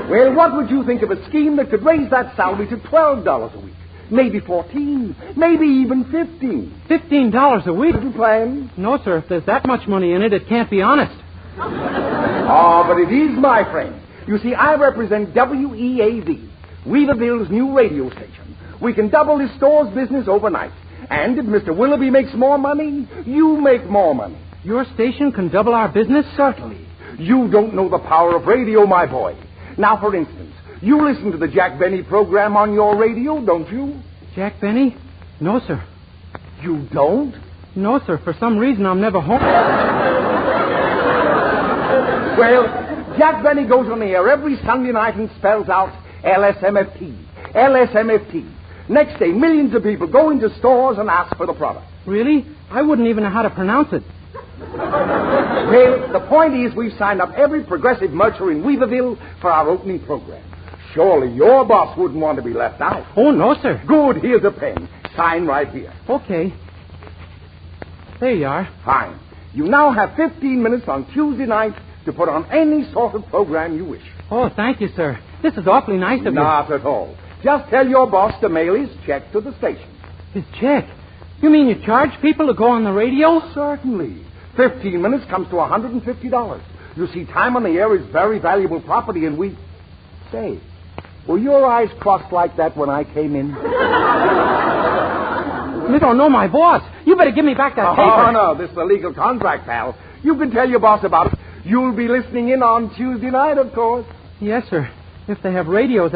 Speaker 23: Well, what would you think of a scheme that could raise that salary to $12 a week? Maybe 14, maybe even 15.
Speaker 25: $15 a week?
Speaker 23: Little plan?
Speaker 25: No, sir. If there's that much money in it, it can't be honest.
Speaker 23: Oh, but it is, my friend. You see, I represent WEAV, Weaverville's new radio station. We can double this store's business overnight. And if Mr. Willoughby makes more money, you make more money.
Speaker 25: Your station can double our business?
Speaker 23: Certainly. You don't know the power of radio, my boy. Now, for instance, you listen to the Jack Benny program on your radio, don't you?
Speaker 25: Jack Benny? No, sir.
Speaker 23: You don't?
Speaker 25: No, sir. For some reason, I'm never home.
Speaker 23: Well, Jack Benny goes on the air every Sunday night and spells out LSMFT. LSMFT. Next day, millions of people go into stores and ask for the product.
Speaker 25: Really? I wouldn't even know how to pronounce it.
Speaker 23: Well, the point is we've signed up every progressive merchant in Weaverville for our opening program. Surely your boss wouldn't want to be left out.
Speaker 25: Oh, no, sir.
Speaker 23: Good. Here's a pen. Sign right here.
Speaker 25: Okay. There you are.
Speaker 23: Fine. You now have 15 minutes on Tuesday night to put on any sort of program you wish.
Speaker 25: Oh, thank you, sir. This is awfully nice of you.
Speaker 23: Not at all. Just tell your boss to mail his check to the station.
Speaker 25: His check? You mean you charge people to go on the radio?
Speaker 23: Certainly. 15 minutes comes to $150. You see, time on the air is very valuable property, and we... Say, were your eyes crossed like that when I came in?
Speaker 25: You don't know my boss. You better give me back that paper.
Speaker 23: Oh, no, this is a legal contract, pal. You can tell your boss about it. You'll be listening in on Tuesday night, of course.
Speaker 25: Yes, sir. If they have radios...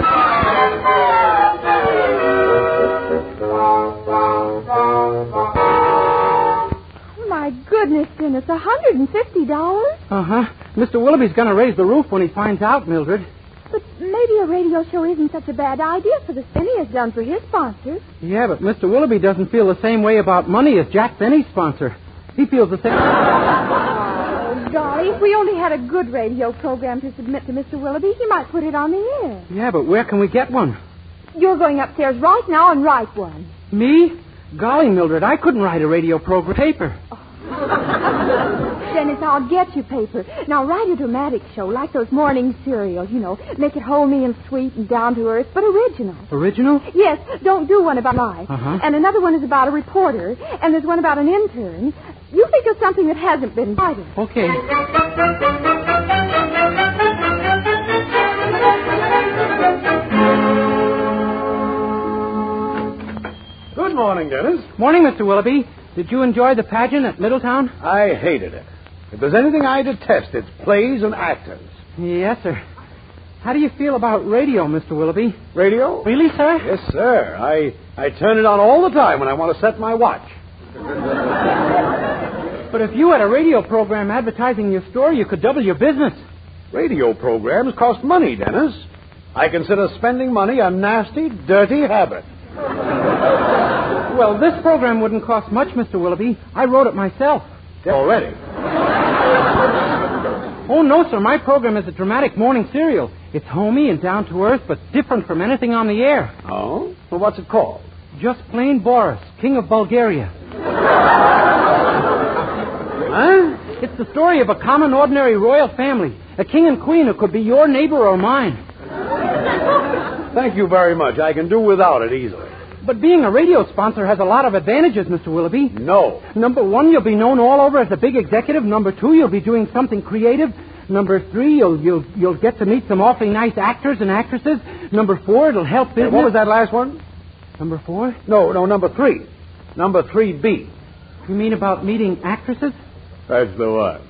Speaker 15: My my goodness, Dennis, $150?
Speaker 25: Uh-huh. Mr. Willoughby's going to raise the roof when he finds out, Mildred.
Speaker 15: But maybe a radio show isn't such a bad idea for the Benny has done for his sponsors.
Speaker 25: Yeah, but Mr. Willoughby doesn't feel the same way about money as Jack Benny's sponsor. He feels the same...
Speaker 15: Oh, golly, if we only had a good radio program to submit to Mr. Willoughby, he might put it on the air.
Speaker 25: Yeah, but where can we get one?
Speaker 15: You're going upstairs right now and write one.
Speaker 25: Me? Golly, Mildred, I couldn't write a radio program paper.
Speaker 15: Dennis, I'll get you paper. Now, write a dramatic show, like those morning serials, you know. Make it homey and sweet and down to earth, but original.
Speaker 25: Original?
Speaker 15: Yes, don't do one about life.
Speaker 25: Uh-huh.
Speaker 15: And another one is about a reporter, and there's one about an intern. You think of something that hasn't been cited.
Speaker 25: Okay.
Speaker 17: Good morning, Dennis.
Speaker 25: Morning, Mr. Willoughby. Did you enjoy the pageant at Middletown?
Speaker 17: I hated it. If there's anything I detest, it's plays and actors.
Speaker 25: Yes, sir. How do you feel about radio, Mr. Willoughby?
Speaker 17: Radio?
Speaker 25: Really, sir?
Speaker 17: Yes, sir. I turn it on all the time when I want to set my watch.
Speaker 25: But if you had a radio program advertising your store, you could double your business.
Speaker 17: Radio programs cost money, Dennis. I consider spending money a nasty, dirty habit.
Speaker 25: Well, this program wouldn't cost much, Mr. Willoughby. I wrote it myself.
Speaker 17: Already?
Speaker 25: Oh, no, sir. My program is a dramatic morning serial. It's homey and down to earth, but different from anything on the air.
Speaker 17: Oh? Well, what's it called?
Speaker 25: Just Plain Boris, King of Bulgaria.
Speaker 17: Huh?
Speaker 25: It's the story of a common, ordinary royal family. A king and queen who could be your neighbor or mine.
Speaker 17: Thank you very much. I can do without it easily.
Speaker 25: But being a radio sponsor has a lot of advantages, Mr. Willoughby.
Speaker 17: No.
Speaker 25: Number 1, you'll be known all over as a big executive. Number 2, you'll be doing something creative. Number 3, you'll get to meet some awfully nice actors and actresses. Number 4, it'll help business.
Speaker 17: What was that last one?
Speaker 25: Number 4?
Speaker 17: No, number 3. Number 3B.
Speaker 25: You mean about meeting actresses?
Speaker 17: That's the one.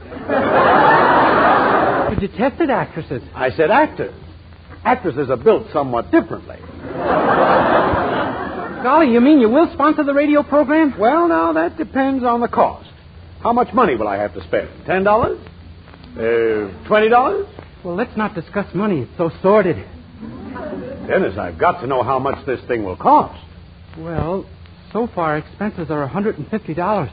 Speaker 25: You detested actresses.
Speaker 17: I said actors. Actresses are built somewhat differently.
Speaker 25: Golly, you mean you will sponsor the radio program?
Speaker 17: Well, now, that depends on the cost. How much money will I have to spend? $10? $20?
Speaker 25: Well, let's not discuss money. It's so sordid.
Speaker 17: Dennis, I've got to know how much this thing will cost.
Speaker 25: Well, so far, expenses are $150.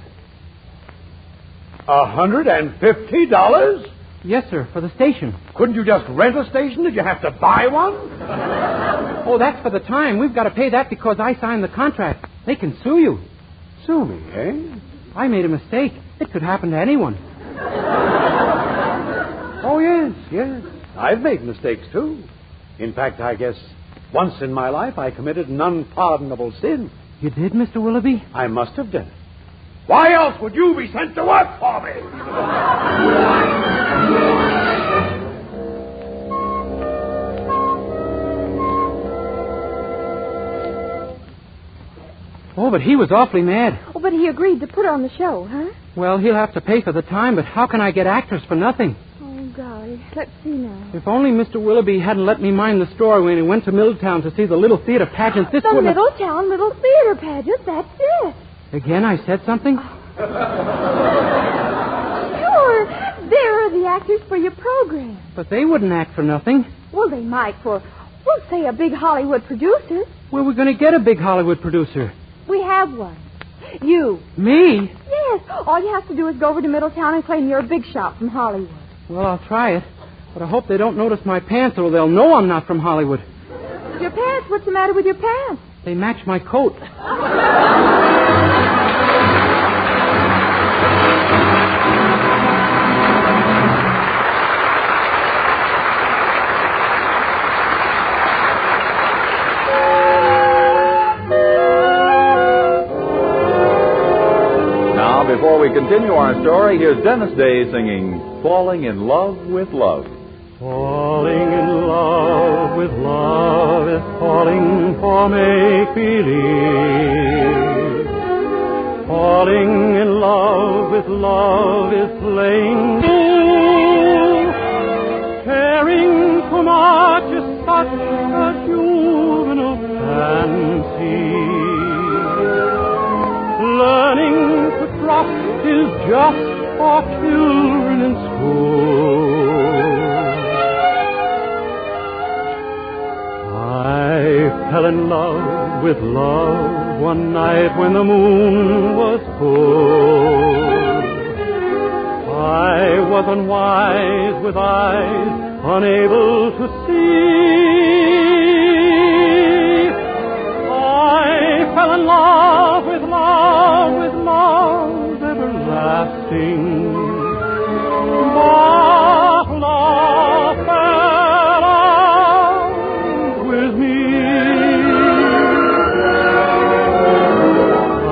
Speaker 17: $150?
Speaker 25: Yes, sir, for the station.
Speaker 17: Couldn't you just rent a station? Did you have to buy one?
Speaker 25: Oh, that's for the time. We've got to pay that because I signed the contract. They can sue you.
Speaker 17: Sue me, eh?
Speaker 25: I made a mistake. It could happen to anyone.
Speaker 17: Oh, yes. I've made mistakes, too. In fact, I guess once in my life I committed an unpardonable sin.
Speaker 25: You did, Mr. Willoughby?
Speaker 17: I must have done it. Why else would you be sent to work for me?
Speaker 25: Oh, but he was awfully mad.
Speaker 15: Oh, but he agreed to put on the show, huh?
Speaker 25: Well, he'll have to pay for the time, but how can I get actors for nothing?
Speaker 15: Oh, golly. Let's see now.
Speaker 25: If only Mr. Willoughby hadn't let me mind the store when he went to Middletown to see the little theater pageant, this
Speaker 15: The
Speaker 25: wouldn't
Speaker 15: Middletown Little Theater Pageant, that's it.
Speaker 25: Again, I said something?
Speaker 15: Sure. There are the actors for your program.
Speaker 25: But they wouldn't act for nothing.
Speaker 15: Well, they might for, we'll say, a big Hollywood producer.
Speaker 25: Where are we going to get a big Hollywood producer?
Speaker 15: We have one. You.
Speaker 25: Me?
Speaker 15: Yes. All you have to do is go over to Middletown and claim you're a big shot from Hollywood.
Speaker 25: Well, I'll try it. But I hope they don't notice my pants or they'll know I'm not from Hollywood.
Speaker 15: Your pants? What's the matter with your pants?
Speaker 25: They match my coat.
Speaker 3: Before we continue our story, here's Dennis Day singing Falling in Love with Love.
Speaker 5: Falling in love with love is falling for make-believe. Falling in love with love is playing fool. Caring too much is such a juvenile fancy. Learning to trust is
Speaker 25: just for children in school. I fell in love with love one night when the moon was full. I was unwise with eyes unable to see. I fell in love with love everlasting. But love fell out with me. I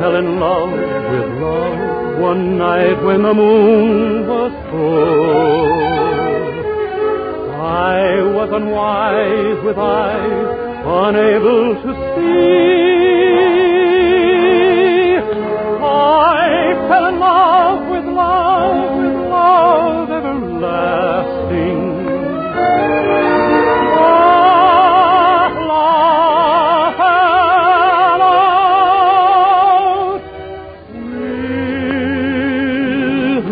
Speaker 25: fell in love with love one night when the moon was full. I was unwise with eyes unable to see. I fell in love with love everlasting. Oh, love fell out with me.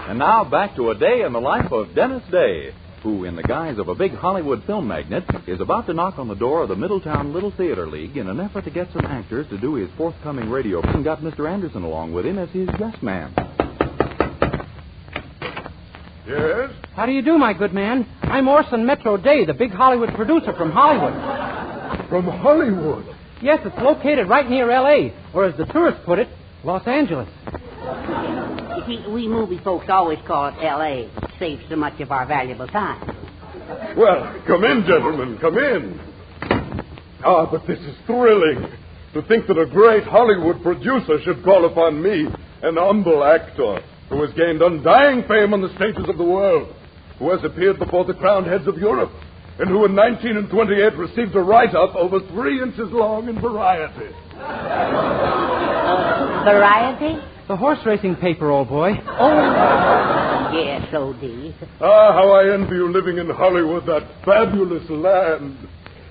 Speaker 3: And now back to a day in the life of Dennis Day, who, in the guise of a big Hollywood film magnate, is about to knock on the door of the Middletown Little Theater League in an effort to get some actors to do his forthcoming radio and got Mr. Anderson along with him as his guest man.
Speaker 23: Yes?
Speaker 25: How do you do, my good man? I'm Orson Metro Day, the big Hollywood producer from Hollywood.
Speaker 23: From Hollywood?
Speaker 25: Yes, it's located right near L.A., or as the tourists put it, Los Angeles.
Speaker 10: You see, we movie folks always call it L.A. It saves so much of our valuable time.
Speaker 23: Well, come in, gentlemen, come in. Ah, but this is thrilling. To think that a great Hollywood producer should call upon me, an humble actor, who has gained undying fame on the stages of the world, who has appeared before the crowned heads of Europe, and who in 19 and 28 received a write-up over 3 inches long in Variety.
Speaker 10: Variety?
Speaker 25: The horse racing paper, old boy.
Speaker 10: Oh, yes, O.D.
Speaker 23: Ah, how I envy you living in Hollywood, that fabulous land.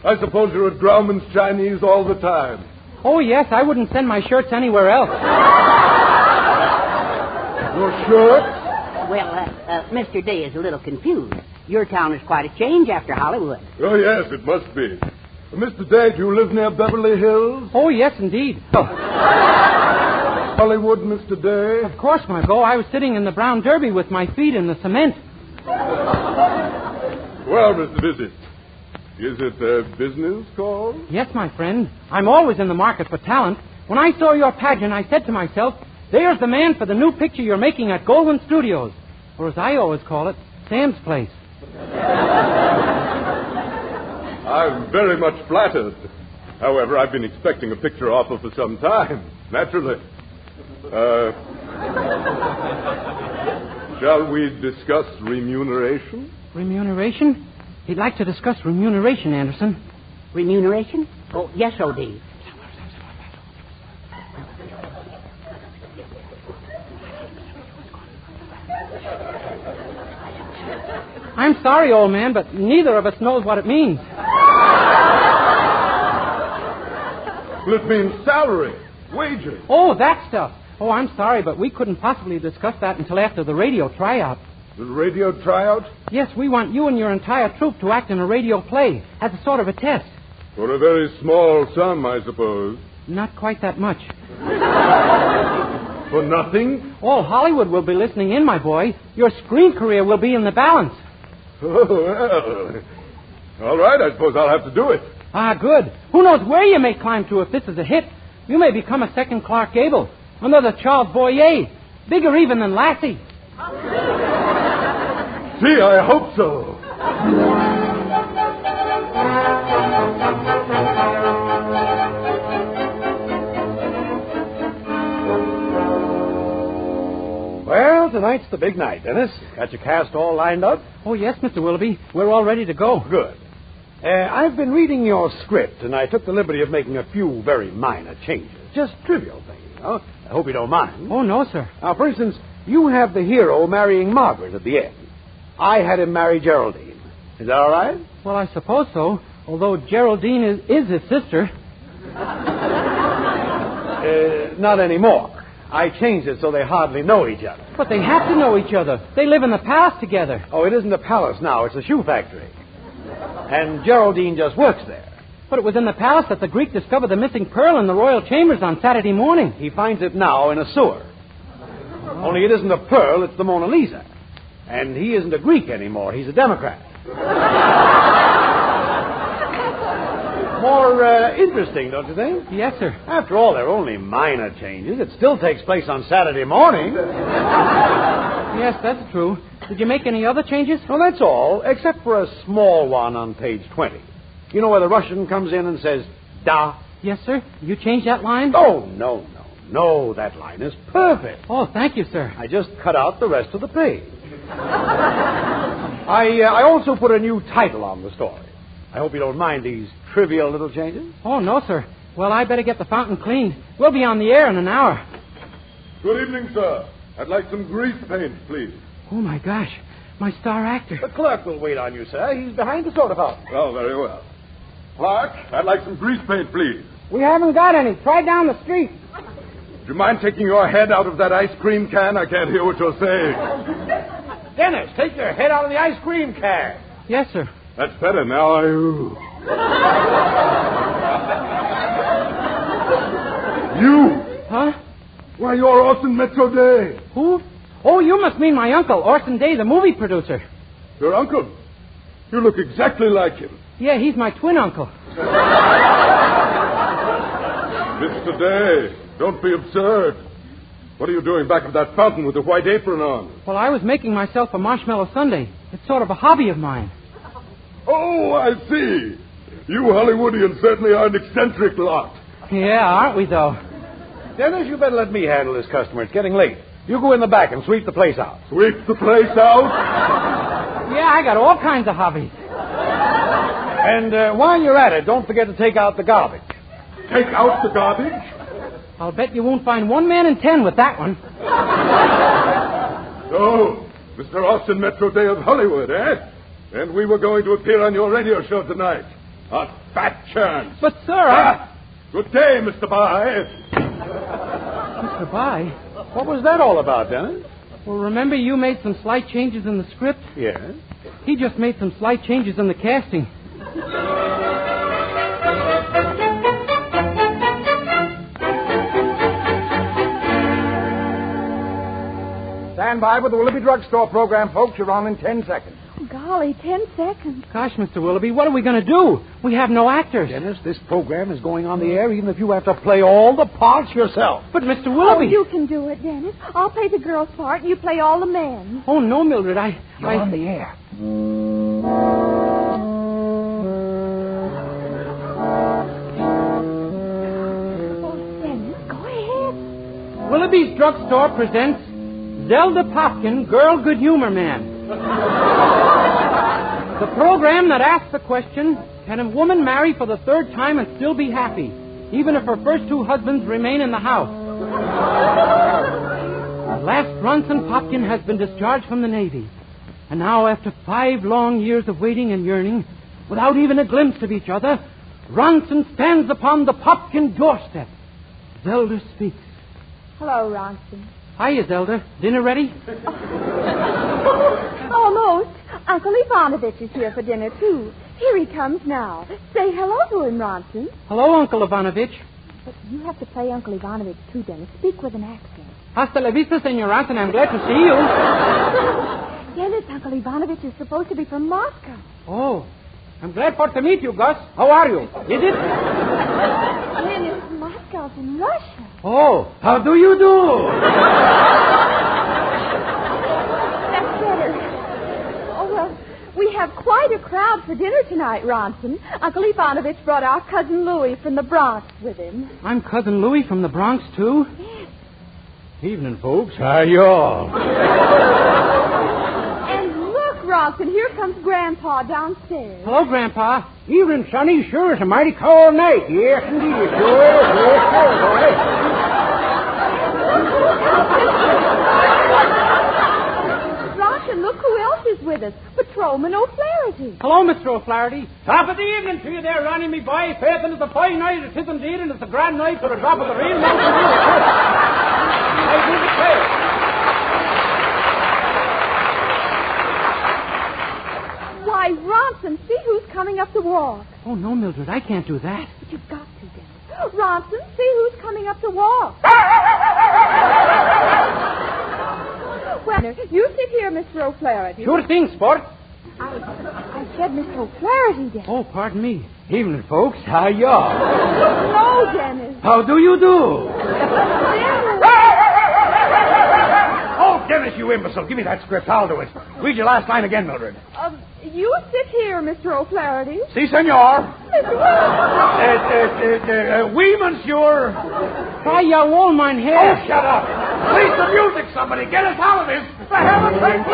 Speaker 23: I suppose you're at Grauman's Chinese all the time.
Speaker 25: Oh, yes, I wouldn't send my shirts anywhere else.
Speaker 23: Your shirts?
Speaker 10: Well, Mr. Day is a little confused. Your town is quite a change after Hollywood.
Speaker 23: Oh, yes, it must be. Mr. Day, do you live near Beverly Hills?
Speaker 25: Oh, yes, indeed. Oh.
Speaker 23: Hollywood, Mr. Day?
Speaker 25: Of course, Margot. I was sitting in the brown derby with my feet in the cement.
Speaker 23: Well, Mr. Visit, is it a business call?
Speaker 25: Yes, my friend. I'm always in the market for talent. When I saw your pageant, I said to myself, there's the man for the new picture you're making at Golden Studios. Or as I always call it, Sam's Place.
Speaker 23: I'm very much flattered. However, I've been expecting a picture offer for some time, naturally. Shall we discuss remuneration?
Speaker 25: Remuneration? He'd like to discuss remuneration, Anderson.
Speaker 10: Remuneration? Oh, yes, O.D.
Speaker 25: I'm sorry, old man, but neither of us knows what it means.
Speaker 23: Well, it means salary, wages.
Speaker 25: Oh, that stuff. Oh, I'm sorry, but we couldn't possibly discuss that until after the radio tryout.
Speaker 23: The radio tryout?
Speaker 25: Yes, we want you and your entire troupe to act in a radio play as a sort of a test.
Speaker 23: For a very small sum, I suppose.
Speaker 25: Not quite that much.
Speaker 23: For nothing?
Speaker 25: All Hollywood will be listening in, my boy. Your screen career will be in the balance.
Speaker 23: Oh, well. All right, I suppose I'll have to do it.
Speaker 25: Ah, good. Who knows where you may climb to if this is a hit? You may become a second Clark Gable, another Charles Boyer, bigger even than Lassie.
Speaker 23: Gee, I hope so.
Speaker 17: Well, tonight's the big night, Dennis. Got your cast all lined up?
Speaker 25: Oh, yes, Mr. Willoughby. We're all ready to go.
Speaker 17: Good. I've been reading your script, and I took the liberty of making a few very minor changes. Just trivial things, you know. I hope you don't mind.
Speaker 25: Oh, no, sir.
Speaker 17: Now, for instance, you have the hero marrying Margaret at the end. I had him marry Geraldine. Is that all right?
Speaker 25: Well, I suppose so, although Geraldine is his sister.
Speaker 17: Not anymore. I changed it so they hardly know each other.
Speaker 25: But they have to know each other. They live in the palace together.
Speaker 17: Oh, it isn't a palace now. It's a shoe factory. And Geraldine just works there.
Speaker 25: But it was in the palace that the Greek discovered the missing pearl in the royal chambers on Saturday morning.
Speaker 17: He finds it now in a sewer. Only it isn't a pearl, it's the Mona Lisa. And he isn't a Greek anymore. He's a Democrat. More interesting, don't you think?
Speaker 25: Yes, sir.
Speaker 17: After all, they're only minor changes. It still takes place on Saturday morning.
Speaker 25: Yes, that's true. Did you make any other changes?
Speaker 17: Well, that's all, except for a small one on page 20. You know where the Russian comes in and says, da?
Speaker 25: Yes, sir. You changed that line?
Speaker 17: Oh, no. That line is perfect.
Speaker 25: Oh, thank you, sir.
Speaker 17: I just cut out the rest of the page. I also put a new title on the story. I hope you don't mind these trivial little changes.
Speaker 25: Oh, no, sir. Well, I better get the fountain cleaned. We'll be on the air in an hour.
Speaker 6: Good evening, sir. I'd like some grease paint, please.
Speaker 25: Oh, my gosh. My star actor.
Speaker 17: The clerk will wait on you, sir. He's behind the soda fountain.
Speaker 6: Oh, very well. Clark, I'd like some grease paint, please.
Speaker 25: We haven't got any. Try down the street.
Speaker 6: Do you mind taking your head out of that ice cream can? I can't hear what you're saying.
Speaker 17: Dennis, take your head out of the ice cream can.
Speaker 25: Yes, sir.
Speaker 6: That's better now. You?
Speaker 25: Huh?
Speaker 6: Why, you're Orson Metro Day.
Speaker 25: Who? Oh, you must mean my uncle, Orson Day, the movie producer.
Speaker 6: Your uncle? You look exactly like him.
Speaker 25: Yeah, he's my twin uncle.
Speaker 6: Mr. Day, don't be absurd. What are you doing back of that fountain with the white apron on?
Speaker 25: Well, I was making myself a marshmallow sundae. It's sort of a hobby of mine.
Speaker 6: Oh, I see. You Hollywoodians certainly are an eccentric lot.
Speaker 25: Yeah, aren't we, though?
Speaker 17: Dennis, you better let me handle this customer. It's getting late. You go in the back and sweep the place out.
Speaker 6: Sweep the place out?
Speaker 25: Yeah, I got all kinds of hobbies.
Speaker 17: And while you're at it, don't forget to take out the garbage.
Speaker 6: Take out the garbage?
Speaker 25: I'll bet you won't find 1 man in 10 with that one.
Speaker 6: So, Mr. Austin Metro Day of Hollywood, eh? And we were going to appear on your radio show tonight. A fat chance.
Speaker 25: But, sir,
Speaker 6: Good day, Mr. Bye.
Speaker 25: Mr. Bye?
Speaker 17: What was that all about, Dennis?
Speaker 25: Well, remember you made some slight changes in the script?
Speaker 17: Yes.
Speaker 25: He just made some slight changes in the casting.
Speaker 23: Stand by with the Willoughby Drugstore program, folks. You're on in 10 seconds.
Speaker 15: Oh, golly, 10 seconds.
Speaker 25: Gosh, Mr. Willoughby, what are we going to do? We have no actors.
Speaker 17: Dennis, this program is going on the air even if you have to play all the parts yourself.
Speaker 25: But, Mr. Willoughby...
Speaker 15: Oh, you can do it, Dennis. I'll play the girl's part and you play all the men.
Speaker 25: Oh, no, Mildred,
Speaker 23: You're on the air.
Speaker 15: Oh, Dennis, go ahead.
Speaker 25: Willoughby's Drugstore presents Zelda Popkin, Girl Good Humor Man. The program that asks the question, can a woman marry for the third time and still be happy, even if her first 2 husbands remain in the house? At last, Ronson Popkin has been discharged from the Navy. And now, after 5 long years of waiting and yearning, without even a glimpse of each other, Ronson stands upon the Popkin doorstep. Zelda speaks.
Speaker 15: Hello, Ronson.
Speaker 25: Hiya, Zelda. Dinner ready?
Speaker 15: Almost. Uncle Ivanovich is here for dinner, too. Here he comes now. Say hello to him, Ronson.
Speaker 25: Hello, Uncle Ivanovich.
Speaker 15: But you have to play Uncle Ivanovich, too, Dennis. Speak with an accent.
Speaker 25: Hasta la vista, Senor Ronson. I'm glad to see you.
Speaker 15: Dennis, Uncle Ivanovich is supposed to be from Moscow.
Speaker 25: Oh, I'm glad for to meet you, Gus. How are you? Is it?
Speaker 15: Dennis, Moscow's in Russia.
Speaker 25: Oh, how do you do?
Speaker 15: That's better. Oh, well, we have quite a crowd for dinner tonight, Ronson. Uncle Ivanovich brought our cousin Louie from the Bronx with him.
Speaker 25: I'm Cousin Louie from the Bronx, too?
Speaker 15: Yes.
Speaker 17: Evening, folks. How y'all?
Speaker 15: And look, Ronson. Ronson, here comes Grandpa downstairs.
Speaker 25: Hello, Grandpa. Evening, Sonny. Sure is a mighty cold night. Yes, indeed. Sure is.
Speaker 15: Ronson, look who else is with us. Patrolman O'Flaherty.
Speaker 25: Hello, Mr. O'Flaherty. Top of the evening to you there, Ronnie, me boy. Faith, and it's a fine night. It is indeed, and it's a grand night for a drop of the real mountain dew. I do declare.
Speaker 15: Why, Ronson, see who's coming up the walk.
Speaker 25: Oh, no, Mildred, I can't do that.
Speaker 15: But you've got to, Dennis. Ronson, see who's coming up the walk. Well, you sit here, Mr. O'Flaherty.
Speaker 25: Sure thing, sport.
Speaker 15: I said Mr. O'Flaherty, Dennis.
Speaker 25: Oh, pardon me. Evening, folks. How y'all?
Speaker 15: No, Dennis.
Speaker 25: How do you do?
Speaker 23: Oh, Dennis, you imbecile. Give me that script. I'll do it. Read your last line again, Mildred.
Speaker 15: You sit here, Mr. O'Flaherty.
Speaker 23: Si, senor. Oui, monsieur.
Speaker 25: Why, you won't mind here.
Speaker 23: Oh, shut up. Please the music, somebody. Get us out of this. For heaven's sake.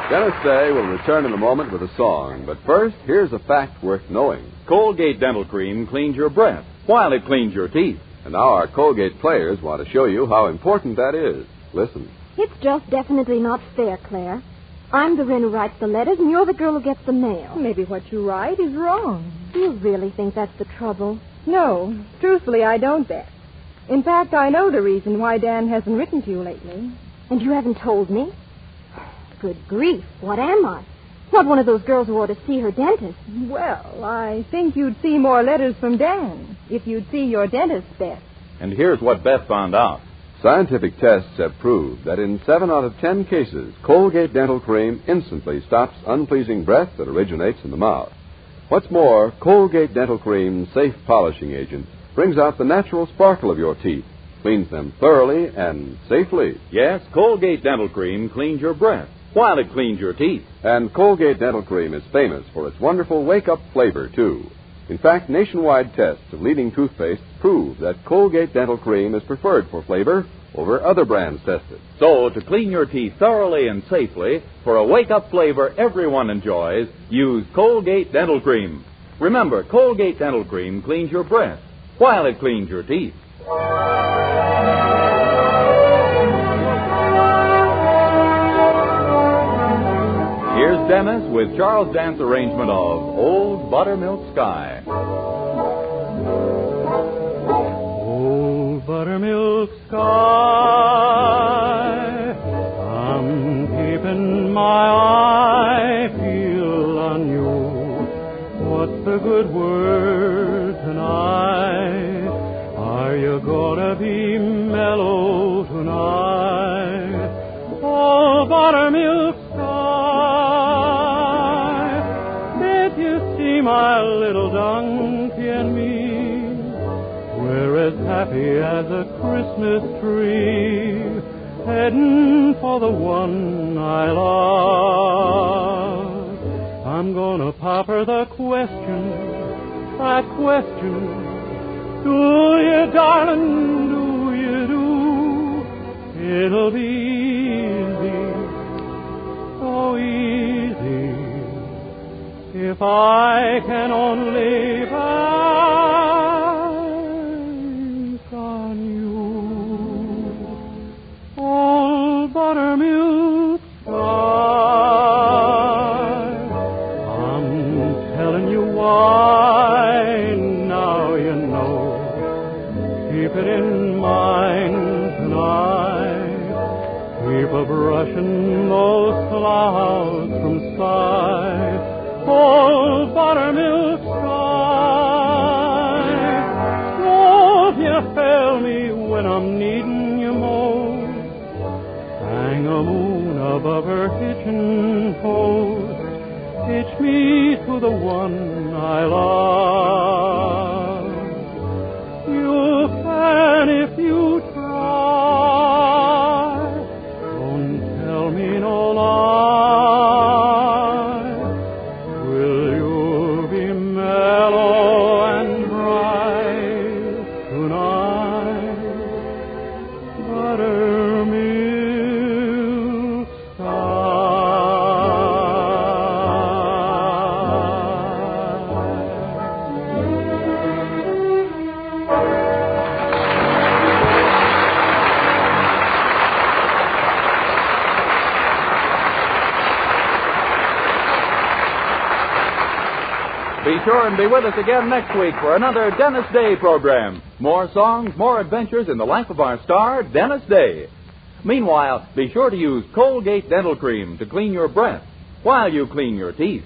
Speaker 8: Dennis Day will return in a moment with a song, but first, here's a fact worth knowing.
Speaker 3: Colgate Dental Cream cleans your breath while it cleans your teeth.
Speaker 8: And now our Colgate players want to show you how important that is. Listen.
Speaker 7: It's just definitely not fair, Claire. I'm the wren who writes the letters, and you're the girl who gets the mail.
Speaker 15: Maybe what you write is wrong.
Speaker 7: Do you really think that's the trouble?
Speaker 15: No. Truthfully, I don't, Beth. In fact, I know the reason why Dan hasn't written to you lately.
Speaker 7: And you haven't told me? Good grief, what am I? Not one of those girls who ought to see her dentist.
Speaker 15: Well, I think you'd see more letters from Dan if you'd see your dentist, Beth.
Speaker 3: And here's what Beth found out.
Speaker 8: Scientific tests have proved that in 7 out of 10 cases, Colgate Dental Cream instantly stops unpleasing breath that originates in the mouth. What's more, Colgate Dental Cream's safe polishing agent brings out the natural sparkle of your teeth, cleans them thoroughly and safely.
Speaker 3: Yes, Colgate Dental Cream cleans your breath while it cleans your teeth.
Speaker 8: And Colgate Dental Cream is famous for its wonderful wake-up flavor, too. In fact, nationwide tests of leading toothpastes prove that Colgate Dental Cream is preferred for flavor over other brands tested.
Speaker 3: So, to clean your teeth thoroughly and safely, for a wake-up flavor everyone enjoys, use Colgate Dental Cream. Remember, Colgate Dental Cream cleans your breath while it cleans your teeth. Here's Dennis with Charles Dant's arrangement of Old Buttermilk Sky.
Speaker 5: Old buttermilk sky, I'm keeping my eye peeled on you. What's the good word tonight? Are you gonna be mellow tonight? Old buttermilk my little donkey and me, we're as happy as a Christmas tree, heading for the one I love. I'm gonna pop her the question, that question, do you, darling, do you do? It'll be easy, so easy, if I can only bank on you. Old buttermilk sky, I'm telling you why, now you know. Keep it in mind tonight. Keep a-brushing those clouds from sky. Old buttermilk sky, won't you fail me when I'm needing you most? Hang a moon above her kitchen post, hitch me to the one I love. You can if you try, don't tell me no lie.
Speaker 3: sure and be with us again next week for another Dennis Day program. More songs, more adventures in the life of our star, Dennis Day. Meanwhile, be sure to use Colgate Dental Cream to clean your breath while you clean your teeth.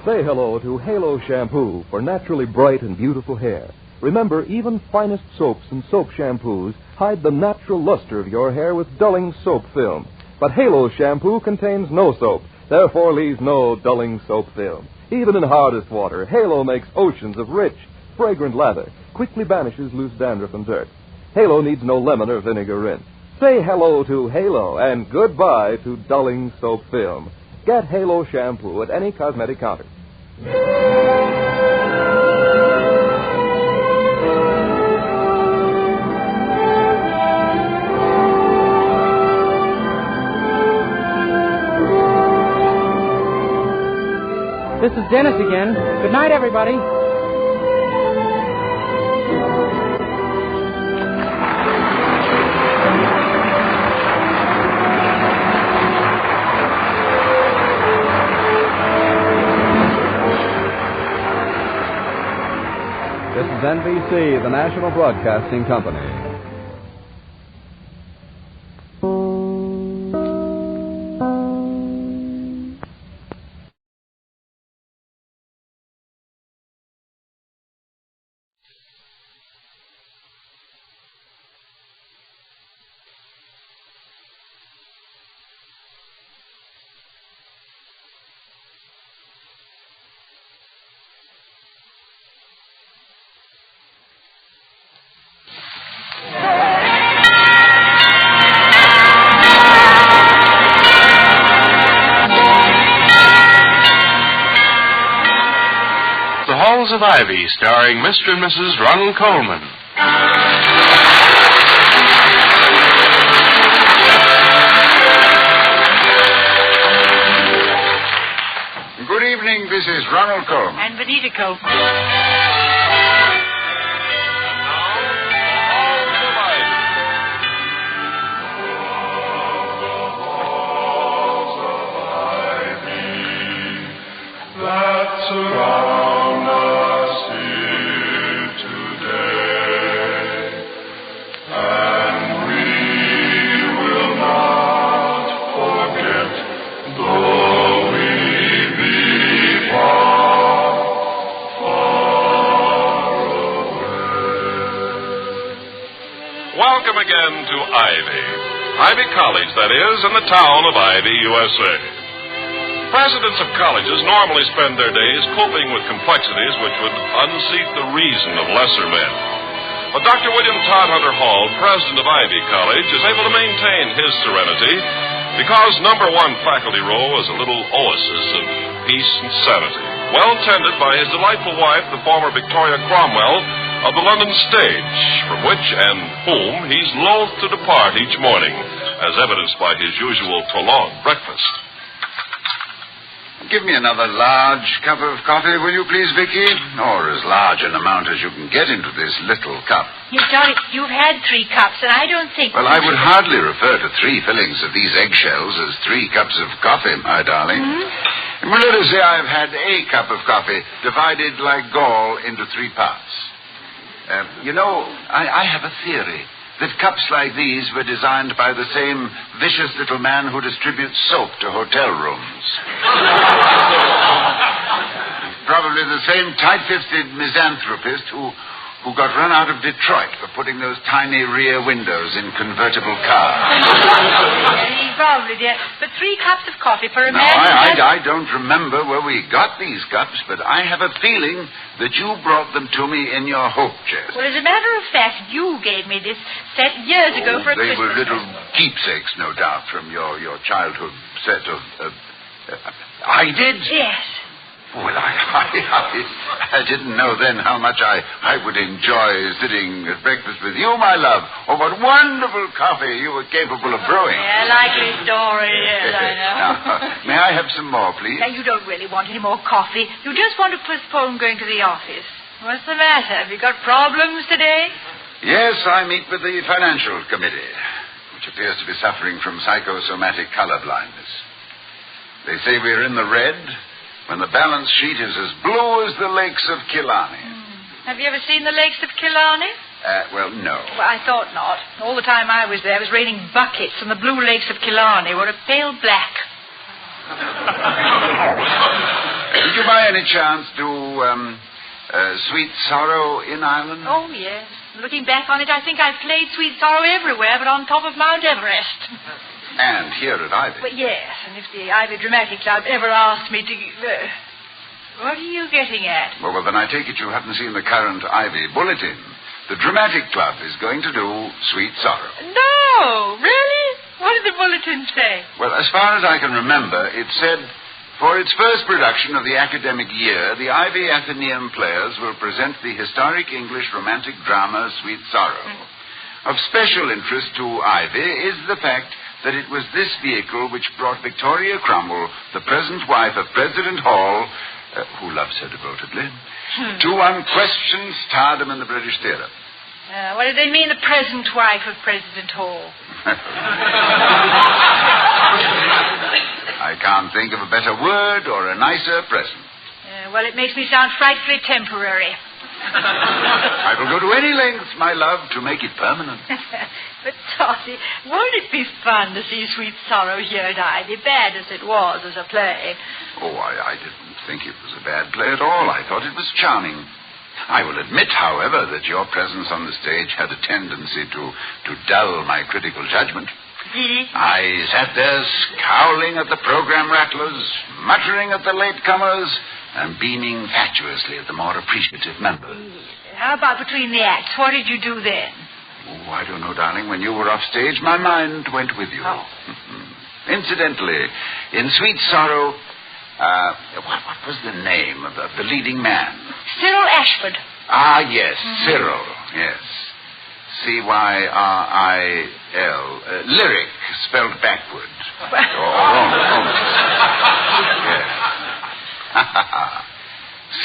Speaker 1: Say hello to Halo Shampoo for naturally bright and beautiful hair. Remember, even finest soaps and soap shampoos hide the natural luster of your hair with dulling soap film. But Halo Shampoo contains no soap, therefore leaves no dulling soap film. Even in hardest water, Halo makes oceans of rich, fragrant lather, quickly banishes loose dandruff and dirt. Halo needs no lemon or vinegar rinse. Say hello to Halo and goodbye to dulling soap film. Get Halo Shampoo at any cosmetic counter.
Speaker 25: This is Dennis again. Good night, everybody.
Speaker 8: This is NBC, the National Broadcasting Company.
Speaker 11: of Ivy, starring Mr. and Mrs. Ronald Colman.
Speaker 14: Good evening, this is Ronald Colman.
Speaker 16: And Benita Colman.
Speaker 11: Surround us here today, and we will not forget, though we be far, far away. Welcome again to Ivy College, that is, in the town of Ivy, USA. Presidents of colleges normally spend their days coping with complexities which would unseat the reason of lesser men. But Dr. William Todhunter Hall, president of Ivy College, is able to maintain his serenity because number one faculty row is a little oasis of peace and sanity, well tended by his delightful wife, the former Victoria Cromwell of the London stage, from which and whom he's loath to depart each morning, as evidenced by his usual prolonged breakfast.
Speaker 14: Give me another large cup of coffee, will you please, Vicky? Or as large an amount as you can get into this little cup.
Speaker 16: You've had 3 cups, and I don't think...
Speaker 14: Well, I would hardly refer to 3 fillings of these eggshells as 3 cups of coffee, my darling. Mm-hmm. Well, let us say I've had a cup of coffee divided like gall into 3 parts. I have a theory that cups like these were designed by the same vicious little man who distributes soap to hotel rooms. Probably the same tight-fisted misanthropist who got run out of Detroit for putting those tiny rear windows in convertible cars.
Speaker 16: Probably, dear. But 3 cups of coffee for a man...
Speaker 14: I don't remember where we got these cups, but I have a feeling that you brought them to me in your hope chest.
Speaker 16: Well, as a matter of fact, you gave me this set years ago for a
Speaker 14: They
Speaker 16: Christmas
Speaker 14: were little
Speaker 16: present.
Speaker 14: keepsakes, no doubt, from your childhood set of... I did?
Speaker 16: Yes.
Speaker 14: Well, I didn't know then how much I would enjoy sitting at breakfast with you, my love. Oh, what wonderful coffee you were capable of brewing.
Speaker 16: Yeah, likely story, yes, I know.
Speaker 14: Now, may I have some more, please?
Speaker 16: Now, you don't really want any more coffee. You just want to postpone going to the office. What's the matter? Have you got problems today?
Speaker 14: Yes, I meet with the Financial Committee, which appears to be suffering from psychosomatic color blindness. They say we're in the red when the balance sheet is as blue as the lakes of Killarney.
Speaker 16: Have you ever seen the lakes of Killarney?
Speaker 14: Well, no.
Speaker 16: Well, I thought not. All the time I was there, it was raining buckets, and the blue lakes of Killarney were a pale black.
Speaker 14: Did you by any chance do Sweet Sorrow in Ireland?
Speaker 16: Oh, yes. Looking back on it, I think I've played Sweet Sorrow everywhere but on top of Mount Everest.
Speaker 14: And here at Ivy.
Speaker 16: But yes, and if the Ivy Dramatic Club ever asked me to... what are you getting at?
Speaker 14: Well, then I take it you haven't seen the current Ivy Bulletin. The Dramatic Club is going to do Sweet Sorrow.
Speaker 16: No, really? What did the bulletin say?
Speaker 14: Well, as far as I can remember, it said, for its first production of the academic year, the Ivy Athenaeum Players will present the historic English romantic drama Sweet Sorrow. Of special interest to Ivy is the fact that it was this vehicle which brought Victoria Cromwell, the present wife of President Hall, who loves her devotedly, to unquestioned stardom in the British theatre.
Speaker 16: What did they mean, the present wife of President Hall?
Speaker 14: I can't think of a better word or a nicer present.
Speaker 16: Well, it makes me sound frightfully temporary.
Speaker 14: I will go to any lengths, my love, to make it permanent.
Speaker 16: But, Totty, won't it be fun to see Sweet Sorrow here at Ivy, bad as it was as a play?
Speaker 14: Oh, I didn't think it was a bad play at all. I thought it was charming. I will admit, however, that your presence on the stage had a tendency to dull my critical judgment. I sat there scowling at the program rattlers, muttering at the latecomers, and beaming fatuously at the more appreciative members.
Speaker 16: How about between the acts? What did you do then?
Speaker 14: Oh, I don't know, darling. When you were off stage, my mind went with you.
Speaker 16: Oh.
Speaker 14: Incidentally, in Sweet Sorrow, what was the name of the leading man?
Speaker 16: Cyril Ashford.
Speaker 14: Ah, yes, Cyril, yes. C-Y-R-I-L. Lyric, spelled backward. Or almost. Yes.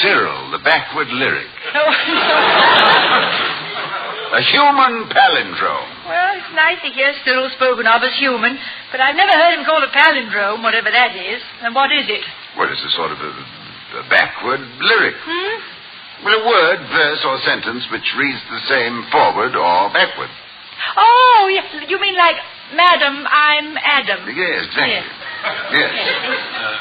Speaker 14: Cyril, the backward lyric. A human palindrome.
Speaker 16: Well, it's nice to hear Cyril spoken of as human, but I've never heard him called a palindrome, whatever that is. And what is it?
Speaker 14: Well, it's a sort of a backward lyric. Well, a word, verse, or sentence which reads the same forward or backward.
Speaker 16: Oh, yes. You mean like, Madam, I'm Adam.
Speaker 14: Yes, exactly. Yes.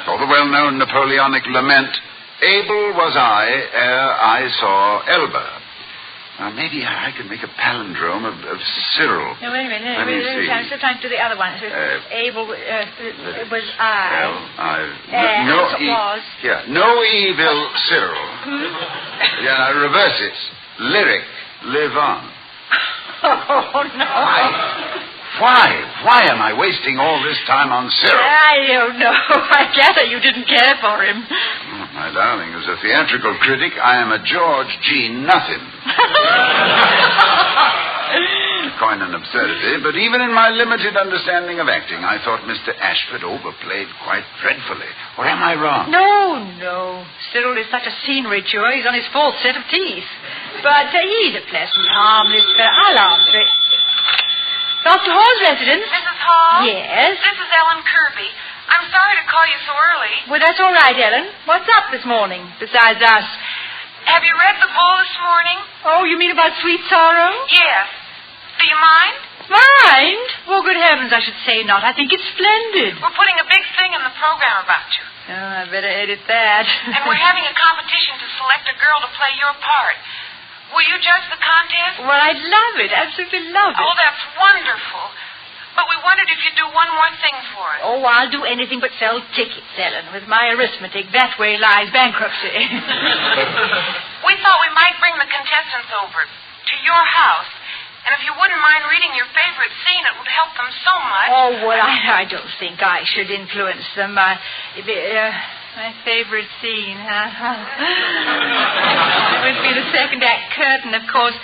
Speaker 14: Or the well-known Napoleonic lament, able was I ere I saw Elba. Now, maybe I could make a palindrome of Cyril.
Speaker 16: No, wait a minute.
Speaker 14: Let me see.
Speaker 16: Sometimes to the other one. Able was I.
Speaker 14: Well,
Speaker 16: was.
Speaker 14: Yeah, no evil Cyril. Yeah, now reverse it. Lyric, live on.
Speaker 16: Oh, no.
Speaker 14: Why am I wasting all this time on Cyril?
Speaker 16: I don't know. I gather you didn't care for him.
Speaker 14: Oh, my darling, as a theatrical critic, I am a George G. Nothing. Coin an absurdity, but even in my limited understanding of acting, I thought Mr. Ashford overplayed quite dreadfully. Or am I wrong?
Speaker 16: No. Cyril is such a scenery chewer. He's on his fourth set of teeth. But he's a pleasant, harmless fellow. I'll answer it. Dr. Hall's residence?
Speaker 2: Mrs. Hall?
Speaker 16: Yes?
Speaker 2: This is Ellen Kirby. I'm sorry to call you so early.
Speaker 16: Well, that's all right, Ellen. What's up this morning, besides us?
Speaker 2: Have you read the Bull this morning?
Speaker 16: Oh, you mean about Sweet Sorrow?
Speaker 2: Yes. Do you mind?
Speaker 16: Mind? Oh, good heavens, I should say not. I think it's splendid.
Speaker 2: We're putting a big thing in the program about you.
Speaker 16: Oh, I better edit that.
Speaker 2: And we're having a competition to select a girl to play your part. Will you judge the contest?
Speaker 16: Well, I'd love it. Absolutely love it.
Speaker 2: Oh, that's wonderful. But we wondered if you'd do one more thing for us.
Speaker 16: Oh, I'll do anything but sell tickets, Ellen. With my arithmetic, that way lies bankruptcy.
Speaker 2: We thought we might bring the contestants over to your house. And if you wouldn't mind reading your favorite scene, it would help them so much.
Speaker 16: Oh, well, I don't think I should influence them. My favorite scene, It would be the second act curtain, of course.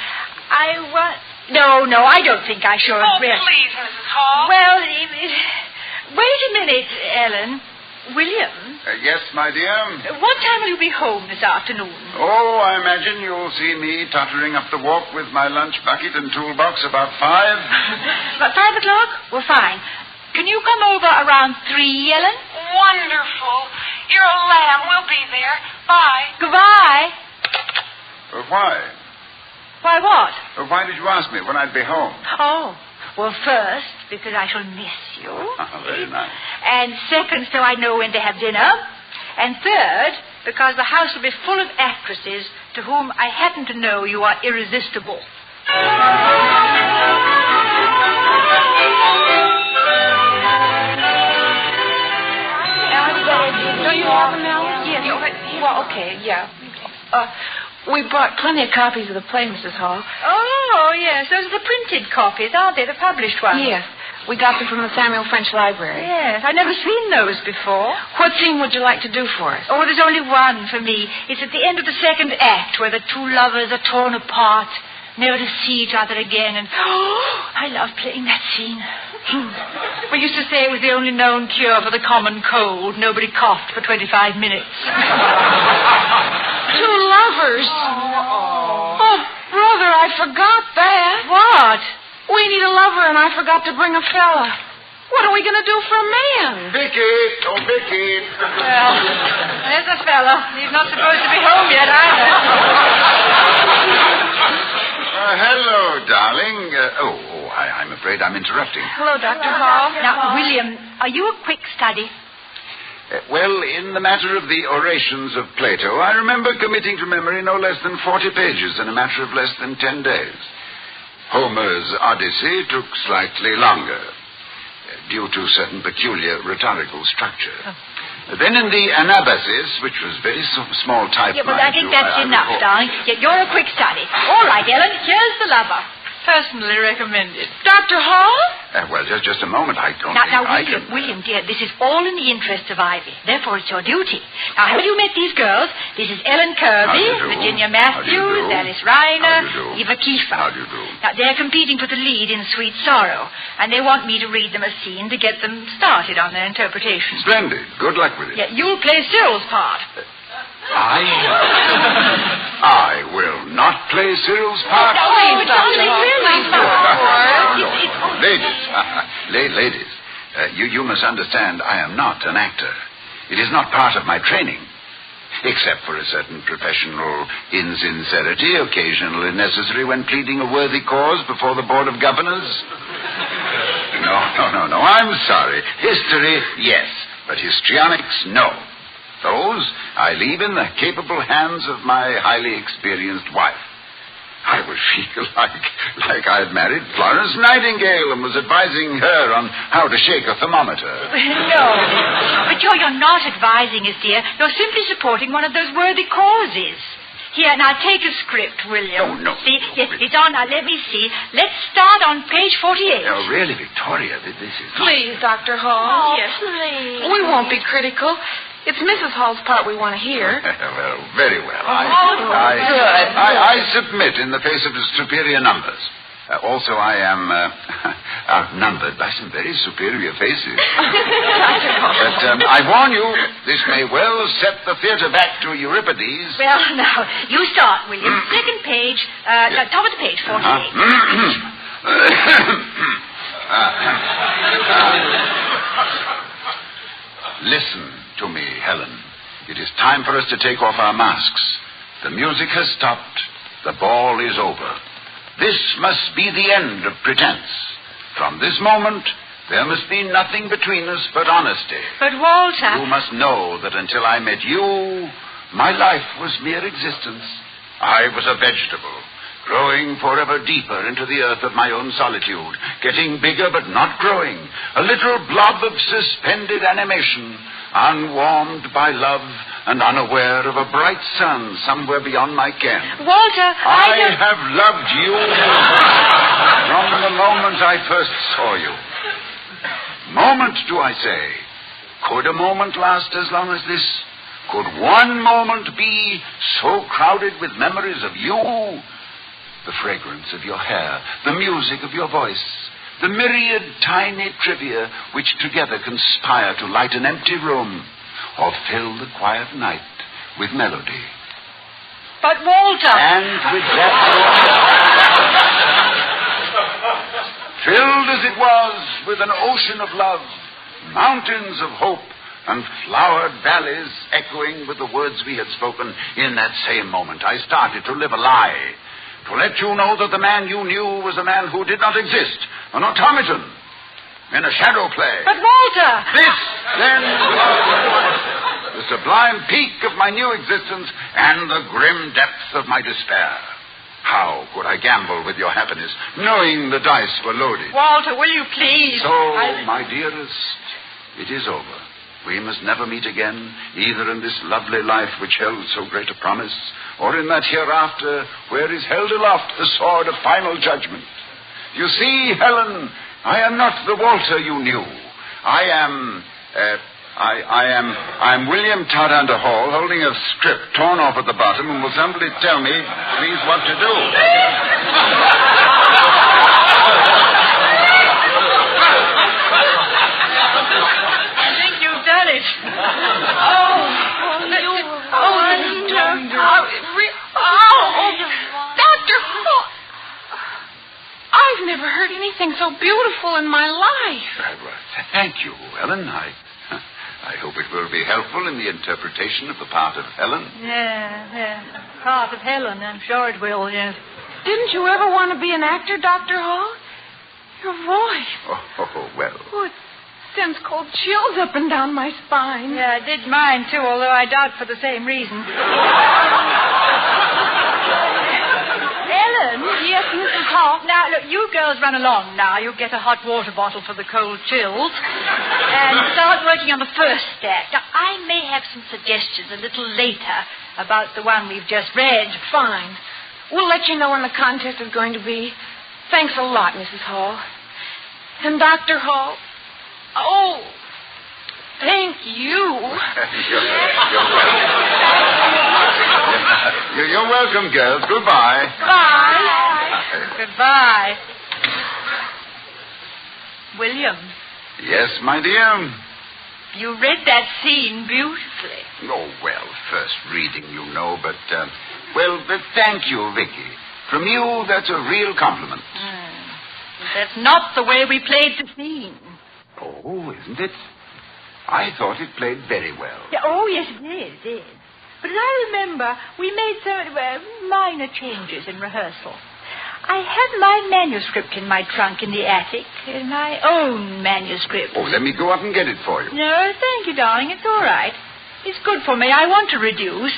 Speaker 16: No, I don't think I should.
Speaker 2: Oh, please, Mrs. Hall.
Speaker 16: Well, wait a minute, Ellen. William?
Speaker 14: Yes, my dear?
Speaker 16: What time will you be home this afternoon?
Speaker 14: Oh, I imagine you'll see me tottering up the walk with my lunch bucket and toolbox about 5.
Speaker 16: About 5 o'clock? Well, fine. Can you come over around 3, Ellen?
Speaker 2: Wonderful. You're a lamb. We'll be there. Bye.
Speaker 16: Goodbye.
Speaker 14: Why?
Speaker 16: Why what?
Speaker 14: Why did you ask me when I'd be home?
Speaker 16: Oh. Well, first, because I shall miss you.
Speaker 14: Very nice.
Speaker 16: And second, so I know when to have dinner. And third, because the house will be full of actresses to whom I happen to know you are irresistible.
Speaker 9: Do you have them now?
Speaker 16: Yes.
Speaker 9: Well, okay, yeah. We brought plenty of copies of the play, Mrs. Hall.
Speaker 16: Oh, yes. Those are the printed copies, aren't they? The published ones.
Speaker 9: Yes. We got them from the Samuel French Library.
Speaker 16: Yes. I've never seen those before.
Speaker 9: What scene would you like to do for us?
Speaker 16: Oh, there's only one for me. It's at the end of the second act where the two lovers are torn apart, never to see each other again. And I love playing that scene. We used to say it was the only known cure for the common cold. Nobody coughed for 25 minutes.
Speaker 9: Two lovers. Oh, brother, I forgot that.
Speaker 16: What?
Speaker 9: We need a lover, and I forgot to bring a fella. What are we going to do for a man?
Speaker 14: Vicky! Oh, Vicky!
Speaker 16: Well, there's a fella. He's not supposed to be home yet, either.
Speaker 14: Hello, darling. I'm afraid I'm interrupting.
Speaker 9: Hello, Dr. Hall.
Speaker 16: Now, William, are you a quick study?
Speaker 14: Well, in the matter of the orations of Plato, I remember committing to memory no less than 40 pages in a matter of less than 10 days. Homer's Odyssey took slightly longer, due to certain peculiar rhetorical structure. Then in the Anabasis, which was very small type...
Speaker 16: Yeah, well, I think that's enough, darling. You're a quick study. All right, Ellen, here's the lover. Personally recommended.
Speaker 9: Dr. Hall?
Speaker 14: Well, just a moment. I don't
Speaker 16: Now,
Speaker 14: think
Speaker 16: William, dear, this is all in the interest of Ivy. Therefore, it's your duty. Now, have you met these girls? This is Ellen Kirby, Virginia Matthews, Alice Reiner, Eva Kiefer.
Speaker 14: How do you do?
Speaker 16: Now, they're competing for the lead in Sweet Sorrow, and they want me to read them a scene to get them started on their interpretation.
Speaker 14: Splendid. Good luck with it.
Speaker 16: Yeah, you'll play Cyril's part.
Speaker 14: I will not play Cyril's part. Ladies, you must understand I am not an actor. It is not part of my training, except for a certain professional insincerity, occasionally necessary when pleading a worthy cause before the Board of Governors. No. I'm sorry. History, yes, but histrionics, no. Those I leave in the capable hands of my highly experienced wife. I would feel like I had married Florence Nightingale and was advising her on how to shake a thermometer.
Speaker 16: No. But you're not advising us, dear. You're simply supporting one of those worthy causes. Here, now take a script, William.
Speaker 14: No.
Speaker 16: See, yes, it's on. Now, let me see. Let's start on page 48.
Speaker 14: Oh, really, Victoria, this is...
Speaker 9: Please, Dr. Hall.
Speaker 16: Oh, yes, please.
Speaker 9: We won't be critical. It's Mrs. Hall's part we want to hear.
Speaker 14: Well, very well.
Speaker 9: Good.
Speaker 14: I submit in the face of superior numbers. Also, I am outnumbered by some very superior faces. But I warn you, this may well set the theater back to Euripides.
Speaker 16: Well, now, you start, William. Second page, top of the page, 48.
Speaker 14: Listen to me, Helen. It is time for us to take off our masks. The music has stopped. The ball is over. This must be the end of pretense. From this moment, there must be nothing between us but honesty.
Speaker 16: But, Walter...
Speaker 14: You must know that until I met you, my life was mere existence. I was a vegetable, growing forever deeper into the earth of my own solitude, getting bigger but not growing, a little blob of suspended animation, unwarmed by love and unaware of a bright sun somewhere beyond my ken.
Speaker 16: Walter,
Speaker 14: I have loved you from the moment I first saw you. Moment, do I say? Could a moment last as long as this? Could one moment be so crowded with memories of you? The fragrance of your hair, the music of your voice, the myriad tiny trivia which together conspire to light an empty room. or fill the quiet night with melody.
Speaker 16: But Walter...
Speaker 14: And with that... filled as it was with an ocean of love, mountains of hope, and flowered valleys echoing with the words we had spoken in that same moment, I started to live a lie. To let you know that the man you knew was a man who did not exist, an automaton, in a shadow play.
Speaker 16: But Walter!
Speaker 14: This, then, was the sublime peak of my new existence and the grim depths of my despair. How could I gamble with your happiness, knowing the dice were loaded?
Speaker 16: Walter, will you please?
Speaker 14: So, my dearest, it is over. We must never meet again, either in this lovely life which held so great a promise, or in that hereafter where is held aloft the sword of final judgment. You see, Helen, I am not the Walter you knew. I'm William Tardanta Hall, holding a script torn off at the bottom, and will somebody tell me, please, what to do?
Speaker 2: Dr. Hall. I've never heard anything so beautiful in my life.
Speaker 14: Well, thank you, Ellen. I hope it will be helpful in the interpretation of the part of Helen.
Speaker 16: Yeah. Part of Helen, I'm sure it will, yes.
Speaker 2: Didn't you ever want to be an actor, Dr. Hall? Your voice.
Speaker 14: Oh, well.
Speaker 2: Oh, it sends cold chills up and down my spine.
Speaker 16: Yeah, I did mine, too, although I doubt for the same reason. Ellen?
Speaker 2: Yes, Mrs. Hall?
Speaker 16: Now, look, you girls run along now. You get a hot water bottle for the cold chills. And start working on the first act. Now, I may have some suggestions a little later about the one we've just read.
Speaker 2: Fine. We'll let you know when the contest is going to be. Thanks a lot, Mrs. Hall. And Dr. Hall. Oh, thank you.
Speaker 14: You're welcome, girls. Goodbye.
Speaker 16: Bye. Goodbye. William.
Speaker 14: Yes, my dear.
Speaker 16: You read that scene beautifully.
Speaker 14: Oh, well, first reading, you know, but thank you, Vicky. From you, that's a real compliment.
Speaker 16: That's not the way we played the scene.
Speaker 14: Oh, isn't it? I thought it played very well.
Speaker 16: Yeah, oh, yes, it is. But as I remember, we made some minor changes in rehearsal. I have my manuscript in my trunk in the attic, my own manuscript.
Speaker 14: Oh, let me go up and get it for you.
Speaker 16: No, thank you, darling. It's all right. It's good for me. I want to reduce.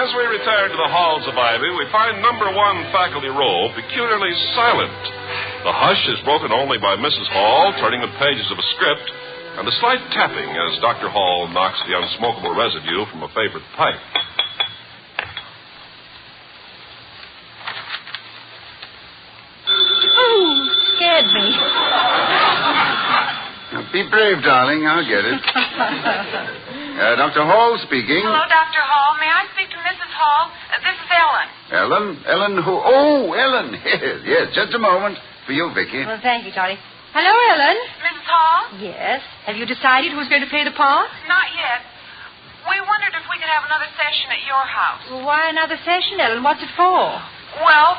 Speaker 11: As we return to the halls of Ivy, we find number one faculty row peculiarly silent. The hush is broken only by Mrs. Hall turning the pages of a script and a slight tapping as Dr. Hall knocks the unsmokable residue from a favorite pipe.
Speaker 16: Oh, scared me.
Speaker 14: Now, be brave, darling. I'll get it. Dr. Hall speaking.
Speaker 2: Hello, Dr. Hall. May I speak to Mrs. Hall? This is Ellen.
Speaker 14: Ellen who? Oh, Ellen. Yes, just a moment. For you, Vicky.
Speaker 16: Well, thank you, Charlie. Hello, Ellen.
Speaker 2: Mrs. Hall?
Speaker 16: Yes. Have you decided who's going to play the part?
Speaker 2: Not yet. We wondered if we could have another session at your house.
Speaker 16: Well, why another session, Ellen? What's it for?
Speaker 2: Well,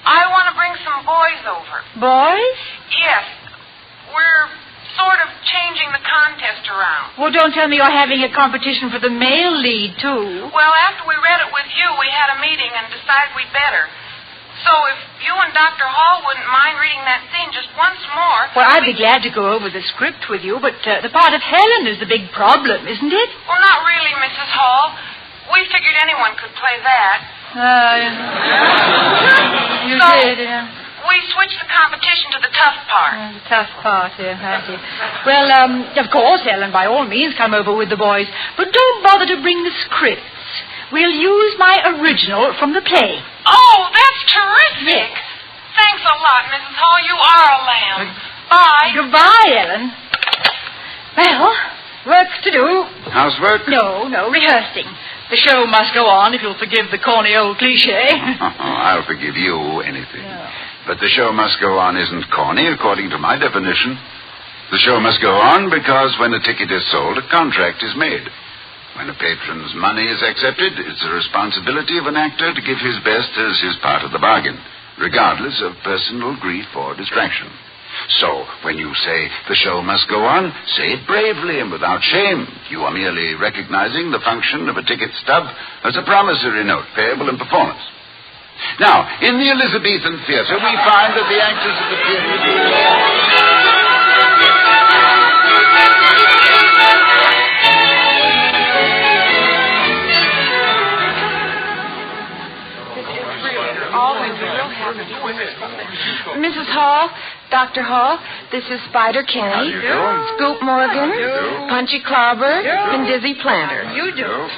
Speaker 2: I want to bring some boys over.
Speaker 16: Boys?
Speaker 2: Yes. We're sort of changing the contest around.
Speaker 16: Well, don't tell me you're having a competition for the male lead, too.
Speaker 2: Well, after we read it with you, we had a meeting and decided we'd better. So if you and Dr. Hall wouldn't mind reading that scene just once more...
Speaker 16: Well, I'd be glad to go over the script with you, but the part of Helen is the big problem, isn't it?
Speaker 2: Well, not really, Mrs. Hall. We figured anyone could play that.
Speaker 16: You
Speaker 2: so
Speaker 16: did, yeah.
Speaker 2: We switched the competition to the tough part.
Speaker 16: The tough part, yeah, I see. Well, of course, Ellen, by all means, come over with the boys. But don't bother to bring the scripts. We'll use my original from the play.
Speaker 2: Oh, that's terrific.
Speaker 16: Yes.
Speaker 2: Thanks Thanks a lot, Mrs. Hall. You are a lamb. Bye.
Speaker 16: Goodbye, Ellen. Well, work to do.
Speaker 14: Housework?
Speaker 16: No, rehearsing. The show must go on, if you'll forgive the corny old cliche.
Speaker 14: I'll forgive you anything. Yeah. But the show must go on isn't corny, according to my definition. The show must go on because when a ticket is sold, a contract is made. When a patron's money is accepted, it's the responsibility of an actor to give his best as his part of the bargain, regardless of personal grief or distraction. So, when you say the show must go on, say it bravely and without shame. You are merely recognizing the function of a ticket stub as a promissory note payable in performance. Now, in the Elizabethan theater, we find that the actors of the period...
Speaker 2: Mrs. Hall, Dr. Hall, this is Spider Kenny, Scoop Morgan, Punchy Clobber, and Dizzy Planter.
Speaker 16: You do.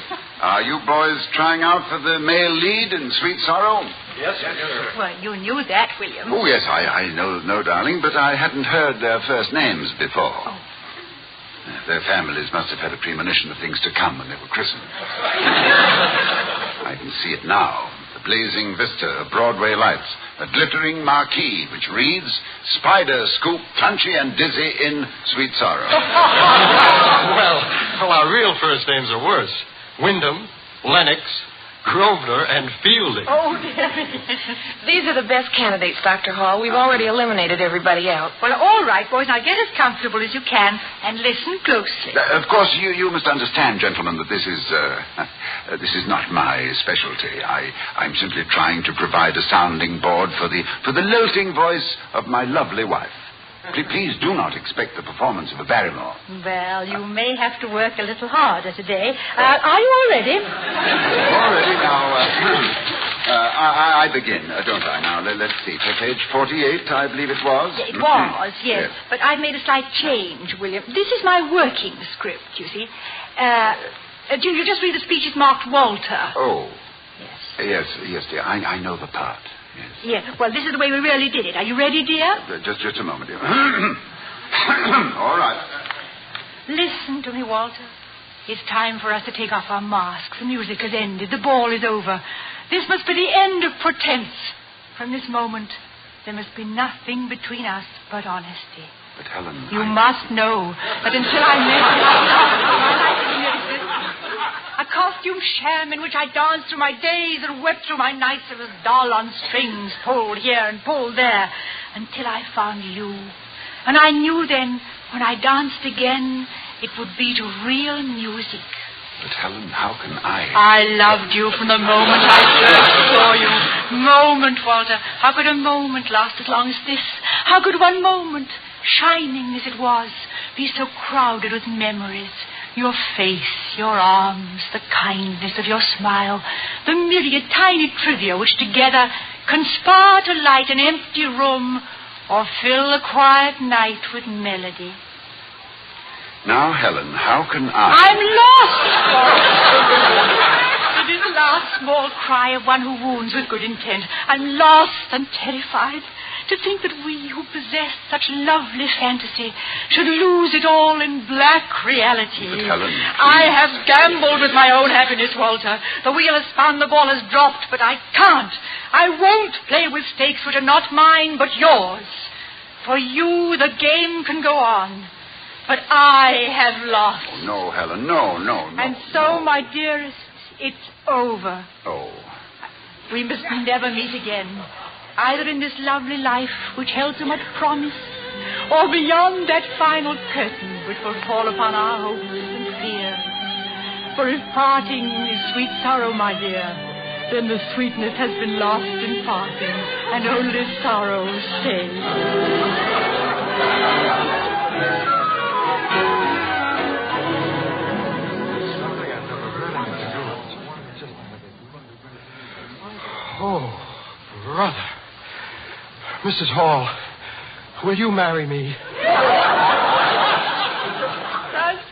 Speaker 14: Are you boys trying out for the male lead in Sweet Sorrow?
Speaker 16: Yes, sir. Well, you knew that, William.
Speaker 14: Oh, yes, I know, darling, but I hadn't heard their first names before. Oh. Their families must have had a premonition of things to come when they were christened. I can see it now. The blazing vista of Broadway lights. A glittering marquee which reads, Spider, Scoop, Punchy, and Dizzy in Sweet Sorrow.
Speaker 12: Well, our real first names are worse. Wyndham, Lennox, Grosvenor, and Fielding.
Speaker 2: Oh, dear. These are the best candidates, Dr. Hall. We've already eliminated everybody else.
Speaker 16: Well, all right, boys. Now get as comfortable as you can and listen closely.
Speaker 14: Of course, you must understand, gentlemen, that this is not my specialty. I'm simply trying to provide a sounding board for the lilting voice of my lovely wife. Please do not expect the performance of a barrymore.
Speaker 16: Well, you may have to work a little harder today. Are you all ready?
Speaker 14: All ready now. I begin, don't I? Now, let's see. Page 48, I believe it was.
Speaker 16: It was, yes. But I've made a slight change, William. This is my working script, you see. Do you just read the speeches marked Walter?
Speaker 14: Oh. Yes, dear. I know the part.
Speaker 16: Yes. Yeah, well, this is the way we really did it. Are you ready, dear?
Speaker 14: Just a moment, dear. All right.
Speaker 16: Listen to me, Walter. It's time for us to take off our masks. The music has ended. The ball is over. This must be the end of pretense. From this moment, there must be nothing between us but honesty.
Speaker 14: But, Helen,
Speaker 16: you must know that until I met you, a costume sham in which I danced through my days and wept through my nights as a doll on strings, pulled here and pulled there, until I found you. And I knew then, when I danced again, it would be to real music.
Speaker 14: But, Helen, how can I...
Speaker 16: I loved you from the moment I first saw you. Moment, Walter. How could a moment last as long as this? How could one moment, shining as it was, be so crowded with memories? Your face, your arms, the kindness of your smile, the myriad tiny trivia which together conspire to light an empty room or fill a quiet night with melody.
Speaker 14: Now, Helen, how can I...
Speaker 16: I'm lost! It is the last small cry of one who wounds with good intent. I'm lost and terrified. To think that we who possess such lovely fantasy should lose it all in black reality.
Speaker 14: But Helen,
Speaker 16: I have gambled with my own happiness, Walter. The wheel has spun, the ball has dropped, but I can't. I won't play with stakes which are not mine, but yours. For you, the game can go on. But I have lost.
Speaker 14: Oh, no, Helen, no.
Speaker 16: And so, my dearest, it's over.
Speaker 14: Oh.
Speaker 16: We must never meet again. Either in this lovely life which held so much promise, or beyond that final curtain which will fall upon our hopes and fears. For if parting is sweet sorrow, my dear, then the sweetness has been lost in parting, and only sorrow stays.
Speaker 12: Oh, brother. Mrs. Hall, will you marry me?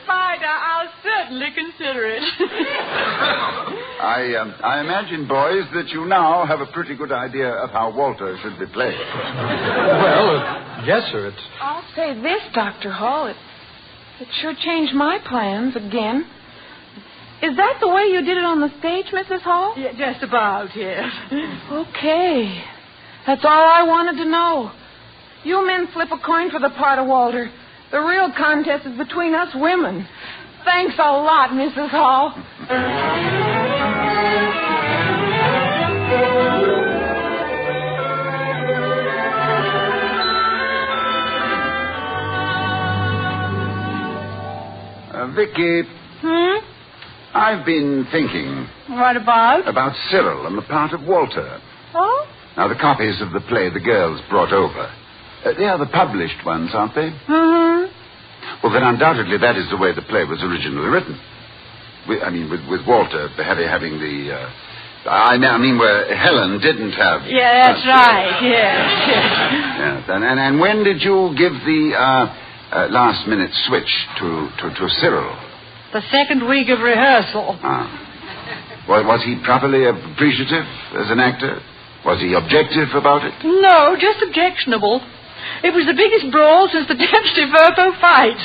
Speaker 16: Spider, I'll certainly consider it.
Speaker 14: I imagine, boys, that you now have a pretty good idea of how Walter should be played.
Speaker 12: Well, yes, sir.
Speaker 2: I'll say this, Dr. Hall. It sure changed my plans again. Is that the way you did it on the stage, Mrs. Hall?
Speaker 16: Yeah, just about, yes.
Speaker 2: Okay. That's all I wanted to know. You men flip a coin for the part of Walter. The real contest is between us women. Thanks a lot, Mrs. Hall.
Speaker 14: Vicky. I've been thinking.
Speaker 16: What about?
Speaker 14: About Cyril and the part of Walter.
Speaker 16: Oh?
Speaker 14: Now, the copies of the play the girls brought over. They are the published ones, aren't they? Well, then undoubtedly that is the way the play was originally written. With Walter having the... I mean, where Helen didn't have...
Speaker 16: Yeah, that's right, yes.
Speaker 14: Yes, and when did you give the last-minute switch to Cyril?
Speaker 16: The second week of rehearsal.
Speaker 14: Was he properly appreciative as an actor? Was he objective about it?
Speaker 16: No, just objectionable. It was the biggest brawl since the Dempsey Verpo fight.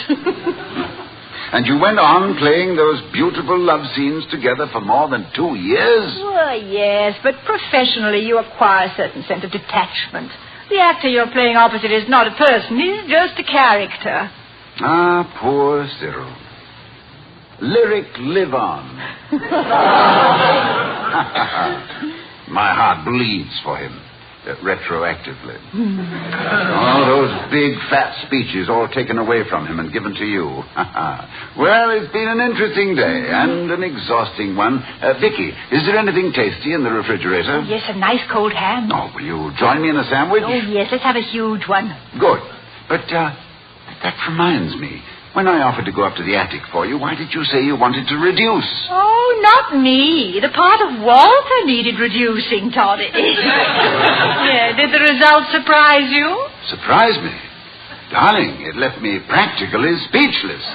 Speaker 14: And you went on playing those beautiful love scenes together for more than 2 years?
Speaker 16: Well, yes, but professionally you acquire a certain sense of detachment. The actor you're playing opposite is not a person. He's just a character.
Speaker 14: Ah, poor Cyril. Lyric live on. My heart bleeds for him, retroactively. All those big, fat speeches all taken away from him and given to you. Well, it's been an interesting day and an exhausting one. Vicky, is there anything tasty in the refrigerator?
Speaker 16: Oh, yes, a nice cold ham.
Speaker 14: Oh, will you join me in a sandwich?
Speaker 16: Oh, yes, let's have a huge one.
Speaker 14: Good. But that reminds me. When I offered to go up to the attic for you, why did you say you wanted to reduce?
Speaker 16: Oh, not me. The part of Walter needed reducing, Toddy. Yeah, did the result surprise you?
Speaker 14: Surprise me? Darling, it left me practically speechless.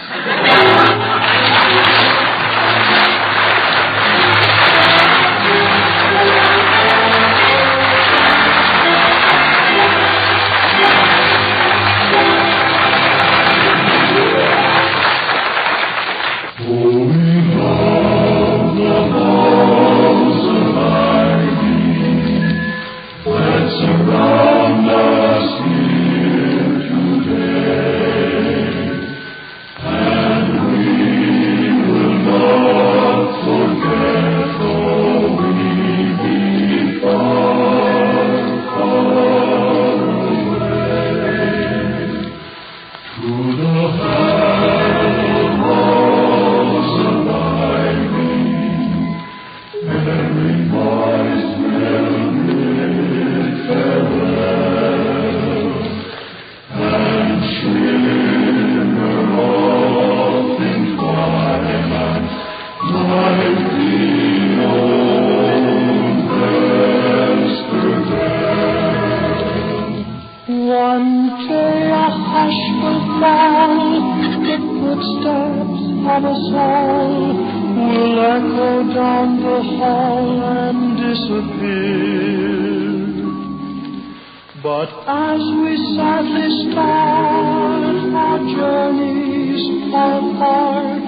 Speaker 5: But as we sadly start our journeys apart,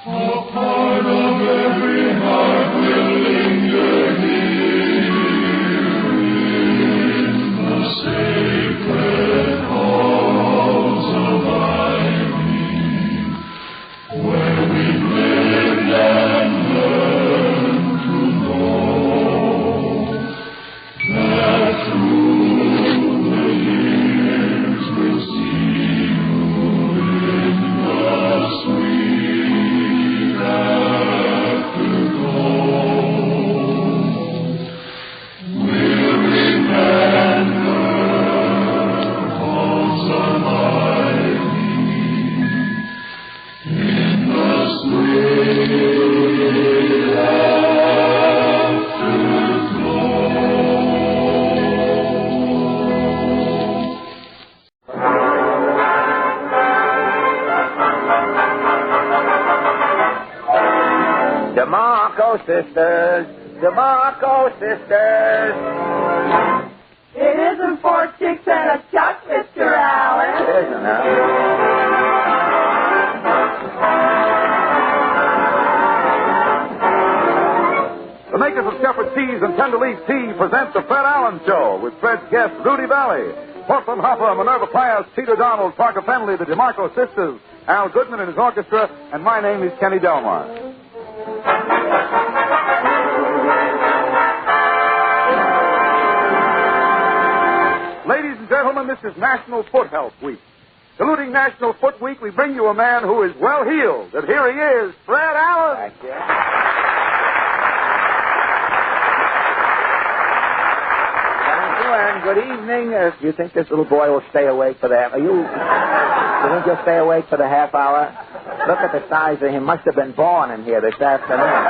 Speaker 5: a part of every heart will linger here in the sacred halls of Ivy, where we lived and learned to know that through sweet afterglow.
Speaker 13: DeMarco sisters. DeMarco sisters.
Speaker 2: It isn't 4 chicks and a chuck, Mr. Allen.
Speaker 13: It isn't, huh?
Speaker 3: The makers of Shepherd Teas and Tenderleaf Tea present the Fred Allen Show with Fred's guest, Rudy Vallee, Portland Hopper, Minerva Pius, Peter Donald, Parker Fenley, the DeMarco sisters, Al Goodman and his orchestra, and my name is Kenny Delmar. Ladies and gentlemen, this is National Foot Health Week. Saluting National Foot Week, we bring you a man who is well-heeled, and here he is, Fred Allen.
Speaker 13: Thank you. And good evening. Do you think this little boy will stay awake for that? You think he'll stay awake for the half hour? Look at the size of him. Must have been born in here this afternoon.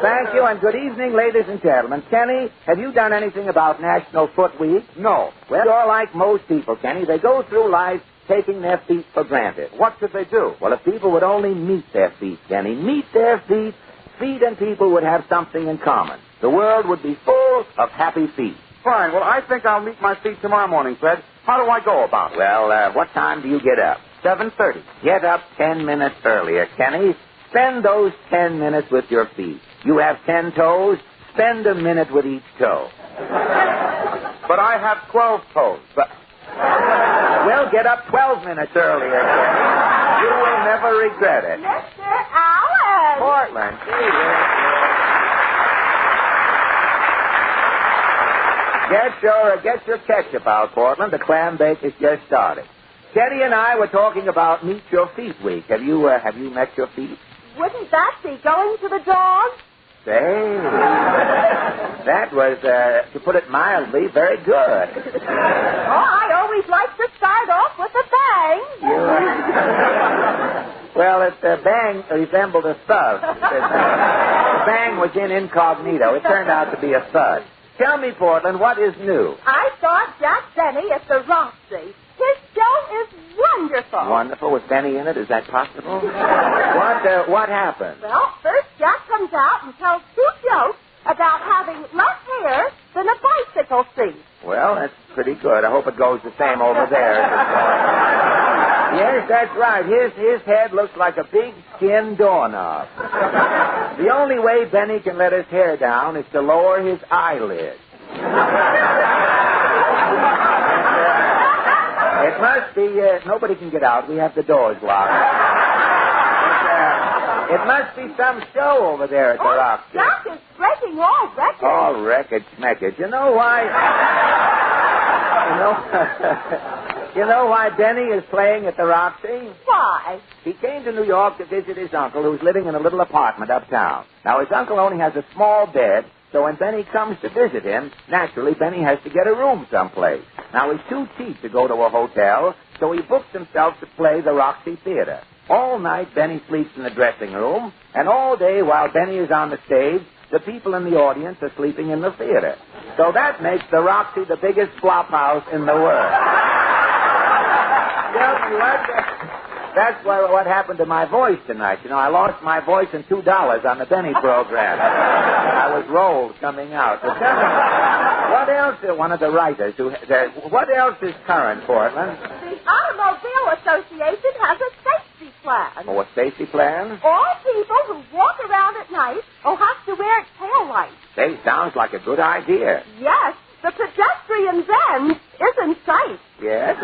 Speaker 13: Thank you, and good evening, ladies and gentlemen. Kenny, have you done anything about National Foot Week?
Speaker 3: No.
Speaker 13: Well, you're like most people, Kenny. They go through life taking their feet for granted.
Speaker 3: What should they do?
Speaker 13: Well, if people would only meet their feet, Kenny, meet their feet, feet and people would have something in common. The world would be full of happy feet.
Speaker 3: Fine. Well, I think I'll meet my feet tomorrow morning, Fred. How do I go about it?
Speaker 13: Well, what time do you get up?
Speaker 3: 7:30.
Speaker 13: Get up 10 minutes earlier, Kenny. Spend those 10 minutes with your feet. You have 10 toes. Spend a minute with each toe.
Speaker 3: But I have 12 toes.
Speaker 13: Well, get up 12 minutes earlier, Kenny. You will never regret it.
Speaker 2: Mr. Allen.
Speaker 13: Portland. Get your ketchup out, Portland. The clam bake is just started. Kenny and I were talking about Meet Your Feet Week. Have you met your feet?
Speaker 15: Wouldn't that be going to the dog?
Speaker 13: Say, that was, to put it mildly, very good.
Speaker 15: I always like to start off with a bang.
Speaker 13: Well, the bang resembled a thud. The bang was in incognito. It turned out to be a thud. Tell me, Portland, what is new?
Speaker 15: I saw Jack Benny at the Roxy. His show is wonderful.
Speaker 13: Wonderful? With Benny in it? Is that possible? What happened?
Speaker 15: Well, first Jack comes out and tells 2 jokes about having less hair than a bicycle seat.
Speaker 13: Well, that's pretty good. I hope it goes the same over there. Yes, that's right. His head looks like a big skin doorknob. The only way Benny can let his hair down is to lower his eyelids. It must be, nobody can get out. We have the doors locked. It must be some show over there at the Roxy.
Speaker 15: Jack is breaking all records.
Speaker 13: All records, smackage. You know why? You know why Benny is playing at the Roxy?
Speaker 15: Why?
Speaker 13: He came to New York to visit his uncle, who's living in a little apartment uptown. Now, his uncle only has a small bed, so when Benny comes to visit him, naturally, Benny has to get a room someplace. Now, he's too cheap to go to a hotel, so he books himself to play the Roxy Theater. All night, Benny sleeps in the dressing room, and all day while Benny is on the stage, the people in the audience are sleeping in the theater. So that makes the Roxy the biggest flop house in the world. Tell me that's what happened to my voice tonight. You know, I lost my voice and $2 on the Benny program. I was rolled coming out. But tell me, what else? One of the writers what else is current, Portland?
Speaker 15: The Automobile Association has a safety plan.
Speaker 13: Oh, a safety plan?
Speaker 15: All people who walk around at night will have to wear tail lights.
Speaker 13: Say, sounds like a good idea.
Speaker 15: Yes, the pedestrian bend is in sight.
Speaker 13: Yes?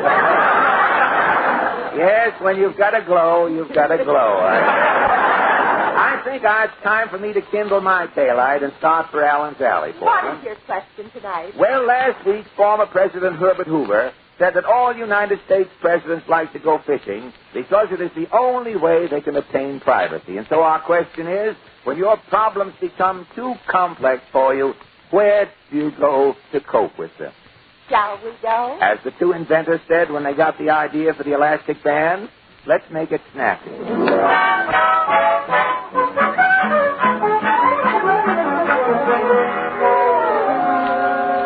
Speaker 13: Yes, when you've got a glow, you've got a glow. I think it's time for me to kindle my taillight and start for Allen's Alley, Portland.
Speaker 15: What is your question tonight?
Speaker 13: Well, last week, former President Herbert Hoover said that all United States presidents like to go fishing because it is the only way they can obtain privacy. And so our question is, when your problems become too complex for you, where do you go to cope with them?
Speaker 15: Shall we go?
Speaker 13: As the 2 inventors said when they got the idea for the elastic band, let's make it snappy.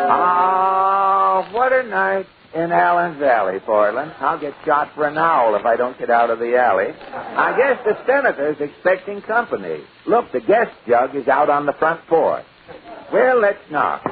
Speaker 13: Ah, what a night. in Allen's Alley, Portland. I'll get shot for an owl if I don't get out of the alley. I guess the senator's expecting company. Look, the guest jug is out on the front porch. Well, let's knock.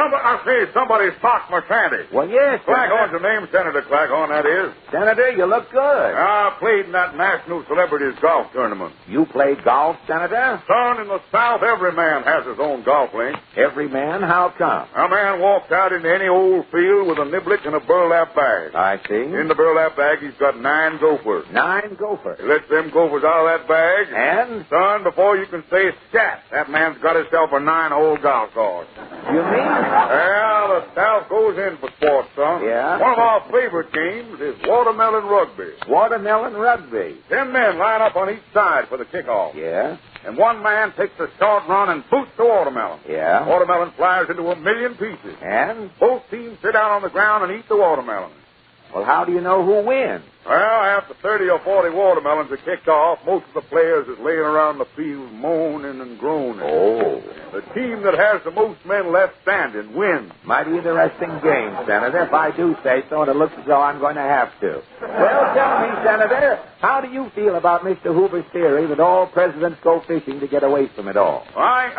Speaker 6: I see somebody's popped my candy.
Speaker 13: Well, yes,
Speaker 6: Claghorn's the name, Senator Claghorn, that is.
Speaker 13: Senator, you look good.
Speaker 6: I played in that National Celebrities Golf Tournament.
Speaker 13: You played golf, Senator?
Speaker 6: Son, in the South, every man has his own golf link.
Speaker 13: Every man? How come?
Speaker 6: A man walks out into any old field with a niblick and a burlap bag.
Speaker 13: I see.
Speaker 6: In the burlap bag, he's got 9 gophers.
Speaker 13: 9 gophers?
Speaker 6: He lets them gophers out of that bag.
Speaker 13: And?
Speaker 6: Son, before you can say scat, that man's got himself a 9-hole golf course.
Speaker 13: You mean?
Speaker 6: Well, the South goes in for sports, son.
Speaker 13: Yeah?
Speaker 6: One of our favorite games is watermelon rugby.
Speaker 13: Watermelon rugby?
Speaker 6: 10 men line up on each side for the kickoff.
Speaker 13: Yeah?
Speaker 6: And one man takes a short run and boots the watermelon.
Speaker 13: Yeah?
Speaker 6: Watermelon flies into 1,000,000 pieces.
Speaker 13: And?
Speaker 6: Both teams sit down on the ground and eat the watermelon.
Speaker 13: Well, how do you know who wins?
Speaker 6: Well, after 30 or 40 watermelons are kicked off, most of the players is laying around the field moaning and groaning.
Speaker 13: Oh.
Speaker 6: The team that has the most men left standing wins.
Speaker 13: Mighty interesting game, Senator. If I do say so, and it looks as though I'm going to have to. Well, tell me, Senator, how do you feel about Mr. Hoover's theory that all presidents go fishing to get away from it all?
Speaker 6: I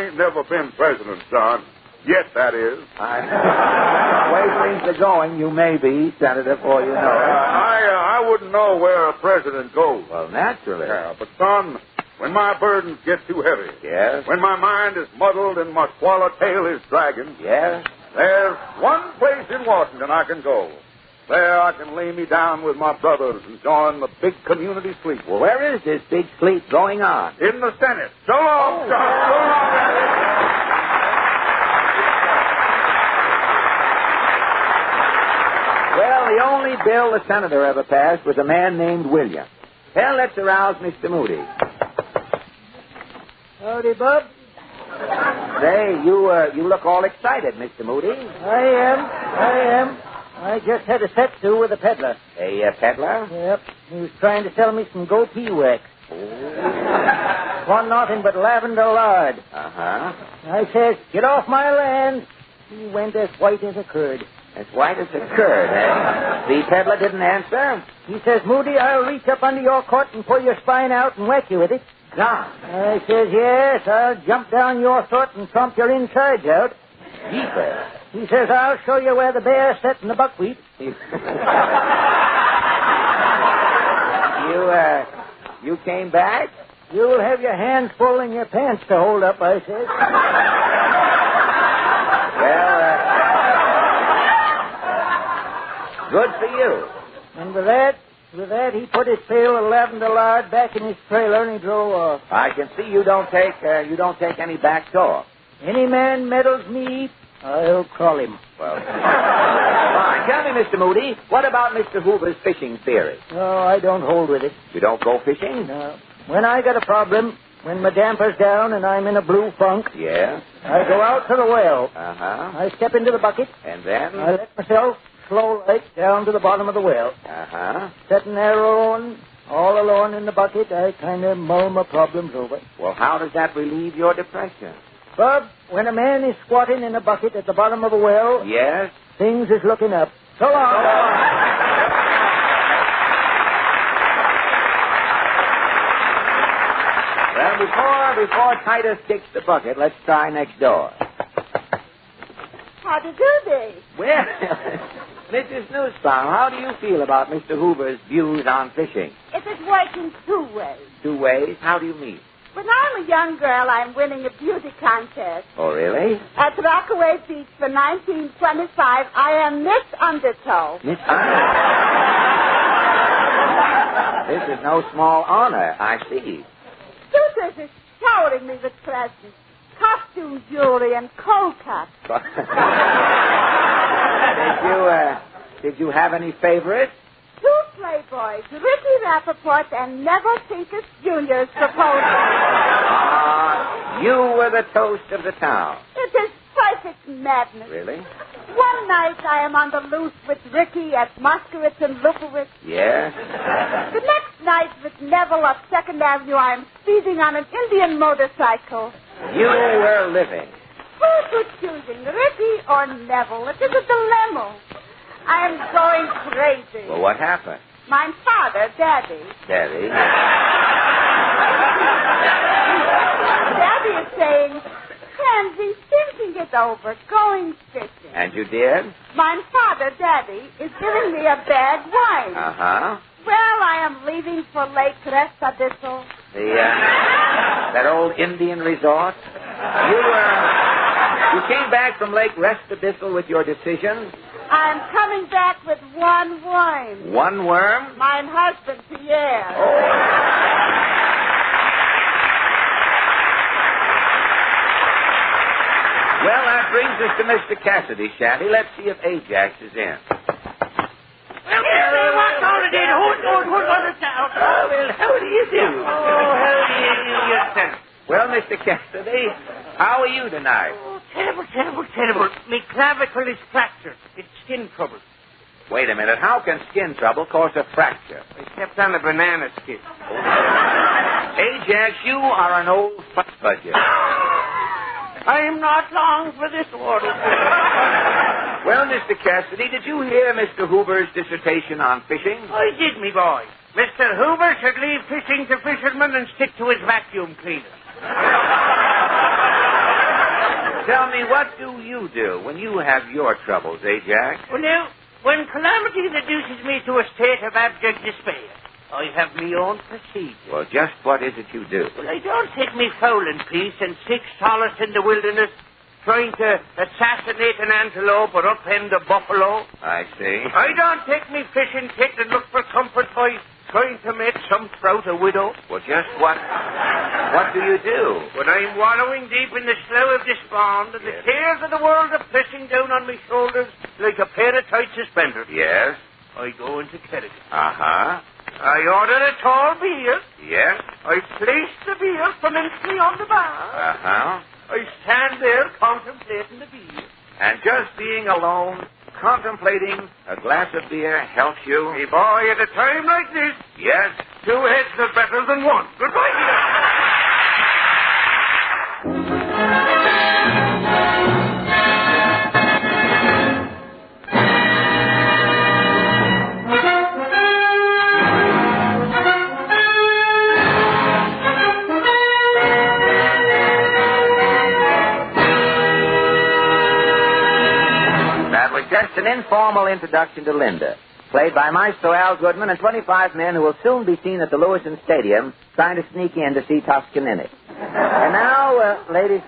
Speaker 6: ain't never been president, son. Yet, that is.
Speaker 13: The way things are going, you may be, Senator, before you know it.
Speaker 6: I wouldn't know where a president goes.
Speaker 13: Well, naturally.
Speaker 6: Yeah, but, son, when my burdens get too heavy.
Speaker 13: Yes?
Speaker 6: When my mind is muddled and my swallowtail is dragging.
Speaker 13: Yes?
Speaker 6: There's one place in Washington I can go. There I can lay me down with my brothers and join the big community sleep.
Speaker 13: Well, where is this big sleep going on?
Speaker 6: In the Senate. So long, John. So long.
Speaker 13: Well, the only bill the senator ever passed was a man named William. Well, let's arouse Mr. Moody.
Speaker 18: Howdy, Bub.
Speaker 13: Say, you look all excited, Mr. Moody.
Speaker 18: I am. I just had a set to with a peddler.
Speaker 13: A peddler?
Speaker 18: Yep. He was trying to sell me some goatee wax. Want nothing but lavender lard.
Speaker 13: Uh-huh.
Speaker 18: I says, get off my land. He went as white as a curd.
Speaker 13: As white as a curd, eh? The peddler didn't answer?
Speaker 18: He says, Moody, I'll reach up under your coat and pull your spine out and whack you with it.
Speaker 13: Gone.
Speaker 18: I says, yes, I'll jump down your throat and tromp your insides out.
Speaker 13: Jeepers.
Speaker 18: He says, I'll show you where the bears set in the buckwheat.
Speaker 13: You came back?
Speaker 18: You'll have your hands full and your pants to hold up, I says.
Speaker 13: Good for you.
Speaker 18: And with that, he put his pail of lavender lard back in his trailer and he drove off.
Speaker 13: I can see you don't take any back talk.
Speaker 18: Any man meddles me, I'll call him.
Speaker 13: Well, fine. Tell me, Mr. Moody, what about Mr. Hoover's fishing theory?
Speaker 18: No, I don't hold with it.
Speaker 13: You don't go fishing?
Speaker 18: No. When I got a problem, when my damper's down and I'm in a blue funk,
Speaker 13: yeah,
Speaker 18: I go out to the well.
Speaker 13: Uh-huh.
Speaker 18: I step into the bucket.
Speaker 13: And then?
Speaker 18: I let myself slow like down to the bottom of the well.
Speaker 13: Uh-huh.
Speaker 18: Sitting there alone, all alone in the bucket, I kind of mull my problems over.
Speaker 13: Well, how does that relieve your depression?
Speaker 18: Bub, when a man is squatting in a bucket at the bottom of a well,
Speaker 13: yes,
Speaker 18: things is looking up. So long.
Speaker 13: Well, before Titus kicks the bucket, let's try next door.
Speaker 19: How do you do this?
Speaker 13: Well, Mrs. Newsbaum, how do you feel about Mr. Hoover's views on fishing?
Speaker 19: It is working 2 ways.
Speaker 13: 2 ways? How do you mean?
Speaker 19: When I'm a young girl, I'm winning a beauty contest.
Speaker 13: Oh, really?
Speaker 19: At Rockaway Beach for 1925, I am Miss Undertow.
Speaker 13: Miss Undertow? This is no small honor, I see.
Speaker 19: Suitors is showering me with presents. Costume jewelry and cold cuts.
Speaker 13: Did you have any favorites?
Speaker 19: 2 playboys, Ricky Rappaport and Neville Tinkers Jr.'s proposal.
Speaker 13: You were the toast of the town.
Speaker 19: It is perfect madness.
Speaker 13: Really?
Speaker 19: One night I am on the loose with Ricky at Moskowitz and Lupowitz.
Speaker 13: Yes?
Speaker 19: The next night with Neville up 2nd Avenue, I am speeding on an Indian motorcycle.
Speaker 13: You were living.
Speaker 19: Who's good choosing, Ricky or Neville? It is a dilemma. I am going crazy.
Speaker 13: Well, what happened?
Speaker 19: My father, Daddy.
Speaker 13: Daddy?
Speaker 19: Daddy is saying, Pansy, thinking it over, going fishing.
Speaker 13: And you did?
Speaker 19: My father, Daddy, is giving me a bad wine.
Speaker 13: Uh-huh.
Speaker 19: Well, I am leaving for Lake Crestadistle.
Speaker 13: That old Indian resort? You came back from Lake Crestadistle with your decision?
Speaker 19: I'm coming back with one worm.
Speaker 13: One worm?
Speaker 19: Mine husband, Pierre.
Speaker 13: Well, that brings us to Mr. Cassidy's shanty. Let's see if Ajax is in.
Speaker 18: What's all it is? Who's on the town?
Speaker 13: Oh, well, how do you do?
Speaker 18: Oh, how do you do yourself?
Speaker 13: Well, Mr. Cassidy, how are you tonight?
Speaker 18: Oh, terrible. Me clavicle is fractured. It's skin trouble.
Speaker 13: Wait a minute. How can skin trouble cause a fracture?
Speaker 18: I stepped on a banana skin.
Speaker 13: Ajax, you are an old budget.
Speaker 18: I'm not long for this water.
Speaker 13: Well, Mr. Cassidy, did you hear Mr. Hoover's dissertation on fishing?
Speaker 18: I did, me boy. Mr. Hoover should leave fishing to fishermen and stick to his vacuum cleaner.
Speaker 13: Tell me, what do you do when you have your troubles, Ajax?
Speaker 18: Well, now, when calamity reduces me to a state of abject despair, I have me own procedure.
Speaker 13: Well, just what is it you do?
Speaker 18: Well, I don't take me fowling piece and 6 solace in the wilderness trying to assassinate an antelope or upend a buffalo.
Speaker 13: I see.
Speaker 18: I don't take me fishing kit and look for comfort by trying to make some trout a widow.
Speaker 13: Well, just what do you do?
Speaker 18: When I'm wallowing deep in the slough of despond and the cares of the world are pressing down on my shoulders like a pair of tight suspenders.
Speaker 13: Yes?
Speaker 18: I go into Kerrigan.
Speaker 13: Uh-huh.
Speaker 18: I order a tall beer.
Speaker 13: Yes?
Speaker 18: I place the beer prominently on the bar.
Speaker 13: Uh-huh.
Speaker 18: I stand there contemplating the beer.
Speaker 13: And just being alone, contemplating a glass of beer helps you?
Speaker 18: Hey, boy, at a time like this...
Speaker 13: Yes?
Speaker 18: 2 heads are better than one. Goodbye.
Speaker 13: Just an informal introduction to Linda, played by Maestro Al Goodman and 25 men who will soon be seen at the Lewiston Stadium trying to sneak in to see Toscanini. And now, ladies,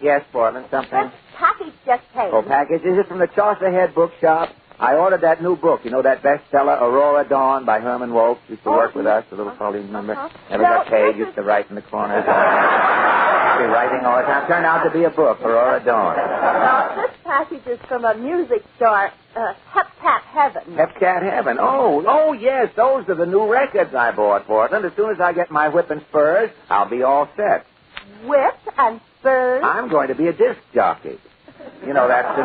Speaker 13: yes, Portland, something?
Speaker 19: Package just came.
Speaker 13: Oh, package. Is it from the Chaucerhead Bookshop? I ordered that new book. You know that bestseller, Aurora Dawn by Herman Wolfe? Used to work with us, the little fellow, remember? Never got paid, used to write in the corners. Be writing all the time. Turned out to be a book, Aurora Dawn.
Speaker 19: This package is from a music store, Hepcat Heaven.
Speaker 13: Hepcat Heaven. Oh, yes, those are the new records I bought, Portland. As soon as I get my whip and spurs, I'll be all set.
Speaker 19: Whip and spurs?
Speaker 13: I'm going to be a disc jockey. You know, that's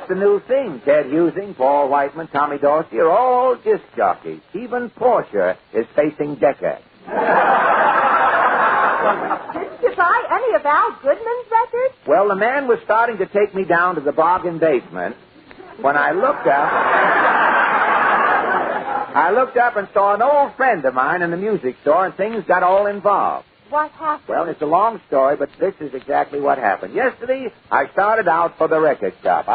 Speaker 13: the new thing. Ted Husing, Paul Whiteman, Tommy Dorsey are all disc jockeys. Even Porsche is facing Decca.
Speaker 19: Didn't you buy any of Al Goodman's records?
Speaker 13: Well, the man was starting to take me down to the bargain basement when I looked up and saw an old friend of mine in the music store, and things got all involved.
Speaker 19: What happened?
Speaker 13: Well, it's a long story, but this is exactly what happened. Yesterday, I started out for the record shop.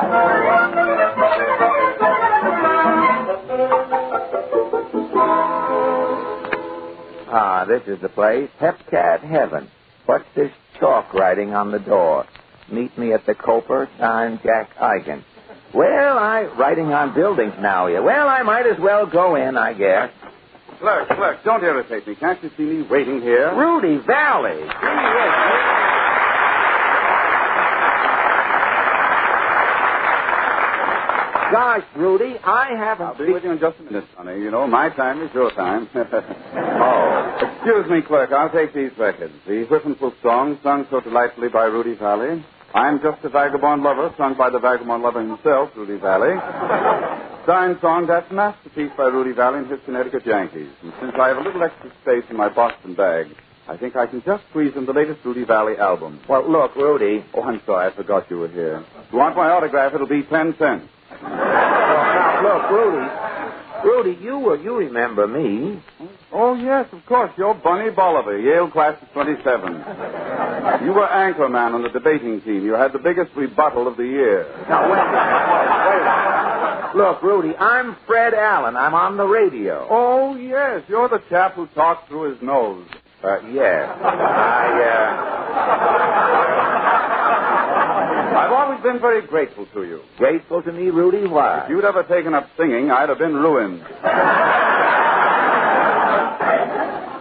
Speaker 13: This is the place. Hepcat Heaven. What's this chalk writing on the door? Meet me at the Coper, signed Jack Eigen. Well, writing on buildings now here. Well, I might as well go in, I guess.
Speaker 17: Clerk, don't irritate me. Can't you see me waiting here?
Speaker 13: Rudy, Vallee. Gosh, Rudy, I haven't...
Speaker 17: I'll be with you in just a minute, Sonny. You know, my time is your time. Excuse me, clerk. I'll take these records. The Whiffenpool song, sung so delightfully by Rudy Vallee. I'm Just a Vagabond Lover, sung by the vagabond lover himself, Rudy Vallee. Signed song, That Masterpiece by Rudy Vallee and his Connecticut Yankees. And since I have a little extra space in my Boston bag,
Speaker 8: I think I can just squeeze in the latest Rudy Vallee album.
Speaker 13: Well, look, Rudy.
Speaker 8: Oh, I'm sorry. I forgot you were here. If you want my autograph, it'll be 10 cents.
Speaker 13: Now, look, Rudy, you remember me.
Speaker 8: Oh, yes, of course. You're Bunny Bolivar, Yale class of 27. You were anchor man on the debating team. You had the biggest rebuttal of the year.
Speaker 13: Now, wait. Look, Rudy, I'm Fred Allen. I'm on the radio.
Speaker 8: Oh, yes. You're the chap who talked through his nose.
Speaker 13: Yes.
Speaker 8: I've always been very grateful to you.
Speaker 13: Grateful to me, Rudy? Why?
Speaker 8: If you'd ever taken up singing, I'd have been ruined.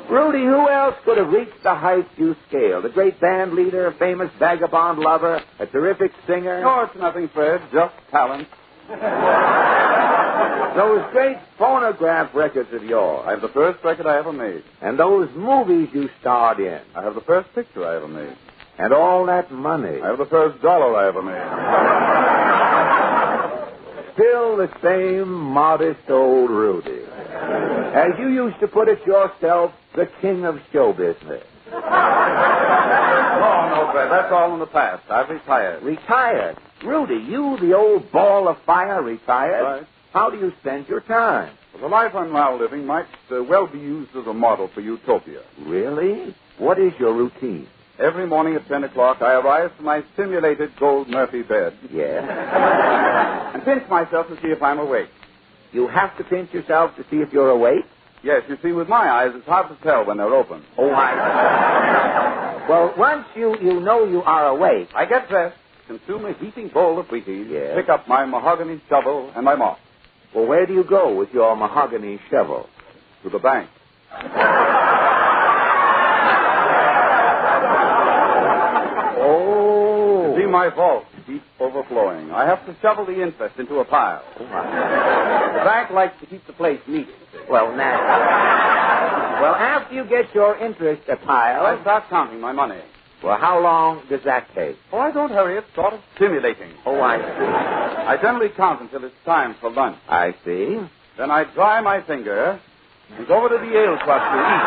Speaker 13: Rudy, who else could have reached the heights you scaled? A great band leader, a famous vagabond lover, a terrific singer?
Speaker 8: No, it's nothing, Fred. Just talent.
Speaker 13: Those great phonograph records of yours.
Speaker 8: I have the first record I ever made.
Speaker 13: And those movies you starred in.
Speaker 8: I have the first picture I ever made.
Speaker 13: And all that money.
Speaker 8: I have the first dollar I ever made.
Speaker 13: Still the same modest old Rudy. As you used to put it yourself, the king of show business.
Speaker 8: No, Fred, that's all in the past. I've retired.
Speaker 13: Retired? Rudy, you, the old ball of fire, retired?
Speaker 8: Right.
Speaker 13: How do you spend your time?
Speaker 8: Well, the life I'm now living might well be used as a model for utopia.
Speaker 13: Really? What is your routine?
Speaker 8: Every morning at 10 o'clock, I arise from my simulated gold Murphy bed.
Speaker 13: Yes.
Speaker 8: And pinch myself to see if I'm awake.
Speaker 13: You have to pinch yourself to see if you're awake?
Speaker 8: Yes, you see, with my eyes, it's hard to tell when they're open.
Speaker 13: Oh, Well, once you know you are awake,
Speaker 8: I get dressed, consume a heaping bowl of Wheaties,
Speaker 13: yes,
Speaker 8: pick up my mahogany shovel, and I'm off.
Speaker 13: Well, where do you go with your mahogany shovel?
Speaker 8: To the bank.
Speaker 13: Oh.
Speaker 8: You see, my vault keeps overflowing. I have to shovel the interest into a pile.
Speaker 13: Oh, my.
Speaker 8: The bank likes to keep the place neat.
Speaker 13: Well, naturally. Well, after you get your interest a pile,
Speaker 8: I start counting my money.
Speaker 13: Well, how long does that take?
Speaker 8: Oh, I don't hurry. It's sort of stimulating.
Speaker 13: Oh, I see.
Speaker 8: I generally count until it's time for lunch.
Speaker 13: I see.
Speaker 8: Then I dry my finger and go over to the Yale Club to eat.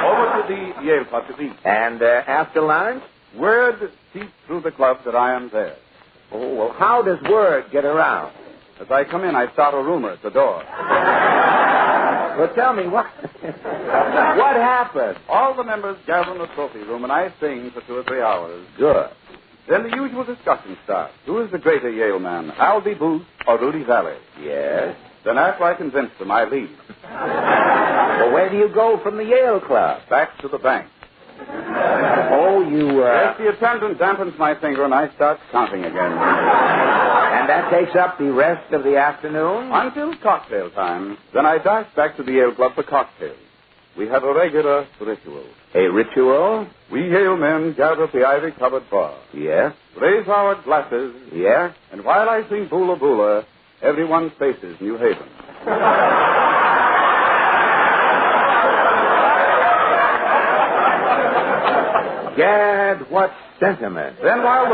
Speaker 8: Over to the Yale Club to eat.
Speaker 13: And after lunch?
Speaker 8: Word seeps through the club that I am there.
Speaker 13: Oh, well, how does word get around?
Speaker 8: As I come in, I start a rumor at the door.
Speaker 13: Well, tell me, what happened?
Speaker 8: All the members gather in the trophy room, and I sing for 2 or 3 hours.
Speaker 13: Good.
Speaker 8: Then the usual discussion starts. Who is the greater Yale man, Albie Booth or Rudy Vallee?
Speaker 13: Yes.
Speaker 8: Then after I convince them, I leave.
Speaker 13: Well, where do you go from the Yale Club?
Speaker 8: Back to the bank.
Speaker 13: Oh, you,
Speaker 8: Yes, the attendant dampens my finger, and I start counting again.
Speaker 13: And that takes up the rest of the afternoon?
Speaker 8: Until cocktail time. Then I dash back to the Yale Club for cocktails. We have a regular ritual.
Speaker 13: A ritual?
Speaker 8: We Yale men gather at the ivy-covered bar.
Speaker 13: Yes.
Speaker 8: Raise our glasses.
Speaker 13: Yes.
Speaker 8: And while I sing Boola Boola, everyone faces New Haven.
Speaker 13: Gad, what sentiment.
Speaker 8: Then while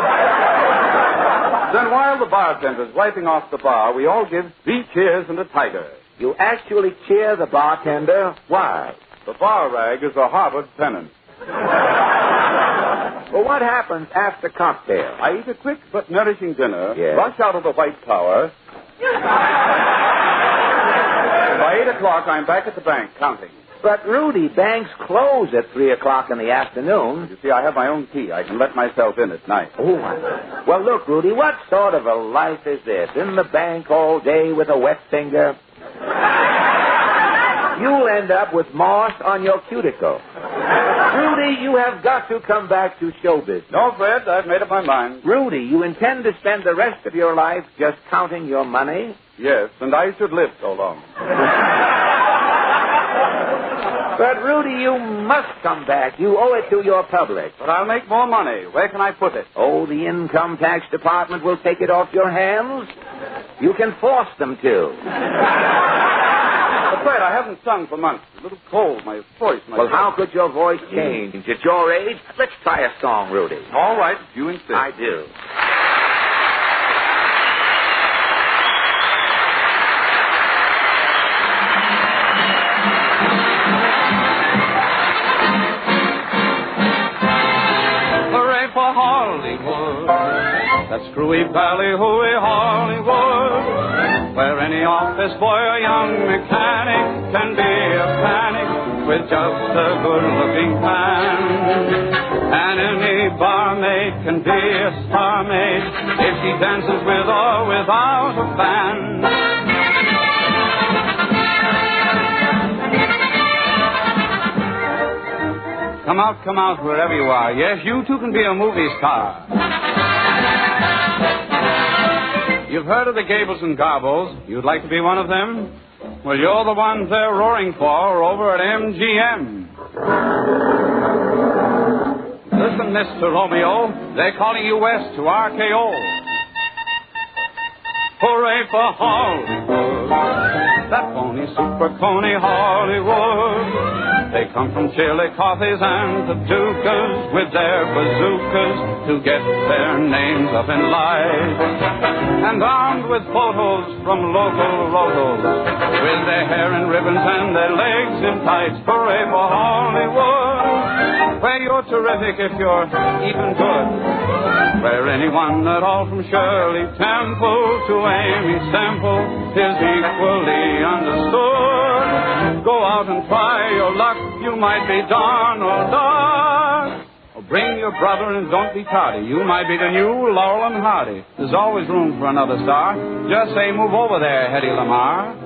Speaker 8: the bartender's wiping off the bar, we all give 3 cheers and a tiger.
Speaker 13: You actually cheer the bartender? Why?
Speaker 8: The bar rag is a Harvard pennant.
Speaker 13: Well, what happens after cocktail?
Speaker 8: I eat a quick but nourishing dinner,
Speaker 13: yes,
Speaker 8: rush out of the White Tower. By 8 o'clock, I'm back at the bank counting.
Speaker 13: But, Rudy, banks close at 3 o'clock in the afternoon.
Speaker 8: You see, I have my own key. I can let myself in at night.
Speaker 13: Oh, well, look, Rudy, what sort of a life is this? In the bank all day with a wet finger? You'll end up with moss on your cuticle. Rudy, you have got to come back to show business.
Speaker 8: No, Fred, I've made up my mind.
Speaker 13: Rudy, you intend to spend the rest of your life just counting your money?
Speaker 8: Yes, and I should live so long.
Speaker 13: But, Rudy, you must come back. You owe it to your public.
Speaker 8: But I'll make more money. Where can I put it?
Speaker 13: Oh, the income tax department will take it off your hands. You can force them to.
Speaker 8: But, Fred, I haven't sung for months. A little cold, my voice.
Speaker 13: Well, how could your voice change at your age? Let's try a song, Rudy.
Speaker 8: All right, you insist.
Speaker 13: I do.
Speaker 5: That's Screwy Valley, hooey, Hollywood, where any office boy or young mechanic can be a panic with just a good-looking man. And any barmaid can be a star maid if she dances with or without a band. Come out, wherever you are. Yes, you too can be a movie star. You've heard of the Gables and Garbles. You'd like to be one of them? Well, you're the ones they're roaring for over at MGM. Listen, Mr. Romeo, they're calling you west to RKO. Hooray for Hollywood, that phony super coney Hollywood. They come from Chillicothe's and Paducahs with their bazookas to get their names up in lights. And armed with photos from local rotos, with their hair in ribbons and their legs in tights. Hooray for Hollywood, where you're terrific if you're even good. Where anyone at all from Shirley Temple to Amy Semple is equally understood. Go out and try your luck, you might be Donald Duck. Oh, bring your brother and don't be tardy. You might be the new Laurel and Hardy. There's always room for another star. Just say, move over there, Hedy Lamarr.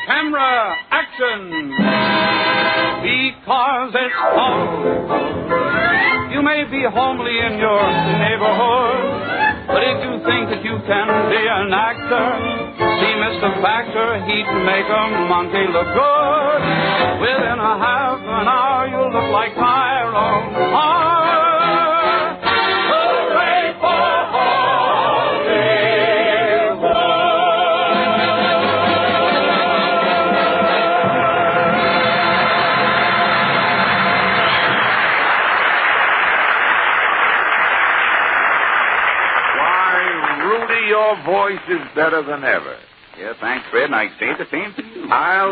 Speaker 5: Camera, action! Because it's Hollywood. You may be homely in your neighborhood, but if you think that you can be an actor, see Mr. Factor, he'd make a monkey look good. Within a half an hour, you'll look like Tyrone. Hooray for
Speaker 13: your voice is better than ever.
Speaker 14: Yeah, thanks, Fred, and I say the same to you.
Speaker 13: I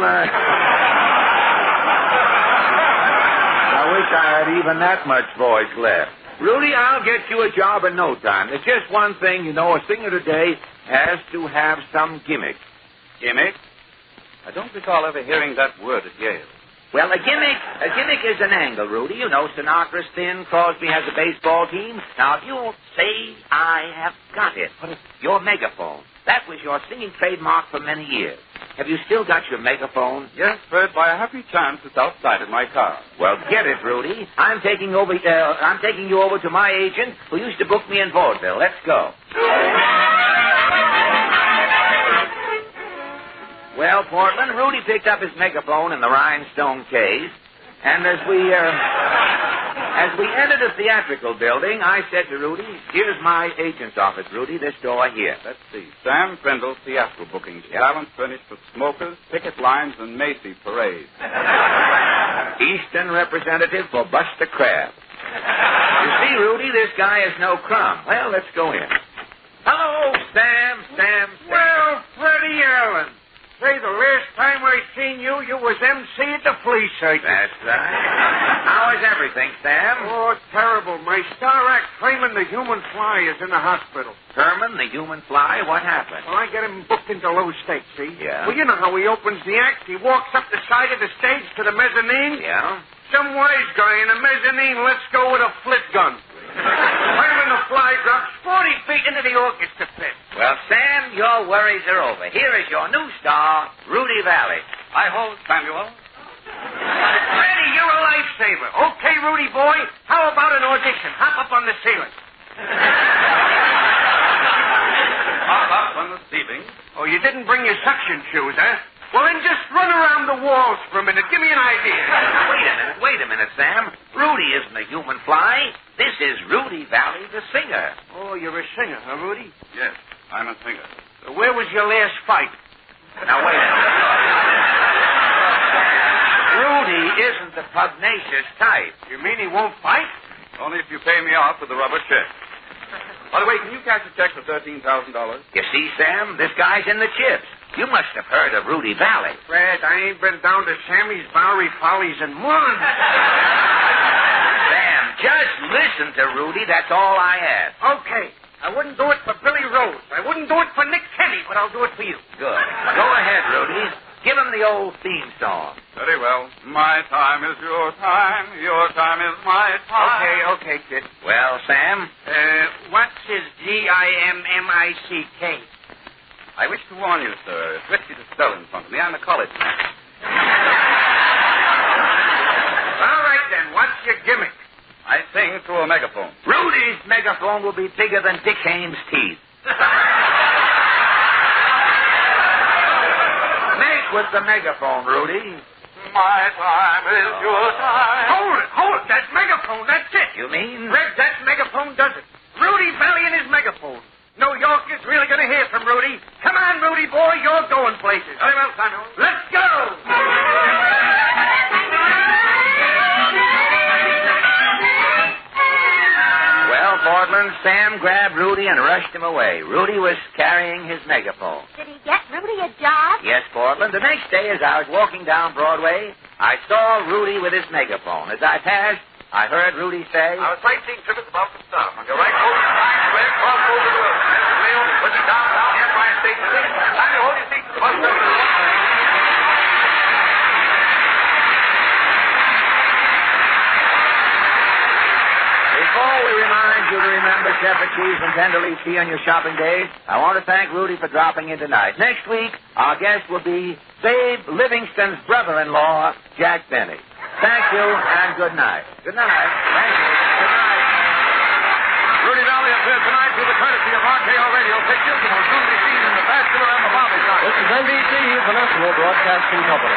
Speaker 13: wish I had even that much voice left. Rudy, I'll get you a job in no time. There's just one thing, you know, a singer today has to have some gimmick.
Speaker 14: Gimmick? I don't recall ever hearing that word at Yale.
Speaker 13: Well, a gimmick is an angle, Rudy. You know, Sinatra's thin, Crosby has a baseball team. Now, if you'll say, I have got it, your megaphone. That was your singing trademark for many years. Have you still got your megaphone?
Speaker 14: Yes, Fred, by a happy chance it's outside in my car.
Speaker 13: Well, get it, Rudy. I'm taking you over to my agent who used to book me in vaudeville. Let's go. Well, Portland, Rudy picked up his megaphone in the rhinestone case, and as we entered the theatrical building, I said to Rudy, here's my agent's office, Rudy, this door here.
Speaker 14: Let's see. Sam Prindle, theatrical bookings. Yep. Balance furnished with smokers, picket lines, and Macy parades.
Speaker 13: Eastern representative for Buster Crabbe. You see, Rudy, this guy is no crumb. Well, let's go in. Hello, Sam.
Speaker 18: Well, Freddie Allen. Say, the last time I seen you, you was MC at the flea circus.
Speaker 13: That's right. How is everything, Sam?
Speaker 18: Oh, terrible. My star act, Herman the Human Fly, is in the hospital.
Speaker 13: Herman the Human Fly? What happened?
Speaker 18: Well, I get him booked into low stakes, see?
Speaker 13: Yeah.
Speaker 18: Well, you know how he opens the act. He walks up the side of the stage to the mezzanine.
Speaker 13: Yeah.
Speaker 18: Some wise guy in the mezzanine lets go with a flit gun. Herman the Fly drops 40 feet into the orchestra pit.
Speaker 13: Well, Sam, your worries are over. Here is your new star, Rudy Vallee.
Speaker 14: I hold, Samuel.
Speaker 18: Freddie, you're a lifesaver. Okay, Rudy boy, how about an audition? Hop up on the ceiling.
Speaker 14: Hop up on the ceiling?
Speaker 18: Oh, you didn't bring your suction shoes, huh? Well, then just run around the walls for a minute. Give me an idea.
Speaker 13: Wait a minute, Sam. Rudy isn't a human fly. This is Rudy Vallee, the singer.
Speaker 18: Oh, you're a singer, huh, Rudy?
Speaker 14: Yes, I'm a singer.
Speaker 18: Where was your last fight?
Speaker 13: Now, wait a minute. Rudy isn't the pugnacious type.
Speaker 18: You mean he won't fight?
Speaker 14: Only if you pay me off with a rubber check. By the way, can you cash a check for $13,000?
Speaker 13: You see, Sam, this guy's in the chips. You must have heard of Rudy Vallee.
Speaker 18: Fred, I ain't been down to Sammy's Bowery Follies in months.
Speaker 13: Sam, just listen to Rudy. That's all I ask.
Speaker 18: Okay. I wouldn't do it for Billy Rose. I wouldn't do it for Nick Kenny, but I'll do it for you.
Speaker 13: Good. Go ahead, Rudy. Give him the old theme song.
Speaker 4: Very well. My time is your time. Your time is my time.
Speaker 18: Okay, kid.
Speaker 13: Well, Sam?
Speaker 18: What's his G-I-M-M-I-C-K?
Speaker 4: I wish to warn you, sir. It's risky to spell in front of me. I'm a college man.
Speaker 18: All right, then. What's your gimmick?
Speaker 4: I sing through a megaphone.
Speaker 13: Rudy's megaphone will be bigger than Dick Hames' teeth. Make with the megaphone, Rudy.
Speaker 4: My time is your time.
Speaker 18: Hold it. That's megaphone. That's it.
Speaker 13: You mean?
Speaker 18: Red, that megaphone does it. Rudy Vallee and his megaphone. New York is really going to hear from Rudy. Come on, Rudy boy. You're going places.
Speaker 4: Very well, Samuel.
Speaker 18: Let's go.
Speaker 13: Well, Portland, Sam grabbed Rudy and rushed him away. Rudy was carrying his megaphone.
Speaker 7: Did he get Rudy a job?
Speaker 13: Yes, Portland. The next day, as I was walking down Broadway, I saw Rudy with his megaphone. As I passed, I heard Rudy say,
Speaker 4: Our sightseeing trip is about to start. On your right, over to Times Square, cross over the road. Rail, put you downtown, Empire State Building. Time to hold your seats. The bus driver.
Speaker 13: Before we remind you to remember Shepherd cheese and tenderleaf tea on your shopping days, I want to thank Rudy for dropping in tonight. Next week, our guest will be Babe Livingston's brother-in-law, Jack Benny. Thank you, and good night. Good night. Thank you. Good night.
Speaker 3: Rudy Vallee appears tonight through the courtesy of RKO Radio Pictures and will soon be seen in The Bachelor and the Barbershop.
Speaker 20: This is NBC, the National Broadcasting Company.